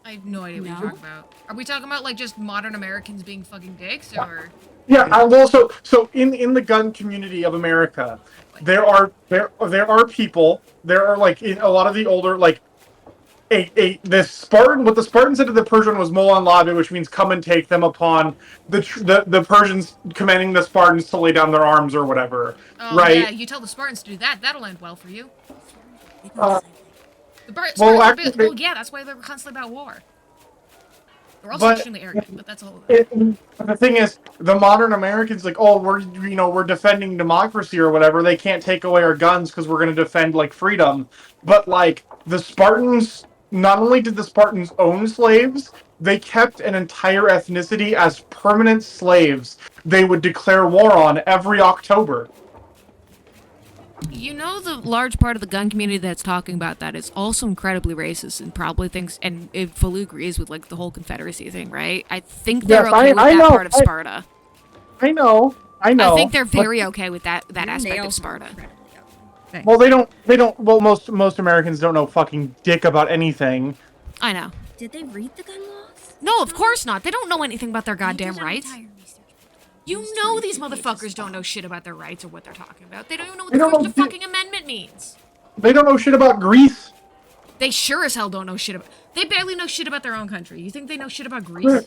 I have no idea what you're talking about. Are we talking about like just modern Americans being fucking dicks, or? Yeah, I will. So in the gun community of America, there are people. There are like in a lot of the older like the Spartan. What the Spartan said to the Persian was Molon Labe, which means come and take them upon the Persians commanding the Spartans to lay down their arms or whatever. Oh yeah, Right? you tell the Spartans to do that. That'll end well for you. Uh, The well, Spartans are actually, well, yeah, that's why they're constantly about war. They're also but extremely arrogant, but that's a whole. the thing is, the modern Americans like, oh, we're defending democracy or whatever. They can't take away our guns because we're going to defend like freedom. But like the Spartans, not only did the Spartans own slaves, they kept an entire ethnicity as permanent slaves. They would declare war on every October. You know, the large part of the gun community that's talking about that is also incredibly racist and probably thinks, and it fully agrees with like the whole Confederacy thing, right? I think they're Yes, okay with I that know. part of Sparta. I know. I think they're but- very okay with that aspect of Sparta. Well, they don't. Well, most Americans don't know fucking dick about anything. I know. Did they read the gun laws? No, of course not. They don't know anything about their goddamn rights. You know these motherfuckers don't know shit about their rights or what they're talking about. They don't even know what They the don't first know fucking amendment means. They don't know shit about Greece. They sure as hell don't know shit about. They barely know shit about their own country. You think they know shit about Greece?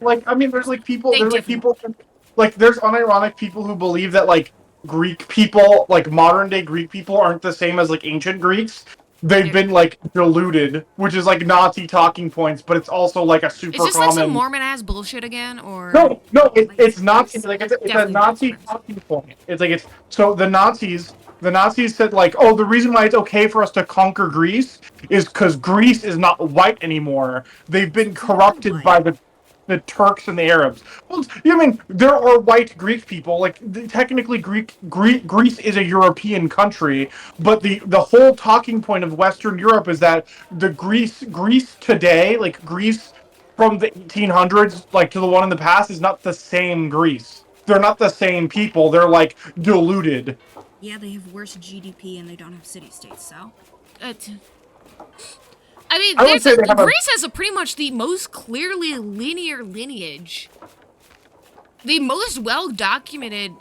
Like, I mean, there's like people. They There's like definitely- people. Like, there's unironic people who believe that like Greek people, like modern day Greek people, aren't the same as like ancient Greeks. They've been like diluted, which is like Nazi talking points, but it's also like a super Is this common. like some Mormon ass bullshit again, or? No, it's not. It's Like it's a definitely Nazi different. talking point. It's like it's so the Nazis said like, oh, the reason why it's okay for us to conquer Greece is because Greece is not white anymore. They've been corrupted by the Turks and the Arabs. Well, I mean, there are white Greek people. Like technically, Greece is a European country, but the whole talking point of Western Europe is that the Greece today, like Greece from the 1800s, like to the one in the past, is not the same Greece. They're not the same people. They're like diluted. Yeah, they have worse GDP and they don't have city-states, so. I mean, I would say they have Greece has a pretty much the most clearly linear lineage. The most well-documented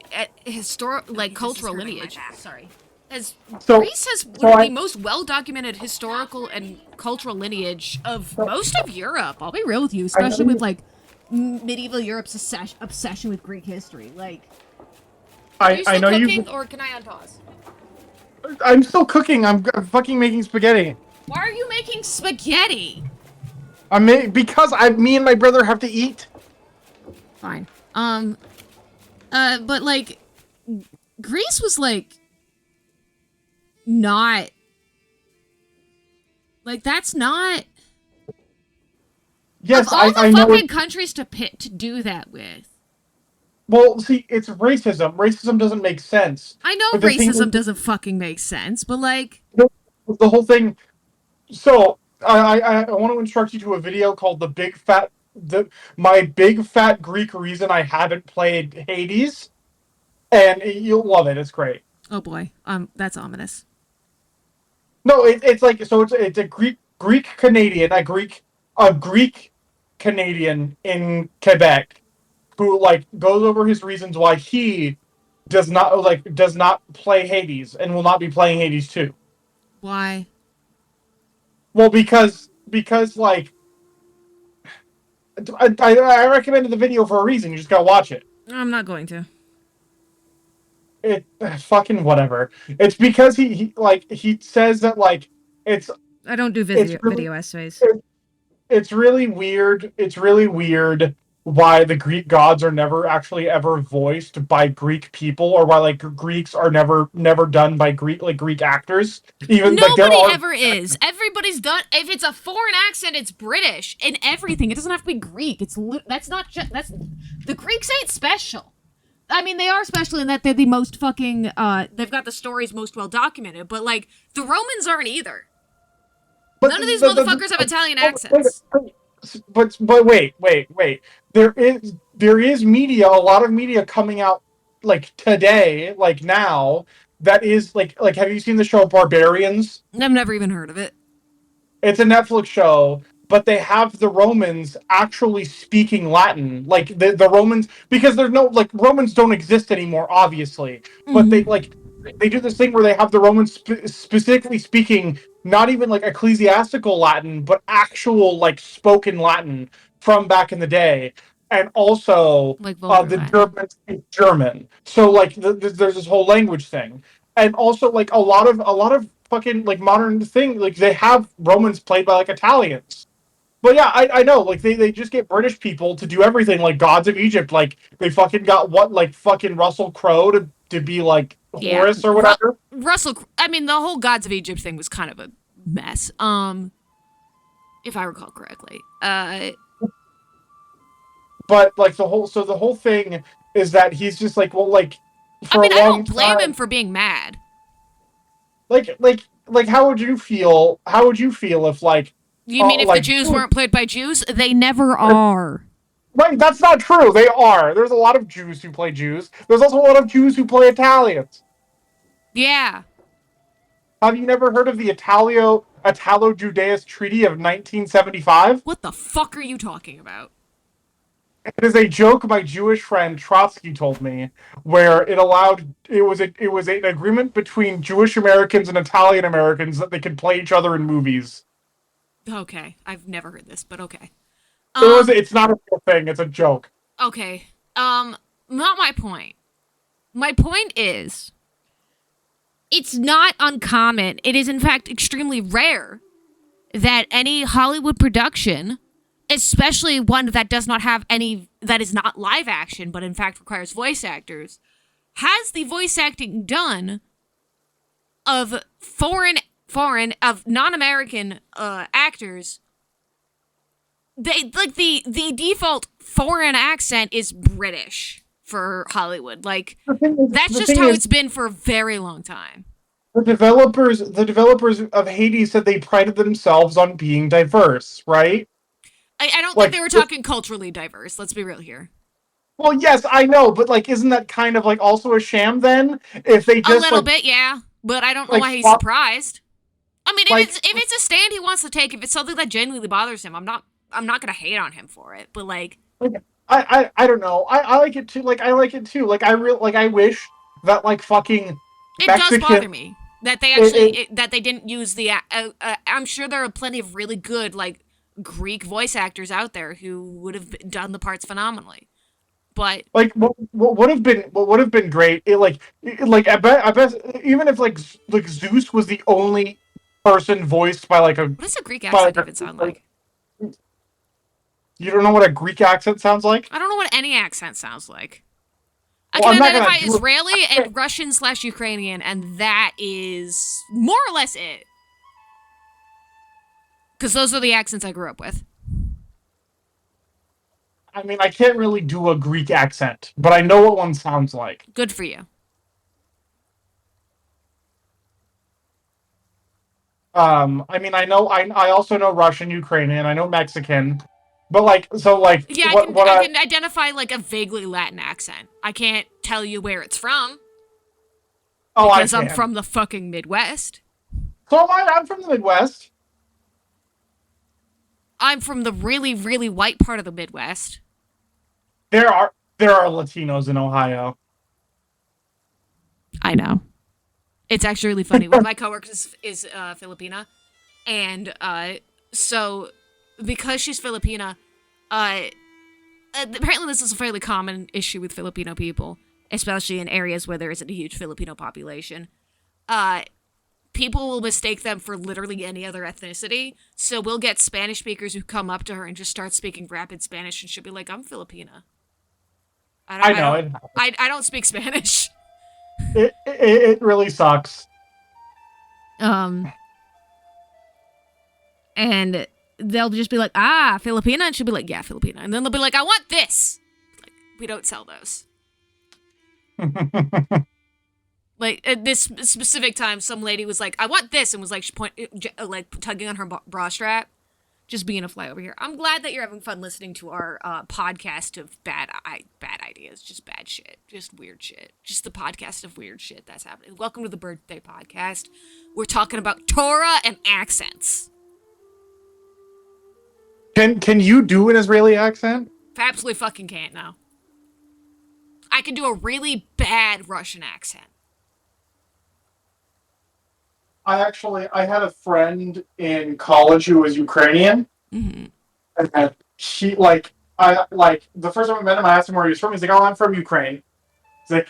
cultural lineage. Sorry. Greece has one of the most well-documented historical and cultural lineage of most of Europe. I'll be real with you, especially with like medieval Europe's obsession with Greek history. Like, are you I still know cooking, or can I unpause? I'm still cooking. I'm fucking making spaghetti. Why are you making spaghetti? Because me and my brother have to eat. Fine. But like, Greece was like, not, like, that's not. Yes, of all the I know. fucking countries to do that with. Well, see, it's racism. Racism doesn't make sense. I know But the thing racism is- doesn't fucking make sense, but like, The whole thing. So I want to instruct you to a video called my big fat Greek reason I haven't played Hades, and you'll love it. It's great. oh boy, that's ominous. No, it's like so. It's a Greek Canadian, a Greek Canadian in Quebec, who like goes over his reasons why he does not play Hades and will not be playing Hades 2. Why? Well, because like I recommended the video for a reason. You just gotta watch it. I'm not going to. It fucking whatever. It's because he says that like it's I don't do video essays. it's really weird. It's really weird why the Greek gods are never actually ever voiced by Greek people, or why like Greeks are never done by Greek actors. Even Nobody ever is. Everybody's done. If it's a foreign accent, it's British and everything. It doesn't have to be Greek. That's not just. That's the Greeks ain't special. I mean, they are special in that they're the most fucking, they've got the stories most well documented, but, like, the Romans aren't either. But None of these motherfuckers have Italian accents. But wait. There is media, a lot of media coming out like today, like now, that is like have you seen the show Barbarians? I've never even heard of it. It's a Netflix show, but they have the Romans actually speaking Latin. Like the Romans, because there's no like Romans don't exist anymore, obviously. But they do this thing where they have the Romans specifically speaking not even like ecclesiastical Latin, but actual like spoken Latin from back in the day. And also, Like the Latin. Germans speak German. So like there's this whole language thing, and also like a lot of fucking like modern thing, like they have Romans played by like Italians. But yeah, I know, like they just get British people to do everything, like Gods of Egypt, like they fucking got what like fucking Russell Crowe to be like Horus or whatever. I mean, the whole Gods of Egypt thing was kind of a mess. If I recall correctly. But like the whole thing is that he's just like, well, like for I mean, a I long don't blame time, him for being mad. like how would you feel? How would you feel if like You mean if the like Jews weren't played by Jews? They never are. right? That's not true. They are. There's a lot of Jews who play Jews. There's also a lot of Jews who play Italians. Yeah. Have you never heard of the Italo-Judaeus Treaty of 1975? What the fuck are you talking about? It is a joke my Jewish friend Trotsky told me, where it was an agreement between Jewish Americans and Italian Americans that they could play each other in movies. Okay. I've never heard this, but okay. It's not a real thing, it's a joke. Okay. Not my point. My point is, it's not uncommon. It is, in fact, extremely rare that any Hollywood production, especially one that does not have any, that is not live action, but in fact requires voice actors, has the voice acting done of of non-American actors. They like the default foreign accent is British for Hollywood. Like that's just how it's been for a very long time. The developers of Hades said they prided themselves on being diverse, right? I don't think they were talking culturally diverse. Let's be real here. Well, yes, I know, but like, isn't that kind of like also a sham then? If they just a little bit, yeah, but I don't know why he's surprised. I mean, if it's a stand he wants to take, if it's something that genuinely bothers him, I'm not gonna hate on him for it. But like I don't know. I like it too. Like I like it too. Like I wish that like fucking it Mexican, does bother me that they actually that they didn't use the. I'm sure there are plenty of really good like Greek voice actors out there who would have done the parts phenomenally. But like what would have been great. I bet even if like Zeus was the only person voiced by like a. What does a Greek accent even sound like? You don't know what a Greek accent sounds like? I don't know what any accent sounds like. I can identify Israeli and Russian/Ukrainian, and that is more or less it. Because those are the accents I grew up with. I mean, I can't really do a Greek accent, but I know what one sounds like. Good for you. I mean, I also know Russian, Ukrainian, I know Mexican, but like, so like, yeah, I can identify like a vaguely Latin accent. I can't tell you where it's from. Oh, because I'm from the fucking Midwest. So am I. I'm from the Midwest. I'm from the really, really white part of the Midwest. There are Latinos in Ohio. I know. It's actually really funny. One of my coworkers is Filipina, and so because she's Filipina, apparently this is a fairly common issue with Filipino people, especially in areas where there isn't a huge Filipino population. People will mistake them for literally any other ethnicity, so we'll get Spanish speakers who come up to her and just start speaking rapid Spanish, and she'll be like, "I'm Filipina." I don't speak Spanish. It really sucks. And they'll just be like, Filipina, and she'll be like, yeah, Filipina, and then they'll be like, I want this. Like, we don't sell those. Like at this specific time, some lady was like, "I want this," and was like, like tugging on her bra strap, just being a fly over here. I'm glad that you're having fun listening to our podcast of bad ideas, just bad shit, just weird shit, just the podcast of weird shit that's happening. Welcome to the birthday podcast. We're talking about Torah and accents. Can you do an Israeli accent? Absolutely fucking can't now. I can do a really bad Russian accent. I had a friend in college who was Ukrainian, and he the first time I met him, I asked him where he was from. He's like, "Oh, I'm from Ukraine." He's like,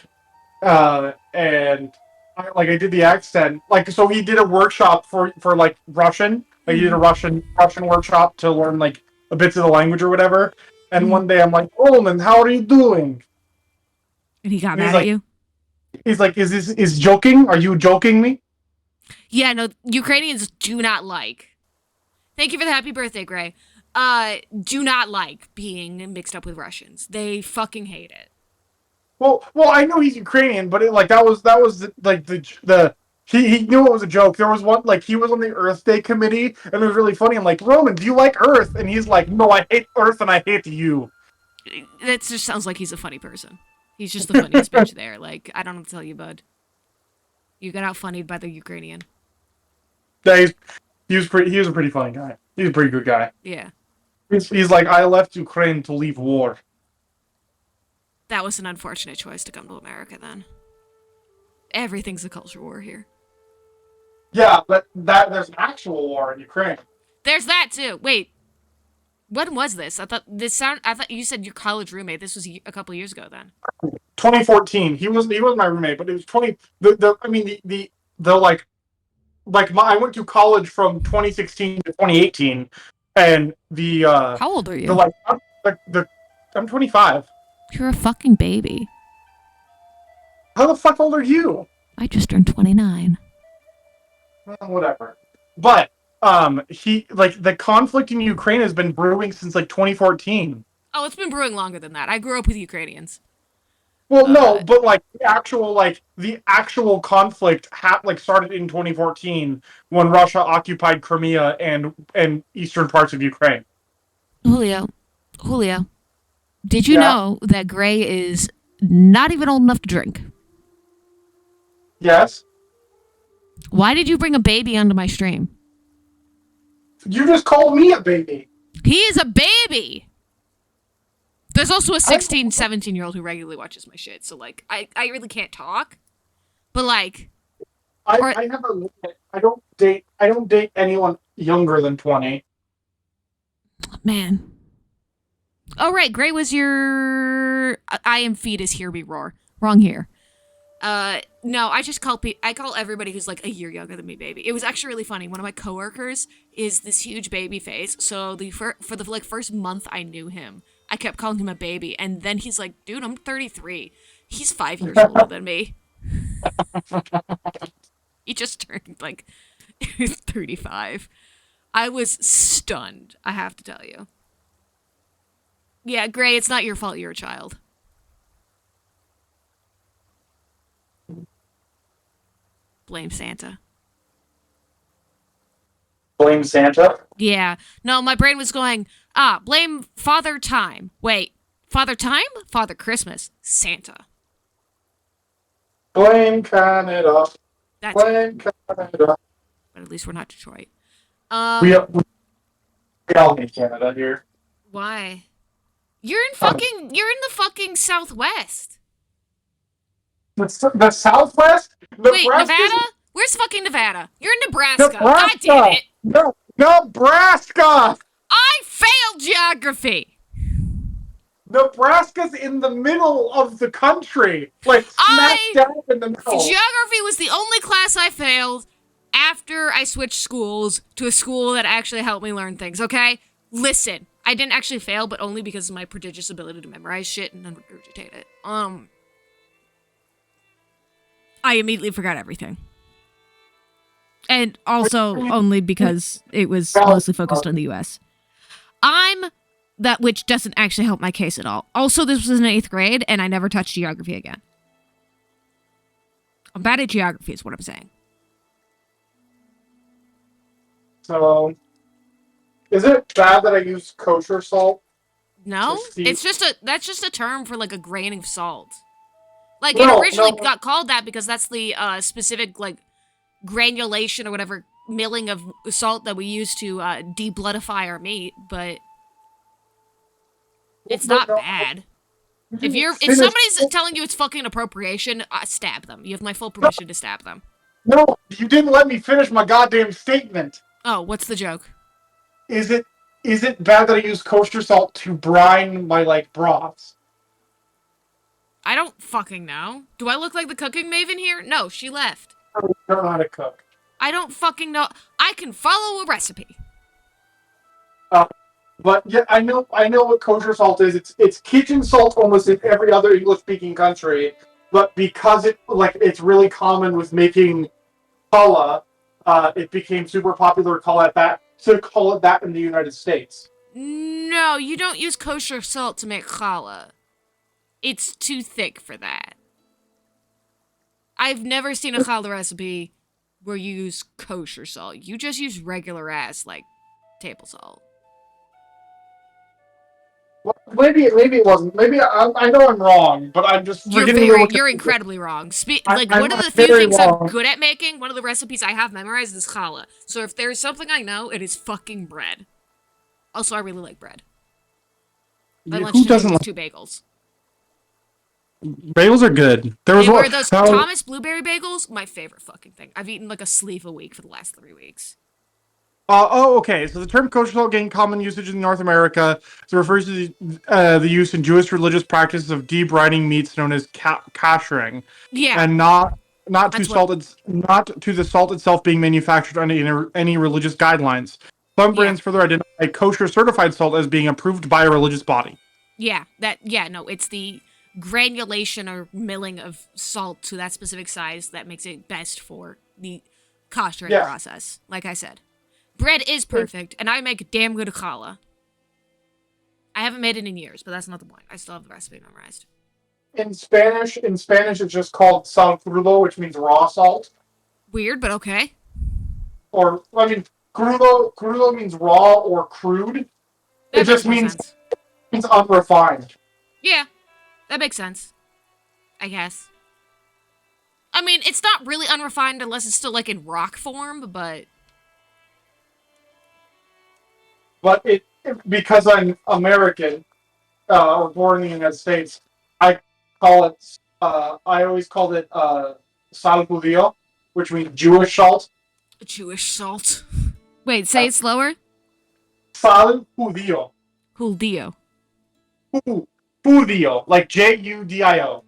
and I did the accent, like, so he did a workshop for like Russian. Like, he did a Russian workshop to learn like a bits of the language or whatever. And one day I'm like, "Roman, how are you doing?" And he got And mad at you? He's like, "Is joking? Are you joking me?" Yeah, no, Ukrainians do not like. Thank you for the happy birthday, Gray. Do not like being mixed up with Russians. They fucking hate it. Well, I know he's Ukrainian, but that was like the he knew it was a joke. There was one, like, he was on the Earth Day committee, and it was really funny. I'm like, "Roman, do you like Earth?" And he's like, "No, I hate Earth and I hate you." That just sounds like he's a funny person. He's just the funniest bitch there. Like, I don't know what to tell you, bud. You got out-funnied by the Ukrainian. Yeah, he was a pretty funny guy. He's a pretty good guy. Yeah. He's like, "I left Ukraine to leave war." That was an unfortunate choice to come to America then. Everything's a culture war here. Yeah, but there's an actual war in Ukraine. There's that too. Wait. When was this? I thought you said your college roommate. This was a couple years ago then. 2014. He was my roommate, but it was 20 I went to college from 2016 to 2018, and How old are you? I'm 25. You're a fucking baby. How the fuck old are you? I just turned 29. Well, whatever. But the conflict in Ukraine has been brewing since like 2014. Oh, it's been brewing longer than that. I grew up with Ukrainians. Well, no, but like the actual conflict started in 2014 when Russia occupied Crimea and eastern parts of Ukraine. Julio, did you know that Gray is not even old enough to drink? Yes. Why did you bring a baby onto my stream? You just called me a baby. He is a baby. There's also a 16, 17-year-old who regularly watches my shit, so like I really can't talk. But like I have a limit. I don't date anyone younger than 20. Man. Oh right, Gray was your I am fetus, hear me roar. Wrong here. No, I call everybody who's like a year younger than me baby. It was actually really funny. One of my coworkers is this huge baby face. So for the first month I knew him, I kept calling him a baby, and then he's like, "Dude, I'm 33. He's 5 years older than me." He just turned like 35. I was stunned, I have to tell you. Yeah, Gray, it's not your fault you're a child. Blame Santa. Blame Santa? Yeah. No, my brain was going, blame Father Time. Wait, Father Time? Father Christmas. Santa. Blame Canada. That's Blame Canada. But at least we're not Detroit. We all hate Canada here. Why? You're in the fucking Southwest. The Southwest? Wait, Nevada? Where's fucking Nevada? You're in Nebraska. God damn it. No, Nebraska! I failed geography. Nebraska's in the middle of the country. Like, smack down in the middle. Geography was the only class I failed after I switched schools to a school that actually helped me learn things, okay? Listen, I didn't actually fail, but only because of my prodigious ability to memorize shit and then regurgitate it. I immediately forgot everything. And also only because it was mostly focused on the US. Which doesn't actually help my case at all. Also, this was in 8th grade, and I never touched geography again. I'm bad at geography is what I'm saying. So, is it bad that I use kosher salt? No, See- it's just that's just a term for like a grain of salt. Like it No, originally no. got called that because that's the specific like granulation or whatever milling of salt that we use to debloodify our meat, but it's not No, bad. you If finish- somebody's telling you it's fucking appropriation, stab them. You have my full permission to stab them. No, you didn't let me finish my goddamn statement. Oh, what's the joke? Is it bad that I use kosher salt to brine my like broths? I don't fucking know. Do I look like the cooking maven here? No, she left. I don't know how to cook. I don't fucking know. I can follow a recipe. But yeah, I know what kosher salt is. It's kitchen salt almost in every other English-speaking country. But because it's really common with making challah, it became super popular to call it that in the United States. No, you don't use kosher salt to make challah. It's too thick for that. I've never seen a challah recipe where you use kosher salt. You just use regular ass, like, table salt. Well, maybe it wasn't. Maybe I know I'm wrong, but I'm just You're incredibly wrong. One of the few very things wrong. I'm good at making, one of the recipes I have memorized is challah. So if there's something I know, it is fucking bread. Also, I really like bread. My lunch Who today doesn't was like 2 bagels. bagels? Are good. There was They were one. those Thomas Blueberry bagels, my favorite fucking thing. I've eaten like a sleeve a week for the last 3 weeks. Okay. So the term kosher salt gained common usage in North America. It refers to the use in Jewish religious practices of debrining meats known as koshering, Yeah. and not to That's not to the salt itself being manufactured under any religious guidelines. Some brands further identify kosher certified salt as being approved by a religious body. Yeah, it's the granulation or milling of salt to that specific size that makes it best for the koshering process, like I said. Bread is perfect, and I make damn good challah. I haven't made it in years, but that's not the point. I still have the recipe memorized. In Spanish, it's just called sal crudo, which means raw salt. Weird, but okay. Or, I mean, crudo means raw or crude. That It just makes more means sense. unrefined. Yeah, that makes sense. I guess. I mean, it's not really unrefined unless it's still, like, in rock form, but... But because I'm American, or born in the United States, I always called it sal judío, which means Jewish salt. Jewish salt. Wait, say it slower. Sal judío. Judío. Judío, like Judio.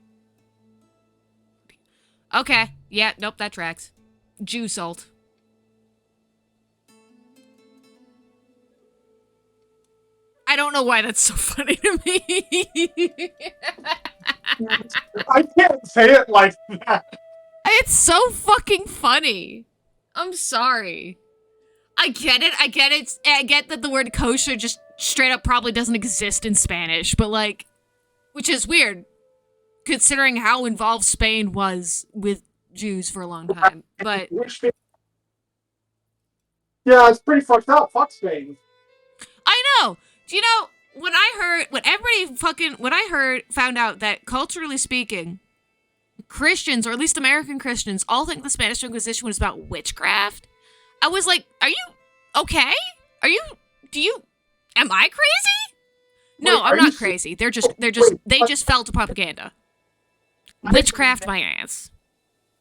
Okay. Yeah, nope, that tracks. Jew salt. I don't know why that's so funny to me. I can't say it like that. It's so fucking funny. I'm sorry. I get it. I get that the word kosher just straight up probably doesn't exist in Spanish, but like, which is weird, considering how involved Spain was with Jews for a long time. But yeah, it's pretty fucked up. Fuck Spain. I know. Do you know when I found out that culturally speaking, Christians, or at least American Christians, all think the Spanish Inquisition was about witchcraft. I was like, are you okay? Am I crazy? No, I'm not crazy. They just fell to propaganda. Witchcraft my ass.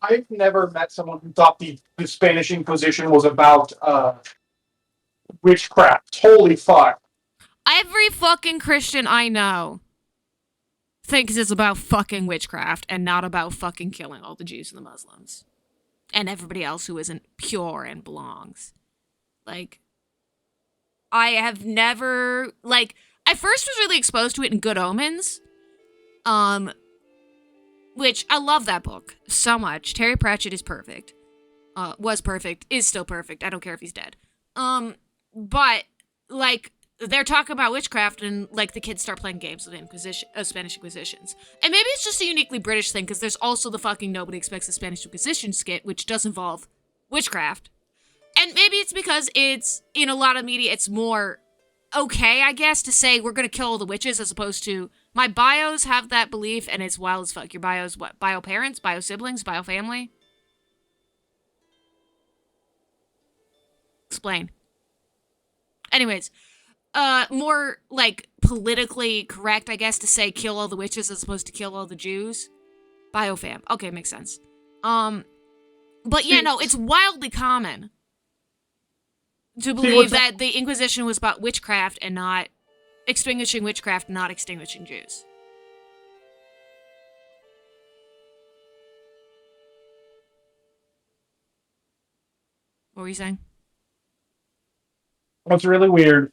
I've never met someone who thought the Spanish Inquisition was about witchcraft. Holy fuck. Every fucking Christian I know thinks it's about fucking witchcraft and not about fucking killing all the Jews and the Muslims. And everybody else who isn't pure and belongs. Like, I have never, like, I first was really exposed to it in Good Omens. Which, I love that book so much. Terry Pratchett is perfect. Was perfect, is still perfect. I don't care if he's dead. But, like, they're talking about witchcraft, and like the kids start playing games with Spanish Inquisitions. And maybe it's just a uniquely British thing, because there's also the fucking Nobody Expects the Spanish Inquisition skit, which does involve witchcraft. And maybe it's because it's, in a lot of media, it's more okay, I guess, to say we're gonna kill all the witches, as opposed to my bios have that belief, and it's wild as fuck. Your bios, what? Bio parents? Bio siblings? Bio family? Explain. Anyways, more, like, politically correct, I guess, to say kill all the witches as opposed to kill all the Jews. Biofam. Okay, makes sense. But yeah, no, it's wildly common to believe that the Inquisition was about witchcraft and not extinguishing witchcraft, not extinguishing Jews. What were you saying? What's really weird,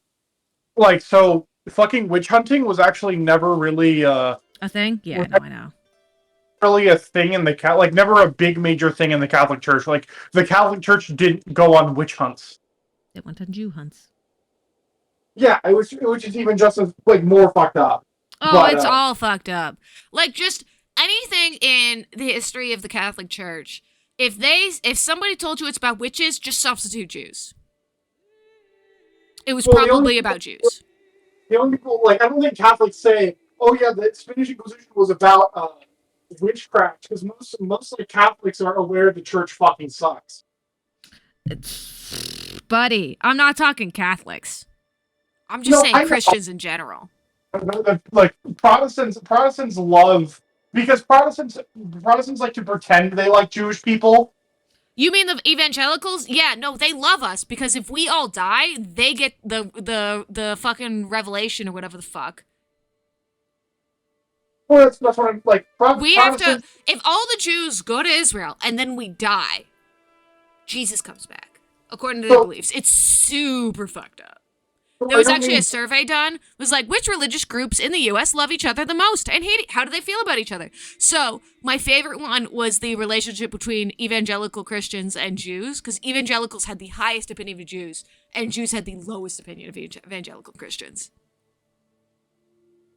like, so fucking witch hunting was actually never really a thing? Yeah, no, I know. Really a thing in the like, never a big major thing in the Catholic Church. Like, the Catholic Church didn't go on witch hunts. They went on Jew hunts. Yeah, it was just even just as, like, more fucked up. Oh, but, it's all fucked up. Like, just anything in the history of the Catholic Church, if somebody told you it's about witches, just substitute Jews. It was probably about Jews. The only people, like, I don't think Catholics say, oh yeah, the Spanish Inquisition was about witchcraft, because most like Catholics are aware the church fucking sucks. Buddy, I'm not talking Catholics. I'm just saying Christians in general. Like, Protestants love, because Protestants like to pretend they like Jewish people. You mean the evangelicals? Yeah, no, they love us, because if we all die, they get the fucking revelation or whatever the fuck. Well, that's what I'm like. We have to. If all the Jews go to Israel and then we die, Jesus comes back, according to their beliefs. It's super fucked up. There was actually a survey done. It was like, which religious groups in the U.S. love each other the most and hate it? How do they feel about each other? So my favorite one was the relationship between evangelical Christians and Jews, because evangelicals had the highest opinion of Jews, and Jews had the lowest opinion of evangelical Christians.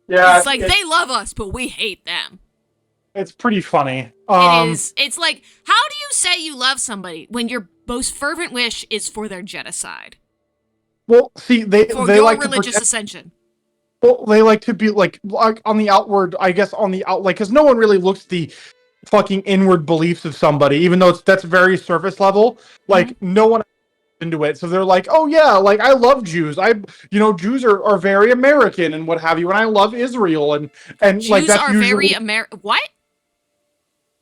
Yeah, it's like they love us, but we hate them. It's pretty funny. It is. It's like, how do you say you love somebody when your most fervent wish is for their genocide? Well, see, they like religious ascension. Well, they like to be like on the outward, I guess, because no one really looks at the fucking inward beliefs of somebody, even though that's very surface level. Like, no one into it, so they're like, oh yeah, like, I love Jews. Jews are very American and what have you, and I love Israel and Jews like that's are usually, very American. What?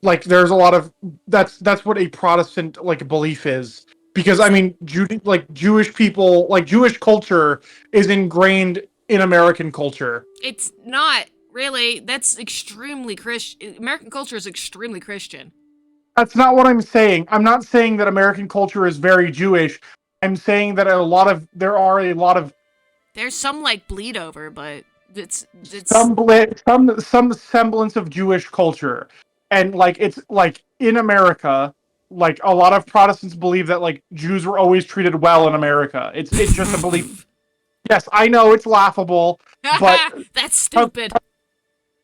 Like, there's a lot of that's what a Protestant like belief is. Because, I mean, Jewish people, like, Jewish culture is ingrained in American culture. It's not, really. That's extremely Christian. American culture is extremely Christian. That's not what I'm saying. I'm not saying that American culture is very Jewish. I'm saying that there are a lot of... There's some, like, bleed over, but it's... Some semblance of Jewish culture. And, like, it's, like, in America... Like, a lot of Protestants believe that, like, Jews were always treated well in America. It's just a belief. Yes, I know, it's laughable, but... That's stupid.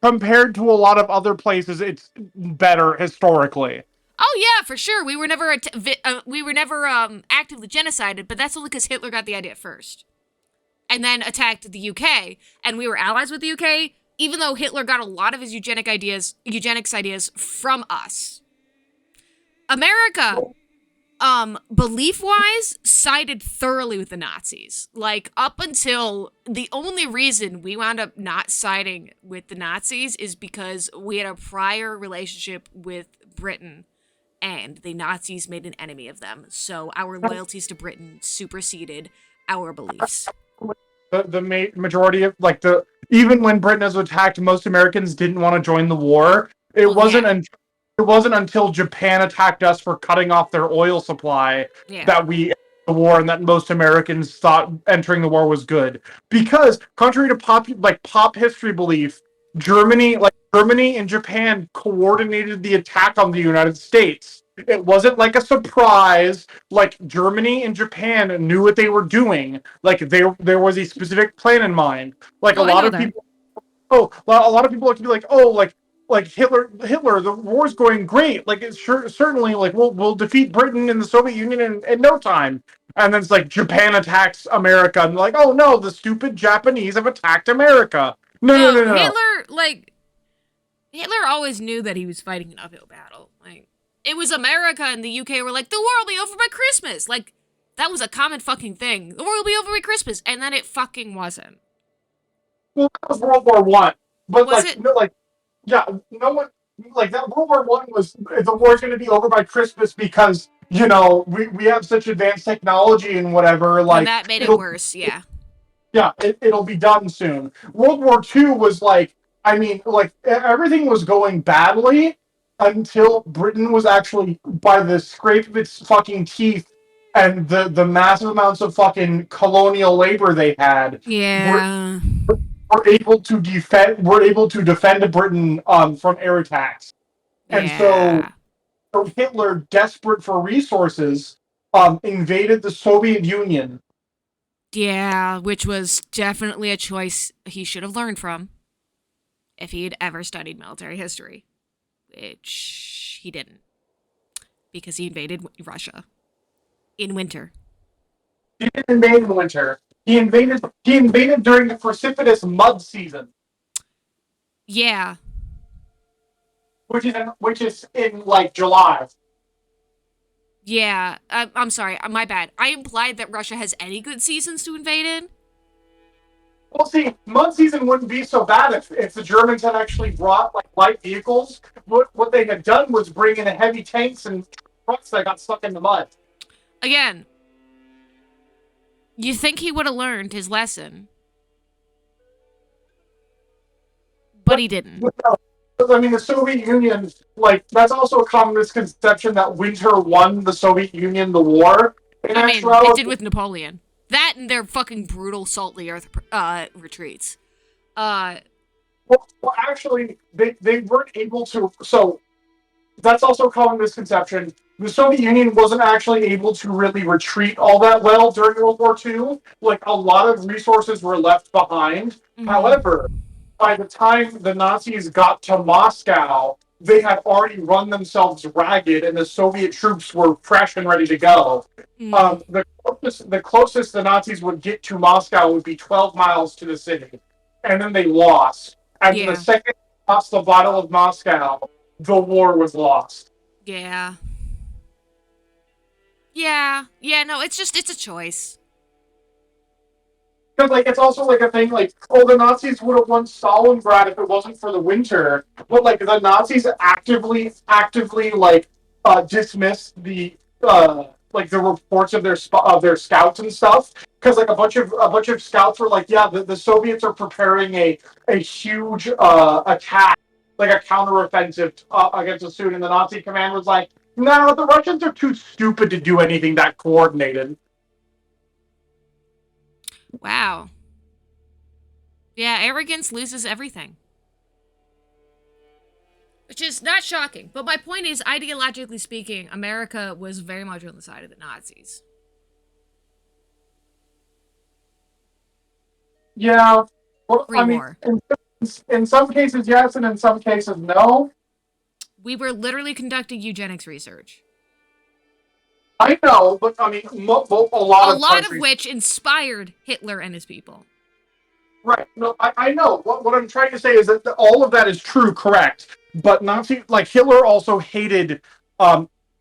Compared to a lot of other places, it's better historically. Oh, yeah, for sure. We were never actively genocided, but that's only because Hitler got the idea first. And then attacked the UK, and we were allies with the UK, even though Hitler got a lot of his eugenics ideas from us. America, belief-wise, sided thoroughly with the Nazis. Like, up until the only reason we wound up not siding with the Nazis is because we had a prior relationship with Britain, and the Nazis made an enemy of them. So our loyalties to Britain superseded our beliefs. The majority of, like, even when Britain was attacked, most Americans didn't want to join the war. It wasn't until Japan attacked us for cutting off their oil supply that we entered the war, and that most Americans thought entering the war was good. Because, contrary to pop history belief, Germany and Japan coordinated the attack on the United States. It wasn't like a surprise. Like Germany and Japan knew what they were doing. Like there was a specific plan in mind. Like a Oh, I lot know of that. people. Oh, a lot of people like to be like, oh, like Hitler, the war's going great. Like it's certainly like we'll defeat Britain and the Soviet Union in no time. And then it's like Japan attacks America, and like, oh no, the stupid Japanese have attacked America. No, no, No, no, no, no. Hitler always knew that he was fighting an uphill battle. Like, it was America and the UK were like, the war will be over by Christmas. Like, that was a common fucking thing. The war will be over by Christmas, and then it fucking wasn't. Well, that was World War One, but Was like, it? no, like, yeah, no one like that. World War One was the war's going to be over by Christmas because we have such advanced technology and whatever. And Like that made it it'll worse, yeah. yeah, it'll be done soon. World War Two was like, I mean, like everything was going badly until Britain was actually, by the scrape of its fucking teeth and the massive amounts of fucking colonial labor they had, were Yeah. were able to defend Britain from air attacks. And Yeah. so Hitler, desperate for resources, invaded the Soviet Union. Yeah, which was definitely a choice he should have learned from if he had ever studied military history, which he didn't, because he invaded Russia in winter. He didn't invade in winter. He invaded during the precipitous mud season, Yeah. which is in like July. Yeah. I'm sorry. My bad. I implied that Russia has any good seasons to invade in. Well, see, mud season wouldn't be so bad if the Germans had actually brought like light vehicles. What they had done was bring in heavy tanks and trucks that got stuck in the mud. Again, you think he would have learned his lesson, but he didn't. I mean, the Soviet Union, like, that's also a common misconception that winter won the Soviet Union the war. In I mean, actuality, it did with Napoleon. That and their fucking brutal salt the earth retreats. well, actually, they weren't able to. So that's also a common misconception. The Soviet Union wasn't actually able to really retreat all that well during World War II. Like, a lot of resources were left behind. Mhm. However, by the time the Nazis got to Moscow, they had already run themselves ragged, and the Soviet troops were fresh and ready to go. The closest the Nazis would get to Moscow would be 12 miles to the city, and then they lost. And Yeah. the second they lost the Battle of Moscow, the war was lost. Yeah. Yeah, no, it's a choice. Because like it's also like a thing like, oh, the Nazis would have won Stalingrad if it wasn't for the winter. But like the Nazis actively like dismissed like the reports of their scouts and stuff. Because like a bunch of scouts were like, yeah, the Soviets are preparing a huge attack, like a counteroffensive against us soon. And the Nazi command was like, no, the Russians are too stupid to do anything that coordinated. Wow. Yeah, arrogance loses everything. Which is not shocking. But my point is, ideologically speaking, America was very much on the side of the Nazis. Yeah. Well, I mean, Pre-war. in some cases, yes, and in some cases, no. We were literally conducting eugenics research. I know, but I mean, a lot A of lot countries. of which inspired Hitler and his people. Right. No, I know. What I'm trying to say is that all of that is true, correct. But like Hitler also hated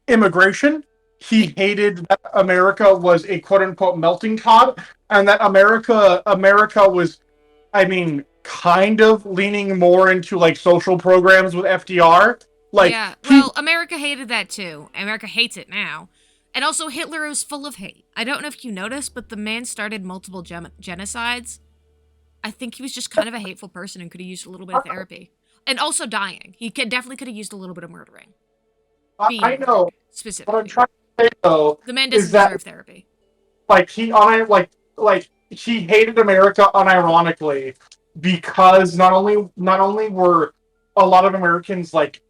immigration. He hated that America was a quote unquote melting pot, and that America was, I mean, kind of leaning more into like social programs with FDR. Like, Yeah, well, America hated that too. America hates it now. And also, Hitler was full of hate. I don't know if you noticed, but the man started multiple genocides. I think he was just kind of a hateful person and could have used a little bit of therapy. And also dying. He definitely could have used a little bit of murdering. I know. Specifically. What I'm trying to say though, the man is doesn't that deserve therapy. like he hated America unironically because not only were a lot of Americans like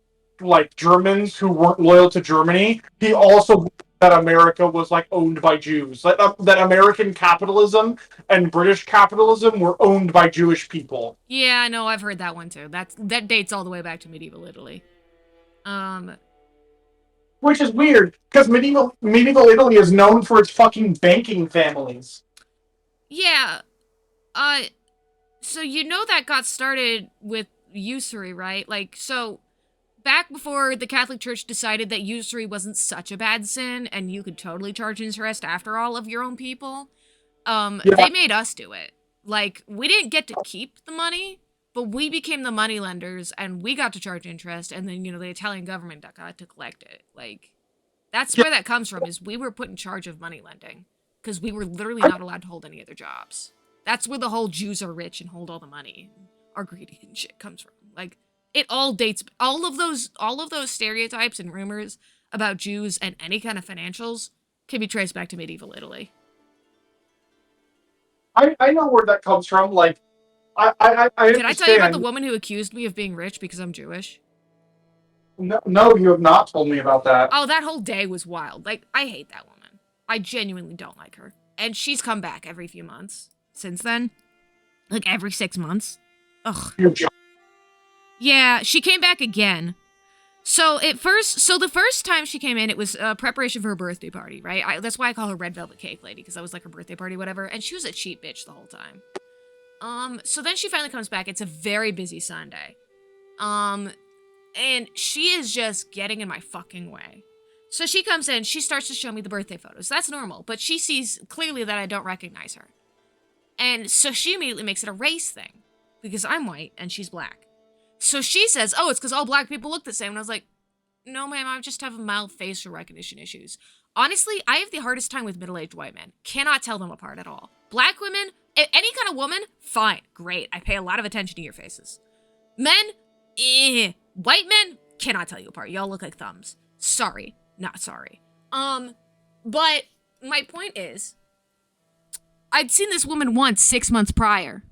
like Germans who weren't loyal to Germany. He also believed that America was like owned by Jews. That American capitalism and British capitalism were owned by Jewish people. Yeah, I know. I've heard that one too. That dates all the way back to medieval Italy. Which is weird because medieval Italy is known for its fucking banking families. Yeah. So you know that got started with usury, right? Like, so back before the Catholic Church decided that usury wasn't such a bad sin and you could totally charge interest after all of your own people, they made us do it. Like, we didn't get to keep the money, but we became the money lenders and we got to charge interest, and then, the Italian government got to collect it. Like, that's where that comes from, is we were put in charge of money lending because we were literally not allowed to hold any other jobs. That's where the whole Jews are rich and hold all the money, are greedy and shit comes from. Like, it all dates, all of those stereotypes and rumors about Jews and any kind of financials can be traced back to medieval Italy. I know where that comes from. Like, I Did I tell you about the woman who accused me of being rich because I'm Jewish? No, you have not told me about that. Oh, that whole day was wild. Like, I hate that woman. I genuinely don't like her. And she's come back every few months since then. Like, every 6 months. Ugh. Yeah, she came back again. So the first time she came in, it was preparation for her birthday party, right? That's why I call her Red Velvet Cake Lady, because that was like her birthday party, whatever. And she was a cheap bitch the whole time. So then she finally comes back. It's a very busy Sunday. And she is just getting in my fucking way. So she comes in, she starts to show me the birthday photos. That's normal, but she sees clearly that I don't recognize her. And so she immediately makes it a race thing, because I'm white and she's black. So she says, oh, it's because all black people look the same. And I was like, no, ma'am, I just have mild facial recognition issues. Honestly, I have the hardest time with middle-aged white men. Cannot tell them apart at all. Black women, any kind of woman, fine, great. I pay a lot of attention to your faces. Men, white men, cannot tell you apart. Y'all look like thumbs. Sorry, not sorry. But my point is, I'd seen this woman once 6 months prior.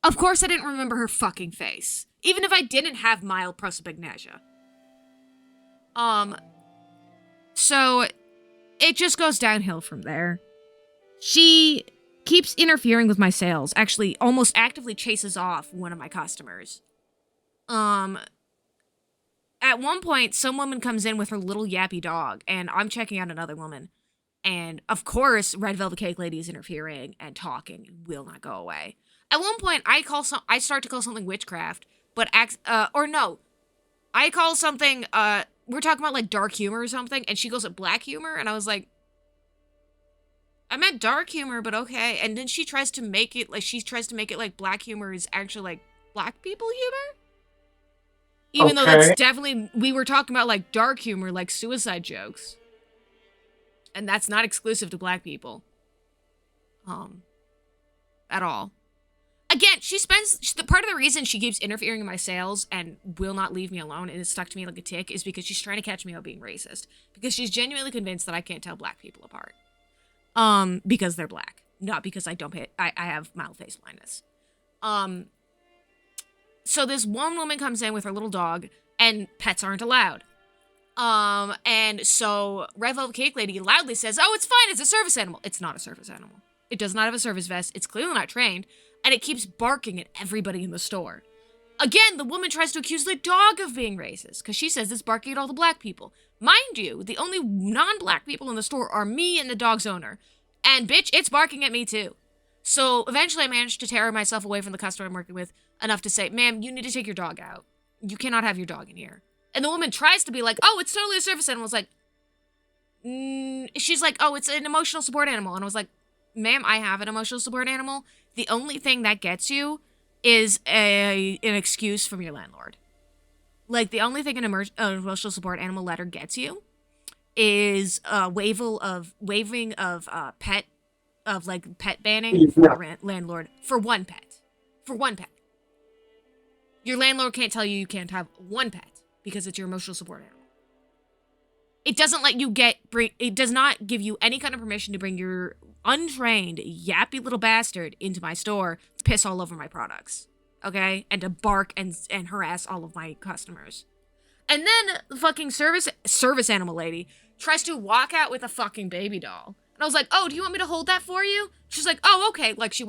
Of course I didn't remember her fucking face, even if I didn't have mild prosopagnosia. So it just goes downhill from there. She keeps interfering with my sales, actually almost actively chases off one of my customers. At one point, some woman comes in with her little yappy dog, and I'm checking out another woman. And of course, Red Velvet Cake Lady is interfering and talking, will not go away. At one point, I start to call something witchcraft, but I call something, we're talking about like dark humor or something, and she goes at black humor, and I was like, I meant dark humor, but okay. And then she tries to make it like black humor is actually like black people humor. Even though that's definitely, we were talking about like dark humor, like suicide jokes. And that's not exclusive to black people. At all. Again, the part of the reason she keeps interfering in my sales and will not leave me alone and is stuck to me like a tick is because she's trying to catch me out being racist. Because she's genuinely convinced that I can't tell black people apart. Because they're black. Not because I have mild face blindness. So this one woman comes in with her little dog, and pets aren't allowed. And so Red Velvet Cake Lady loudly says, oh, it's fine, it's a service animal. It's not a service animal. It does not have a service vest. It's clearly not trained. And it keeps barking at everybody in the store. Again, the woman tries to accuse the dog of being racist, because she says it's barking at all the black people. Mind you, the only non-black people in the store are me and the dog's owner. And bitch, it's barking at me too. So eventually I managed to tear myself away from the customer I'm working with enough to say, ma'am, you need to take your dog out. You cannot have your dog in here. And the woman tries to be like, oh, it's totally a service animal. I was like, she's like, oh, it's an emotional support animal. And I was like, ma'am, I have an emotional support animal. The only thing that gets you is an excuse from your landlord. Like, the only thing an emotional support animal letter gets you is a waiving of pet banning for your landlord for one pet. For one pet. Your landlord can't tell you can't have one pet because it's your emotional support animal. It doesn't let you it does not give you any kind of permission to bring your untrained, yappy little bastard into my store to piss all over my products. Okay? And to bark and harass all of my customers. And then the fucking service animal lady tries to walk out with a fucking baby doll. And I was like, oh, do you want me to hold that for you? She's like, oh, okay. Like she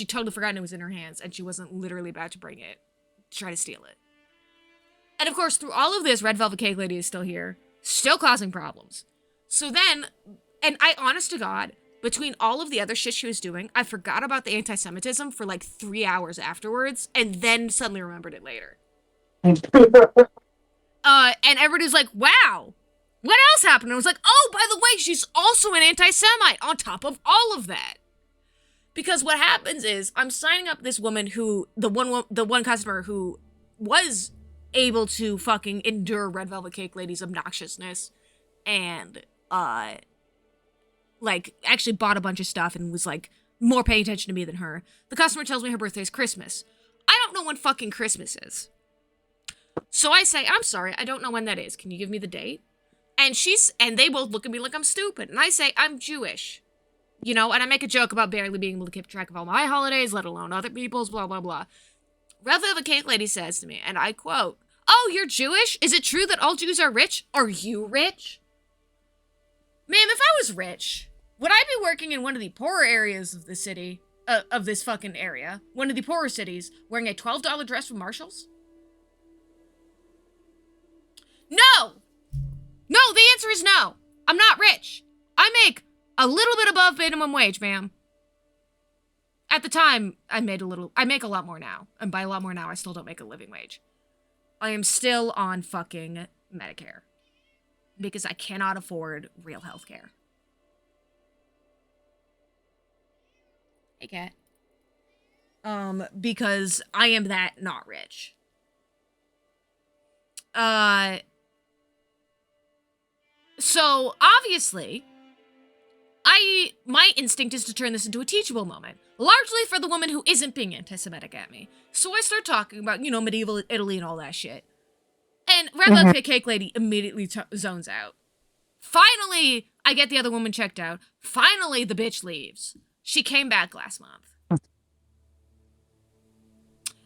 totally forgot it was in her hands and she wasn't literally about to bring it, to try to steal it. And of course, through all of this, Red Velvet Cake Lady is still here, still causing problems. So then, and I, honest to God, between all of the other shit she was doing, I forgot about the anti-Semitism for like 3 hours afterwards and then suddenly remembered it later. And everybody's like, wow, what else happened? And I was like, oh, by the way, she's also an anti-Semite on top of all of that. Because what happens is I'm signing up this woman who, the one customer who was able to fucking endure Red Velvet Cake Lady's obnoxiousness and, like, actually bought a bunch of stuff and was, like, more paying attention to me than her. The customer tells me her birthday is Christmas. I don't know when fucking Christmas is. So I say, I'm sorry, I don't know when that is. Can you give me the date? And they both look at me like I'm stupid. And I say, I'm Jewish. You know, and I make a joke about barely being able to keep track of all my holidays, let alone other people's, blah, blah, blah. Red Velvet Cake Lady says to me, and I quote, oh, you're Jewish? Is it true that all Jews are rich? Are you rich? Ma'am, if I was rich, would I be working in one of the poorer areas of the city, of this fucking area, one of the poorer cities, wearing a $12 dress from Marshall's? No! No, the answer is no. I'm not rich. I make a little bit above minimum wage, ma'am. At the time, I make a lot more now. And by a lot more now, I still don't make a living wage. I am still on fucking Medicare. Because I cannot afford real health care. Hey, cat. Because I am that not rich. So, obviously, my instinct is to turn this into a teachable moment, largely for the woman who isn't being anti-Semitic at me. So I start talking about, you know, medieval Italy and all that shit. And Red Velvet Cake Lady immediately zones out. Finally, I get the other woman checked out. Finally, the bitch leaves. She came back last month.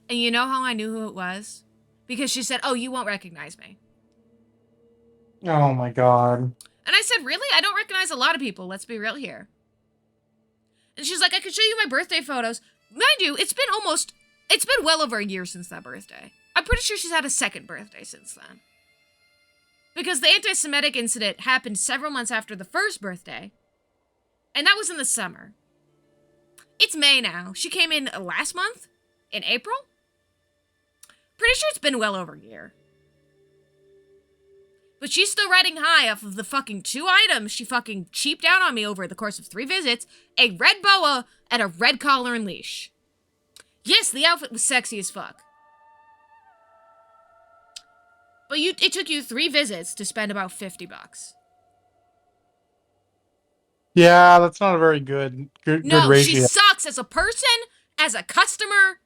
And you know how I knew who it was? Because she said, oh, you won't recognize me. Oh my god. And I said, really? I don't recognize a lot of people. Let's be real here. And she's like, I could show you my birthday photos. Mind you, it's been well over a year since that birthday. I'm pretty sure she's had a second birthday since then. Because the anti-Semitic incident happened several months after the first birthday. And that was in the summer. It's May now. She came in last month? In April? Pretty sure it's been well over a year. But she's still riding high off of the fucking 2 items she fucking cheaped out on me over the course of 3 visits, a red boa and a red collar and leash. Yes, the outfit was sexy as fuck. But it took you 3 visits to spend about $50. Yeah, that's not a very good No, ratio. she sucks as a person, as a customer,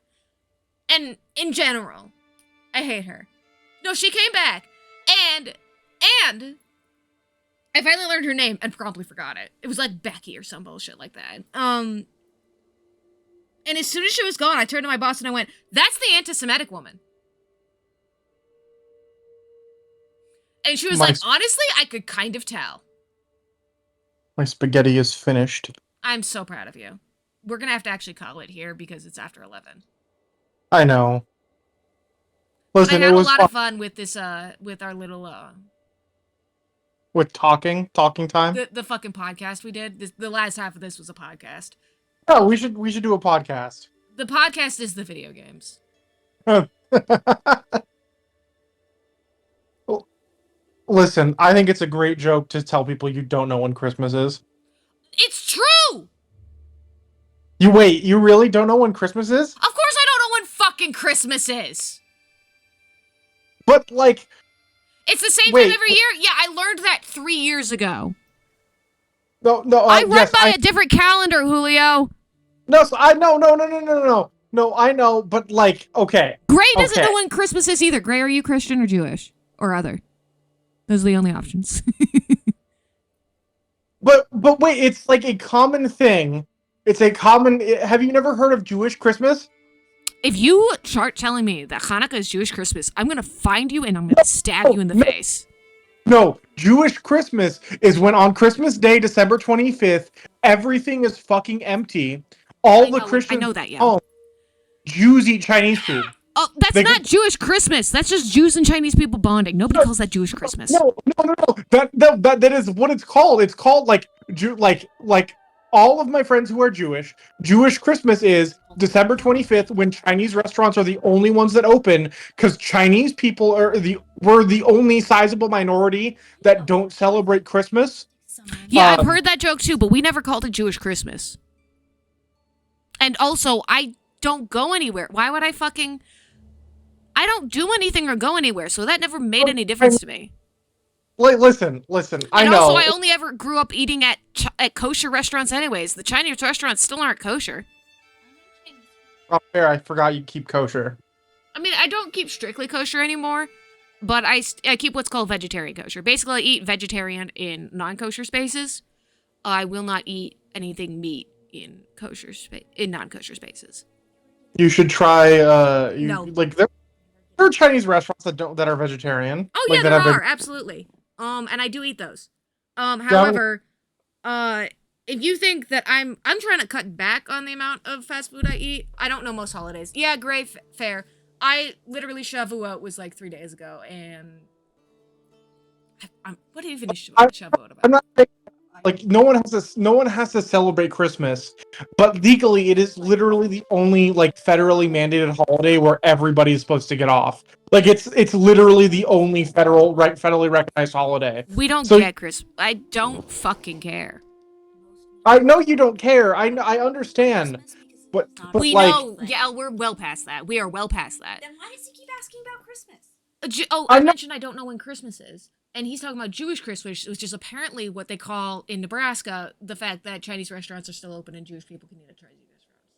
and in general. I hate her. No, she came back, and I finally learned her name and promptly forgot it. It was like Becky or some bullshit like that. And as soon as she was gone, I turned to my boss and I went, that's the anti-Semitic woman. And she was like, honestly, I could kind of tell. My spaghetti is finished. I'm so proud of you. We're going to have to actually call it here because it's after 11. I know. Listen, I had it was a lot of fun with this, with our little, with talking time. The fucking podcast we did. The last half of this was a podcast. Oh, we should do a podcast. The podcast is the video games. Listen, I think it's a great joke to tell people you don't know when Christmas is. It's true! You really don't know when Christmas is? Of course I don't know when fucking Christmas is! But, like... It's the same time every year? Yeah, I learned that 3 years ago. No, I run by a different calendar, Julio. No, No, I know, but, like, okay. Gray doesn't know when Christmas is either. Gray, are you Christian or Jewish? Or other? Those are the only options. But wait, it's like a common thing. It's a common... Have you never heard of Jewish Christmas? If you start telling me that Hanukkah is Jewish Christmas, I'm gonna find you and I'm gonna stab you in the face. No, Jewish Christmas is when on Christmas Day, December 25th, everything is fucking empty. All the Christians I know that, yeah. home, Jews eat Chinese food. Oh, that's not Jewish Christmas. That's just Jews and Chinese people bonding. Nobody calls that Jewish Christmas. No. That is what it's called. It's called like all of my friends who are Jewish. Jewish Christmas is December 25th when Chinese restaurants are the only ones that open because Chinese people were the only sizable minority that don't celebrate Christmas. Yeah, I've heard that joke too, but we never called it Jewish Christmas. And also, I don't go anywhere. Why would I don't do anything or go anywhere, so that never made any difference to me. Listen. I know. Also, I only ever grew up eating at kosher restaurants anyways. The Chinese restaurants still aren't kosher. Oh, fair. I forgot you keep kosher. I mean, I don't keep strictly kosher anymore, but I keep what's called vegetarian kosher. Basically, I eat vegetarian in non-kosher spaces. I will not eat anything meat in non-kosher spaces. You should try. No. Like there are Chinese restaurants that are vegetarian. Oh like, yeah, there are absolutely. And I do eat those. However, if you think that I'm trying to cut back on the amount of fast food I eat, I don't know most holidays. Yeah, great, fair. I literally Shavuot was like 3 days ago, and what even is Shavuot about? I'm not like no one has to celebrate Christmas, but legally it is literally the only like federally mandated holiday where everybody's supposed to get off. Like it's literally the only federally recognized holiday. We don't get Christmas. I don't fucking care. I know you don't care. I understand. But we like, know. Yeah, we're well past that. We are well past that. Then why does he keep asking about Christmas? I mentioned I don't know when Christmas is. And he's talking about Jewish Christmas, which is apparently what they call in Nebraska the fact that Chinese restaurants are still open and Jewish people can eat at Chinese restaurants.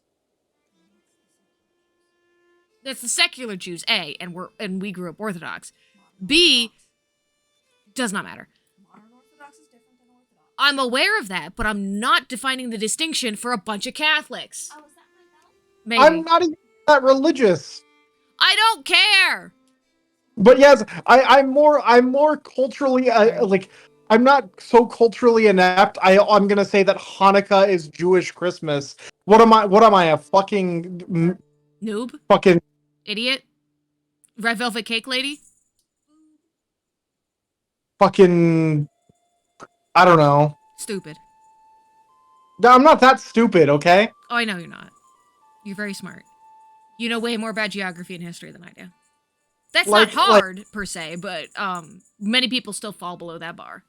That's the secular Jews, A, and we grew up Orthodox. B, does not matter. Modern Orthodox is different than Orthodox. I'm aware of that, but I'm not defining the distinction for a bunch of Catholics. Oh, is that my bell? Maybe. I'm not even that religious. I don't care. But yes, I'm more culturally like I'm not so culturally inept. I'm gonna say that Hanukkah is Jewish Christmas. What am I a fucking noob? Fucking idiot? Red velvet cake lady? Fucking I don't know. Stupid. No, I'm not that stupid, okay? Oh, I know you're not. You're very smart. You know way more about geography and history than I do. That's not hard, per se, but many people still fall below that bar.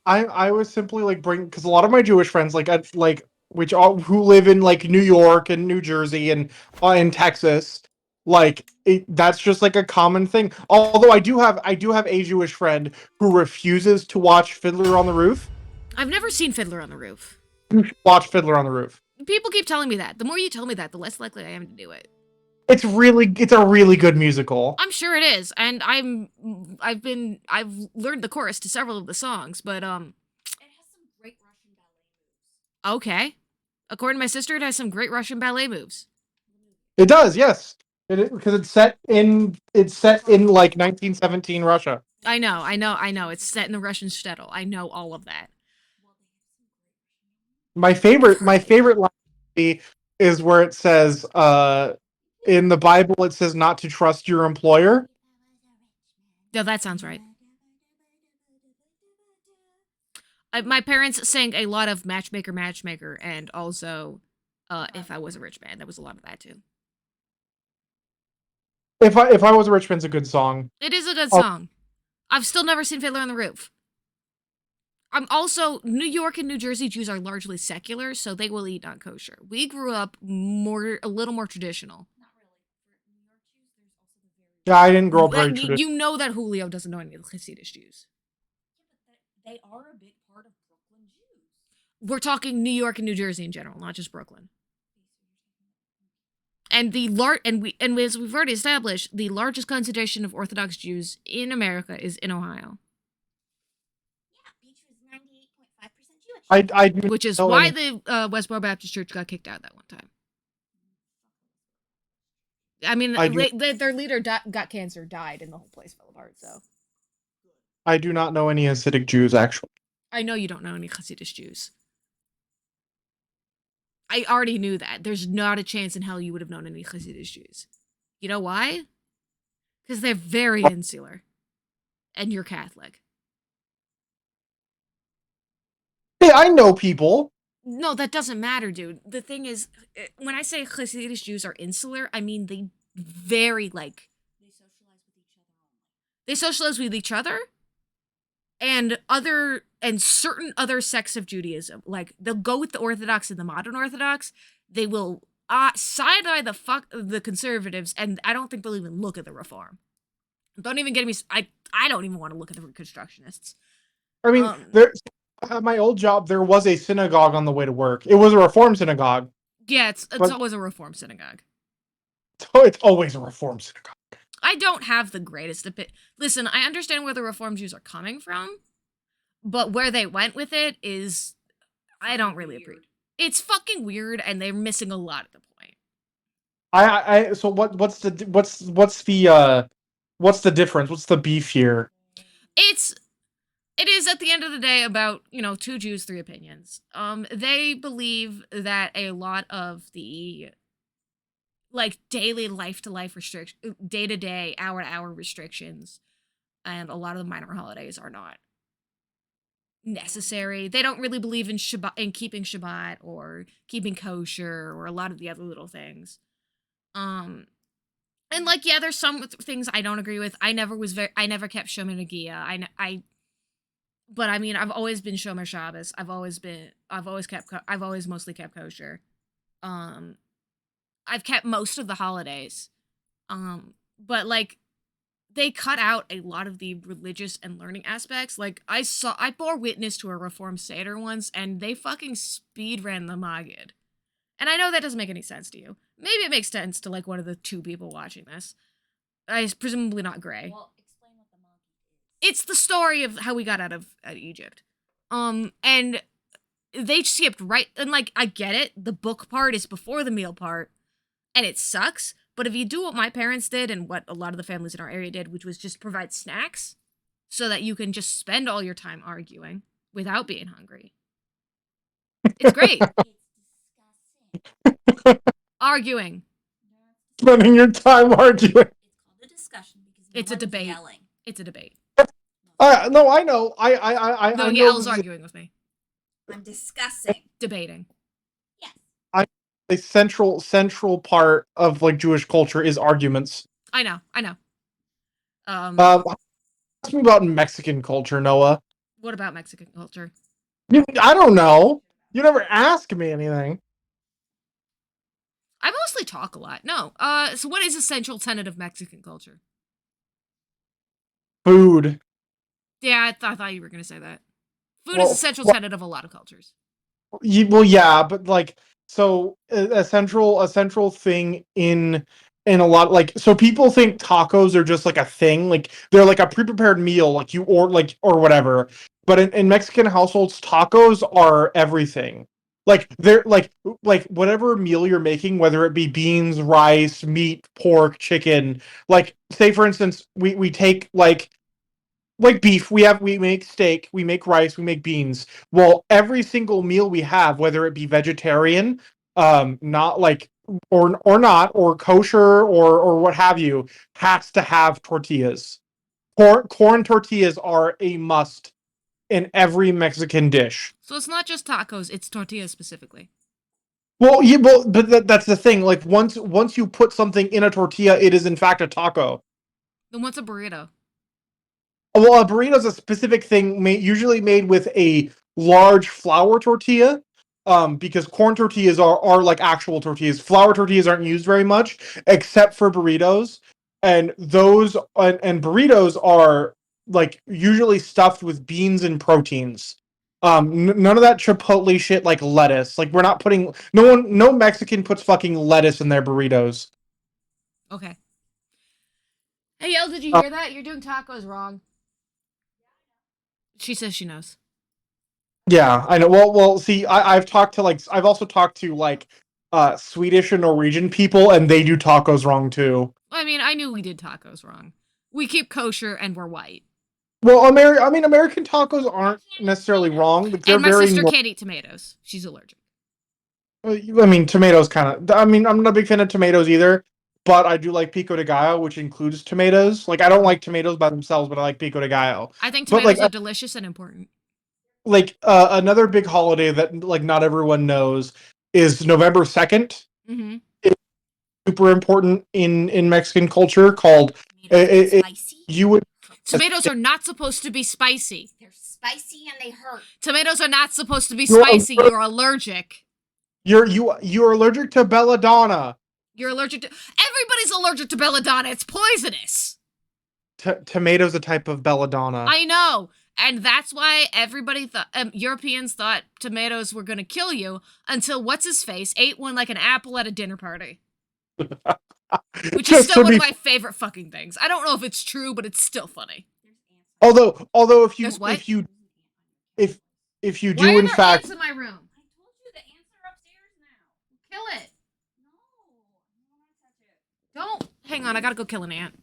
I was simply like because a lot of my Jewish friends who live in like New York and New Jersey and in Texas, that's just like a common thing. Although I do have a Jewish friend who refuses to watch Fiddler on the Roof. I've never seen Fiddler on the Roof. You should watch Fiddler on the Roof. People keep telling me that. The more you tell me that, the less likely I am to do it. It's a really good musical. I'm sure it is, and I've learned the chorus to several of the songs, but it has some great Russian ballet moves. Okay. According to my sister, it has some great Russian ballet moves. It does, yes. Because it's set in like 1917 Russia. I know. It's set in the Russian shtetl. I know all of that. My favorite line is where it says, in the Bible, it says not to trust your employer. No, that sounds right. My parents sang a lot of Matchmaker, and also If I Was a Rich Man. There was a lot of that, too. If I Was a Rich Man's a good song. It is a good song. I've still never seen Fiddler on the Roof. I'm also, New York and New Jersey Jews are largely secular, so they will eat non-kosher. We grew up a little more traditional. Yeah, I didn't grow up very traditional. You know that Julio doesn't know any of the Hasidic Jews. They are a big part of Brooklyn Jews. We're talking New York and New Jersey in general, not just Brooklyn. And as we've already established, the largest concentration of Orthodox Jews in America is in Ohio. Yeah, Beach was 98.5% Jewish. Which is why the Westboro Baptist Church got kicked out that one time. I mean, I do. their leader got cancer, died, and the whole place fell apart. So I do not know any Hasidic Jews actually. I know you don't know any Hasidic Jews. I already knew that. There's not a chance in hell you would have known any Hasidic Jews. You know why? Because they're very insular, and you're Catholic. Hey, I know people. No, that doesn't matter, dude. The thing is, when I say Hasidic Jews are insular, I mean they very like they socialize with each other and certain other sects of Judaism. Like they'll go with the Orthodox and the modern Orthodox. They will side eye the conservatives, and I don't think they'll even look at the Reform. Don't even get me. I don't even want to look at the Reconstructionists. I mean, at my old job, there was a synagogue on the way to work. It was a Reform synagogue. Yeah, it's always a Reform synagogue. It's always a Reform synagogue. I don't have the greatest opinion. Listen, I understand where the Reform Jews are coming from, but where they went with it is, I don't really agree. It's fucking weird, and they're missing a lot of the point. So what's the difference? What's the beef here? It is at the end of the day about, two Jews, three opinions. They believe that a lot of the like daily life-to-life restrictions, day-to-day, hour-to-hour restrictions, and a lot of the minor holidays are not necessary. They don't really believe in keeping Shabbat or keeping kosher or a lot of the other little things. And like, yeah, there's some things I don't agree with. I never kept Shomer Nagia. But I mean, I've always been Shomer Shabbos. I've always mostly kept kosher. I've kept most of the holidays. But like, they cut out a lot of the religious and learning aspects. Like, I bore witness to a Reform Seder once, and they fucking speed ran the Maggid. And I know that doesn't make any sense to you. Maybe it makes sense to like one of the two people watching this. Presumably not Gray. Well, explain what the Maggid is. It's the story of how we got out of Egypt. And they skipped right, and like, I get it. The book part is before the meal part, and it sucks. But if you do what my parents did and what a lot of the families in our area did, which was just provide snacks so that you can just spend all your time arguing without being hungry. It's great. Arguing. Spending your time arguing. It's called a discussion because It's a debate. Yelling. It's a debate. No, I know. No, Yel's arguing with me. I'm discussing. Debating. Yes. The central part of like Jewish culture is arguments. I know. Ask me about Mexican culture, Noah. What about Mexican culture? I don't know. You never ask me anything. I mostly talk a lot. No. So what is a central tenet of Mexican culture? Food. Yeah, I thought you were going to say that. Food is a central tenet of a lot of cultures. Yeah, but like, so a central thing in a lot, like, so people think tacos are just like a thing, like they're like a pre-prepared meal, like or whatever. But in Mexican households, tacos are everything. Like they're like whatever meal you're making, whether it be beans, rice, meat, pork, chicken. Like, say for instance, we take like beef, we make steak, we make rice, we make beans. Well, every single meal we have, whether it be vegetarian, not like or not, or kosher or what have you, has to have tortillas. Corn tortillas are a must in every Mexican dish. So it's not just tacos, it's tortillas specifically. Well, yeah, but that's the thing. Like, once you put something in a tortilla, it is in fact a taco. Then what's a burrito? Well, a burrito is a specific thing usually made with a large flour tortilla, because corn tortillas are like actual tortillas. Flour tortillas aren't used very much, except for burritos, and those and burritos are like usually stuffed with beans and proteins. None of that chipotle shit like lettuce. Like, we're not putting no Mexican puts fucking lettuce in their burritos. Okay. Hey, Yel, did you hear that? You're doing tacos wrong. She says she knows. Yeah, I know. Well, see, I've also talked to like Swedish and Norwegian people, and they do tacos wrong too. I mean, I knew we did tacos wrong. We keep kosher and we're white. Well, American tacos aren't necessarily wrong, but they're And my very. sister can't eat tomatoes. She's allergic. I mean, tomatoes kind of. I mean, I'm not a big fan of tomatoes either, but I do like pico de gallo, which includes tomatoes. Like, I don't like tomatoes by themselves, but I like pico de gallo. I think But tomatoes are delicious and important. like another big holiday that like not everyone knows is November 2nd. Mm-hmm. It's super important in Mexican culture. Called Spicy? you would. Tomatoes are not supposed to be spicy. They're spicy and they hurt. Tomatoes are not supposed to be spicy. You're allergic. You're allergic to belladonna. You're allergic to. Everybody's allergic to belladonna. It's poisonous. Tomato's a type of belladonna. I know. And that's why everybody thought, Europeans thought tomatoes were going to kill you until what's-his-face ate one like an apple at a dinner party. Which is still one of my favorite fucking things. I don't know if it's true, but it's still funny. Although if you do in fact. Ants in my room? I told you the ants are upstairs now. Kill it. No, I don't want to touch it. Don't. Hang on, I gotta go kill an ant.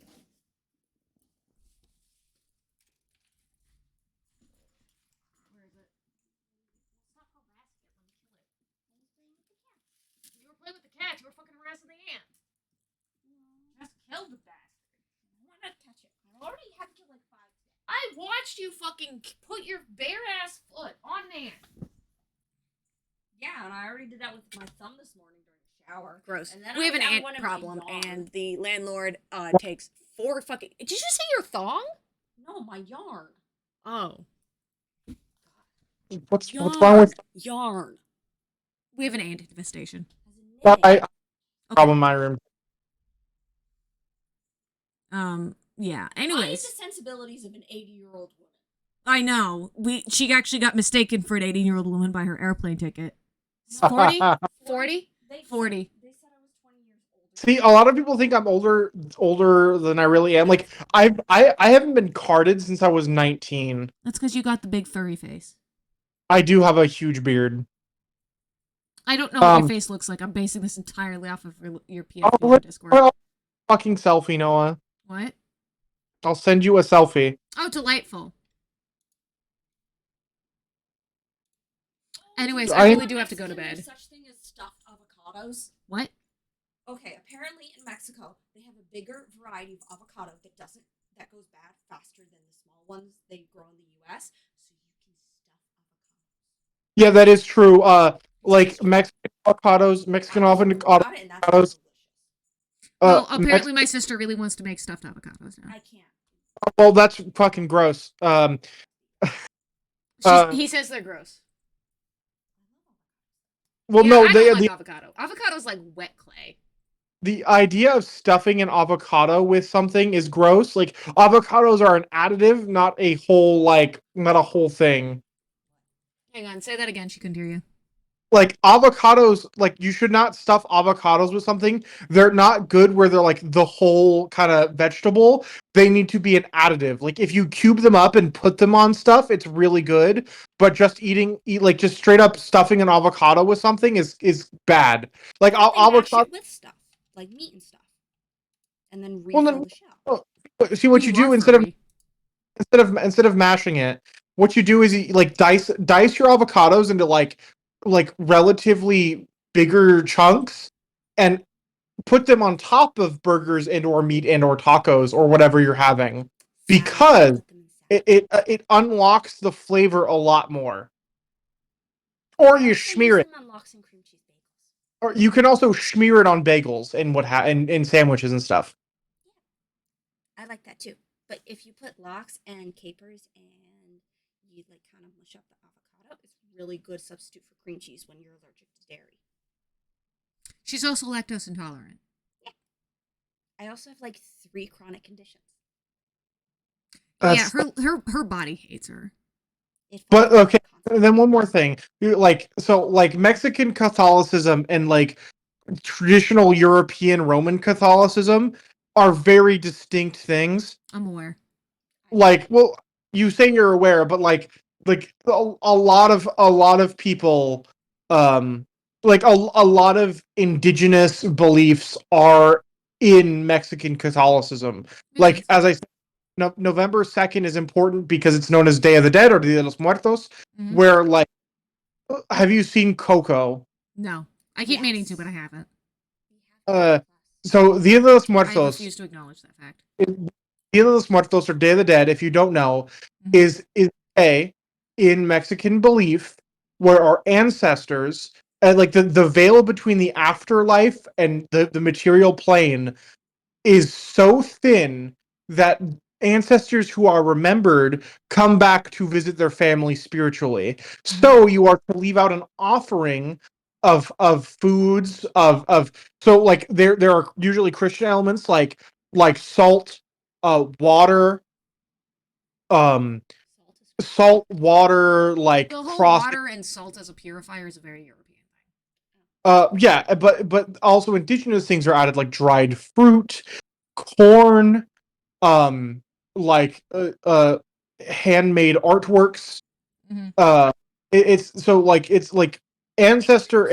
You were fucking harassing the ant. Just killed the bastard. I want to touch it. I already had to kill like 5. I watched you fucking put your bare ass foot on an ant. Yeah, and I already did that with my thumb this morning during the shower. Gross. And then We have an ant one in problem, my yard. and the landlord takes 4 fucking. Did you just say your thong? No, my yarn. Oh, What's wrong with yarn? We have an ant infestation. I problem in my room? Yeah. I need Anyways, the sensibilities of an 80-year-old woman. I know. She actually got mistaken for an 18-year-old woman by her airplane ticket. 40? 40? They 40. They said I was 20 years older. See, a lot of people think I'm older than I really am. Like I haven't been carded since I was 19. That's because you got the big furry face. I do have a huge beard. I don't know what your face looks like. I'm basing this entirely off of your Oh, PFP Discord. Fucking selfie, Noah. What? I'll send you a selfie. Oh, delightful. Anyways, I really do have to go to bed. There's such thing as stuffed avocados. What? Okay, apparently in Mexico they have a bigger variety of avocado that goes bad faster than the small ones they grow in the U.S. So you can stuff avocados. Yeah, that is true. Like Mexican avocados. Got it, and that's delicious. Well, apparently my sister really wants to make stuffed avocados now. I can't. Well, that's fucking gross. He says they're gross. Well, Yeah, no, I don't like avocado. Avocado's like wet clay. The idea of stuffing an avocado with something is gross. Like avocados are an additive, not a whole thing. Hang on, say that again. She couldn't hear you. Like avocados, like you should not stuff avocados with something. They're not good where they're like the whole kind of vegetable. They need to be an additive. Like if you cube them up and put them on stuff, it's really good. But just just straight up stuffing an avocado with something is bad. Like avocado with stuff, like meat and stuff, and then Well, refill no, the shell. see what you do instead of mashing it. What you do is you like dice your avocados into like relatively bigger chunks and put them on top of burgers and or meat and or tacos or whatever you're having, because it unlocks the flavor a lot more. Or you smear it. Or you can also smear it on bagels and in sandwiches and stuff. I like that too. But if you put lox and capers and you like kind of mush up the avocado, it's a really good substitute for cream cheese when you're allergic to dairy. She's also lactose intolerant. Yeah. I also have like 3 chronic conditions. Yeah, her body hates her. But okay, and then one more thing. Like Mexican Catholicism and like traditional European Roman Catholicism are very distinct things. I'm aware. Like, well, you say you're aware, but like a lot of people like a lot of indigenous beliefs are in Mexican Catholicism. Like as I said, November 2nd is important because it's known as Day of the Dead or Dia de los Muertos, where like, have you seen Coco? No. I keep meaning to, but I haven't. So Dia de los I Muertos, refuse to acknowledge that fact. Dia de los Muertos or Day of the Dead, if you don't know, is a day in Mexican belief where our ancestors, like the veil between the afterlife and the material plane is so thin that ancestors who are remembered come back to visit their family spiritually. So you are to leave out an offering of foods of so like there are usually Christian elements like salt, water, salt, water, like The whole cross. water and salt as a purifier is a very European thing. Yeah, but also indigenous things are added like dried fruit, corn, um like handmade artworks. It's so like it's like ancestor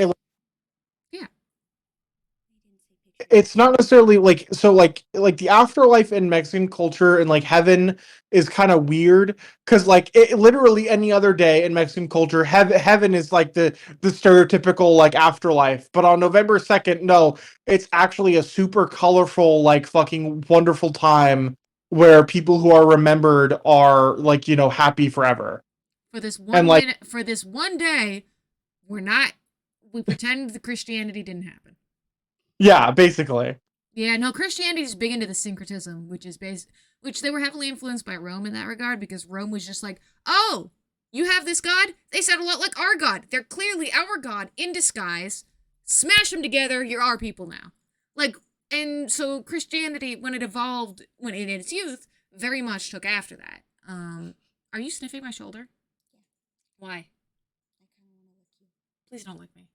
Yeah. it's not necessarily like so like the afterlife in Mexican culture and like heaven is kind of weird because like it literally any other day in Mexican culture heaven is like the stereotypical like afterlife, but on November 2nd no, it's actually a super colorful like fucking wonderful time where people who are remembered are like, you know, happy forever. For this one And like minute, for this one day, we pretend the Christianity didn't happen. yeah, basically. Yeah, no, Christianity is big into the syncretism, which they were heavily influenced by Rome in that regard, because Rome was just like, oh, you have this god? They sound a lot like our god. They're clearly our god in disguise. Smash them together, you're our people now. Like, and so Christianity, when it evolved, when in its youth, very much took after that. Are you sniffing my shoulder? Why? Please don't lick me.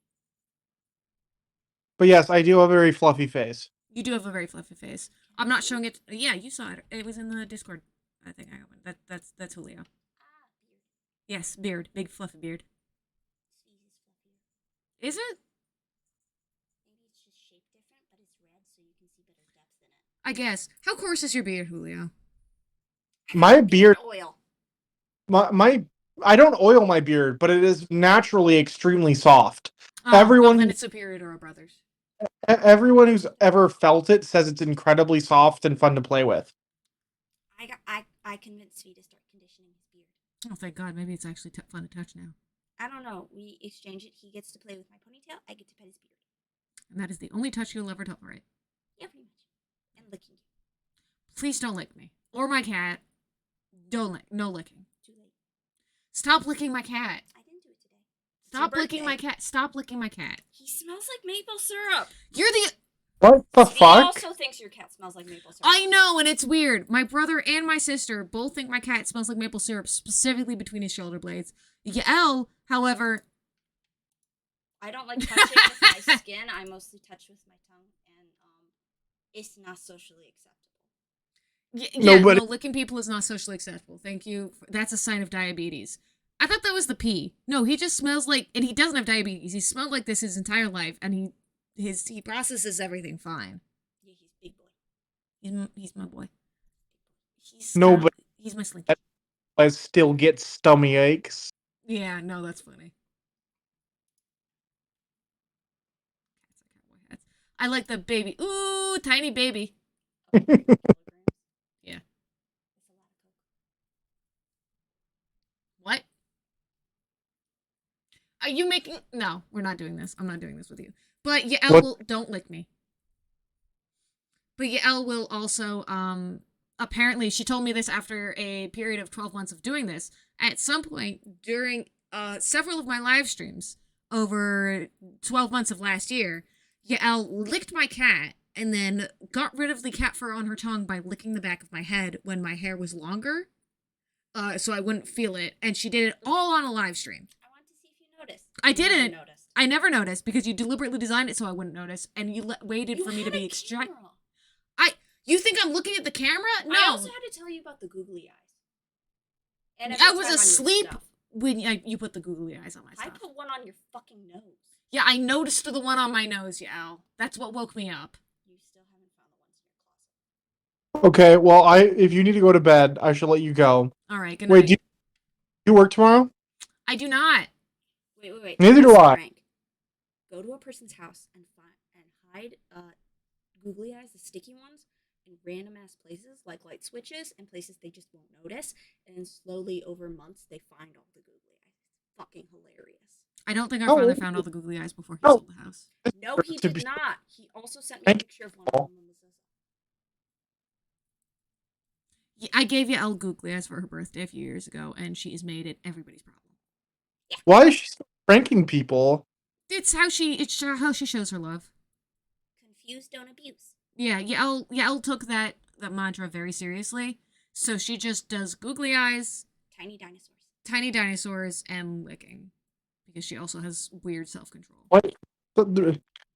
But yes, I do have a very fluffy face. You do have a very fluffy face. I'm not showing it. Yeah, you saw it. It was in the Discord. I think I opened. That's Julio. Yes, beard, big fluffy beard. Is it? Maybe it's just shaped different, but it's red, so you can see better depth in it. I guess. How coarse is your beard, Julio? My beard Oil. my I don't oil my beard, but it is naturally extremely soft. Oh, Everyone then it's superior to our brothers. everyone who's ever felt it says it's incredibly soft and fun to play with. I convinced Svi to start conditioning his beard. Oh, thank God. Maybe it's actually fun to touch now. I don't know. We exchange it. He gets to play with my ponytail. I get to pet his beard. And that is the only touch you'll ever tolerate. Yeah, pretty much. And licking you. Please don't lick me. Or my cat. Don't lick. No licking. Too late. Stop licking my cat. I didn't do it today. Stop licking my cat. Stop licking my cat. He smells like maple syrup. You're the... What the He fuck? also thinks your cat smells like maple syrup. I know, and it's weird. My brother and my sister both think my cat smells like maple syrup, specifically between his shoulder blades. Yael, however... I don't like touching with my skin. I mostly touch with my tongue, and it's not socially acceptable. No, licking people is not socially acceptable. Thank you. That's a sign of diabetes. I thought that was the P. No, he just smells like, and he doesn't have diabetes. He smelled like this his entire life, and he processes everything fine. Yeah, he's big boy. He's my boy. He's my slinky. I still get stomach aches. Yeah, no, that's funny. I like the baby. Ooh, tiny baby. Yeah. What? Are you making... No, we're not doing this. I'm not doing this with you. But Yael will... Don't lick me. But Yael will also, apparently, she told me this after a period of 12 months of doing this. At some point during several of my live streams over 12 months of last year, Yael licked my cat and then got rid of the cat fur on her tongue by licking the back of my head when my hair was longer, so I wouldn't feel it. And she did it all on a live stream. I want to see if you noticed. I didn't. I never noticed because you deliberately designed it so I wouldn't notice, and you waited for me to be extracted. You think I'm looking at the camera? No. I also had to tell you about the googly eyes. And I was asleep when you put the googly eyes on my stuff. I put one on your fucking nose. Yeah, I noticed the one on my nose, Yael. That's what woke me up. You still haven't found the ones in your closet. Okay, well, if you need to go to bed, I should let you go. All right, good Wait, night. do you work tomorrow? I do not. Wait. Neither do I. Frank, go to a person's house and hide googly eyes, the sticky ones, in random ass places like light switches and places they just won't notice, and then slowly over months they find all the googly eyes. It's fucking hilarious. I don't think our Oh. father found all the googly eyes before he Oh. sold the house. No, he To did be- not. He also sent me a Thank picture of one of them. Yeah, I gave Yael googly eyes for her birthday a few years ago, and she has made it everybody's problem. Why is she still pranking people? It's how she shows her love. Confuse, don't abuse. Yeah, Yael took that mantra very seriously, so she just does googly eyes, tiny dinosaurs, and licking, because she also has weird self-control. What?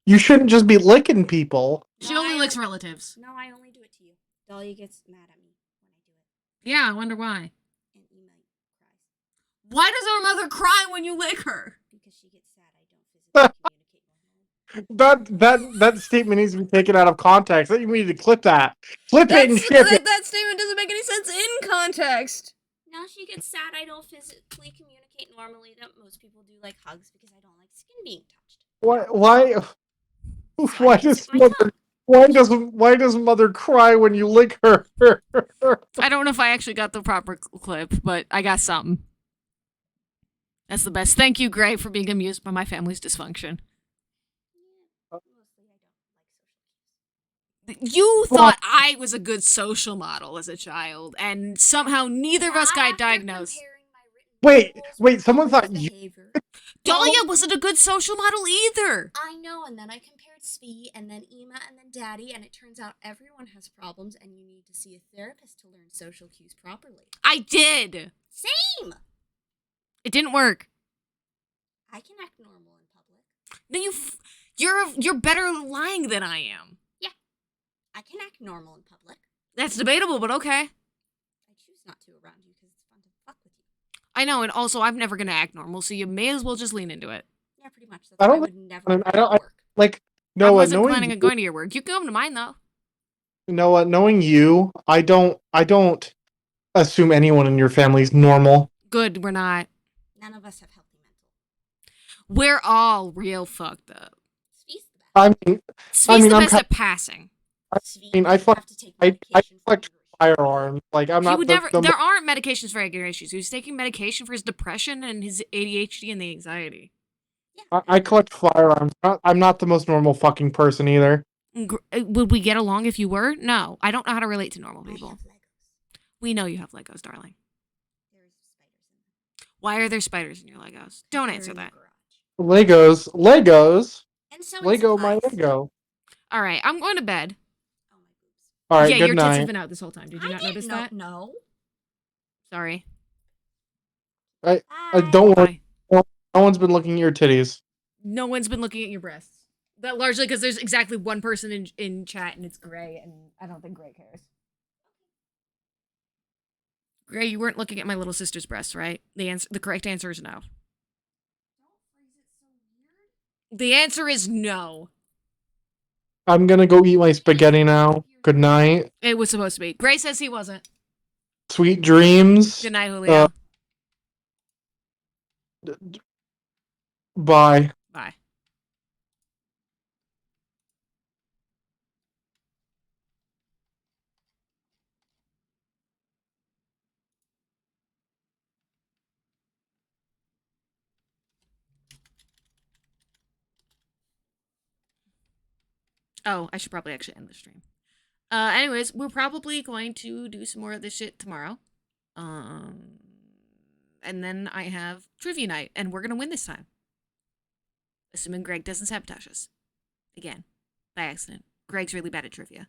You shouldn't just be licking people. She No, only I- licks relatives. No, I only do it to you. Dahlia gets mad at me when I do it, Yeah, I wonder why. and Ema cries Why does our mother cry when you lick her? because she gets sad. I don't physically communicate normally. That statement needs to be taken out of context. You need to clip that. Clip it and ship it. That statement doesn't make any sense in context. Now she gets sad. I don't physically communicate normally that most people do, like hugs, because I don't like skin being touched. Why does mother cry when you lick her? I don't know if I actually got the proper clip, but I got something. That's the best. Thank you, Gray, for being amused by my family's dysfunction. Mostly I don't like social cues. You thought I was a good social model as a child, and somehow neither of us got After diagnosed. comparing my written rules Wait, with someone Dahlia's thought you- behavior, Dahlia wasn't a good social model either. I know, and then I compared Svi, and then Ema, and then Daddy, and it turns out everyone has problems, and you need to see a therapist to learn social cues properly. I did. Same! It didn't work. I can act normal in public. No, you're better lying than I am. I can act normal in public. That's debatable, but okay. I choose not to around you because it's fun to fuck with you. I know, and also I'm never gonna act normal, so you may as well just lean into it. Yeah, pretty much. That's I why don't I would never I don't- work. Like I Noah, wasn't knowing planning on going to your work. You can come to mine though. Noah, knowing you, I don't assume anyone in your family's normal. Good, we're not. None of us have healthy mental. We're all real fucked up. Svi's the best. I mean, Svi's the I'm best at passing. Svi I mean, I doesn't have to take I medication for collect anger issues. firearms. Like I'm He not would the, never. the There aren't medications for anger issues. He was taking medication for his depression and his ADHD and the anxiety. Yeah. I collect firearms. I'm not the most normal fucking person either. Would we get along if you were? No, I don't know how to relate to normal I people. have Legos. We know you have Legos, darling. There's spiders in them. Why are there spiders in your Legos? Don't They're answer in the that. garage. Legos. And so Lego, it's my supplies. Lego. All right, I'm going to bed. Oh my boobs. All right, Yeah, good your tits have night. been out this whole time. Did you I not didn't notice know- that? No. Sorry. I Bye. don't worry. Bye. No one's been looking at your titties. No one's been looking at your breasts. That largely because there's exactly one person in chat and it's Gray, and I don't think Gray cares. Gray, you weren't looking at my little sister's breasts, right? The correct answer is no. Don't phrase it so weird. The answer is no. I'm gonna go eat my spaghetti now. Good night. It was supposed to be. Gray says he wasn't. Sweet dreams. Good night, Julio. Bye. Bye. Oh, I should probably actually end the stream. Anyways, we're probably going to do some more of this shit tomorrow. And then I have trivia night, and we're gonna win this time. Assuming Greg doesn't sabotage us. Again, by accident. Greg's really bad at trivia.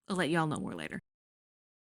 I'll let y'all know more later.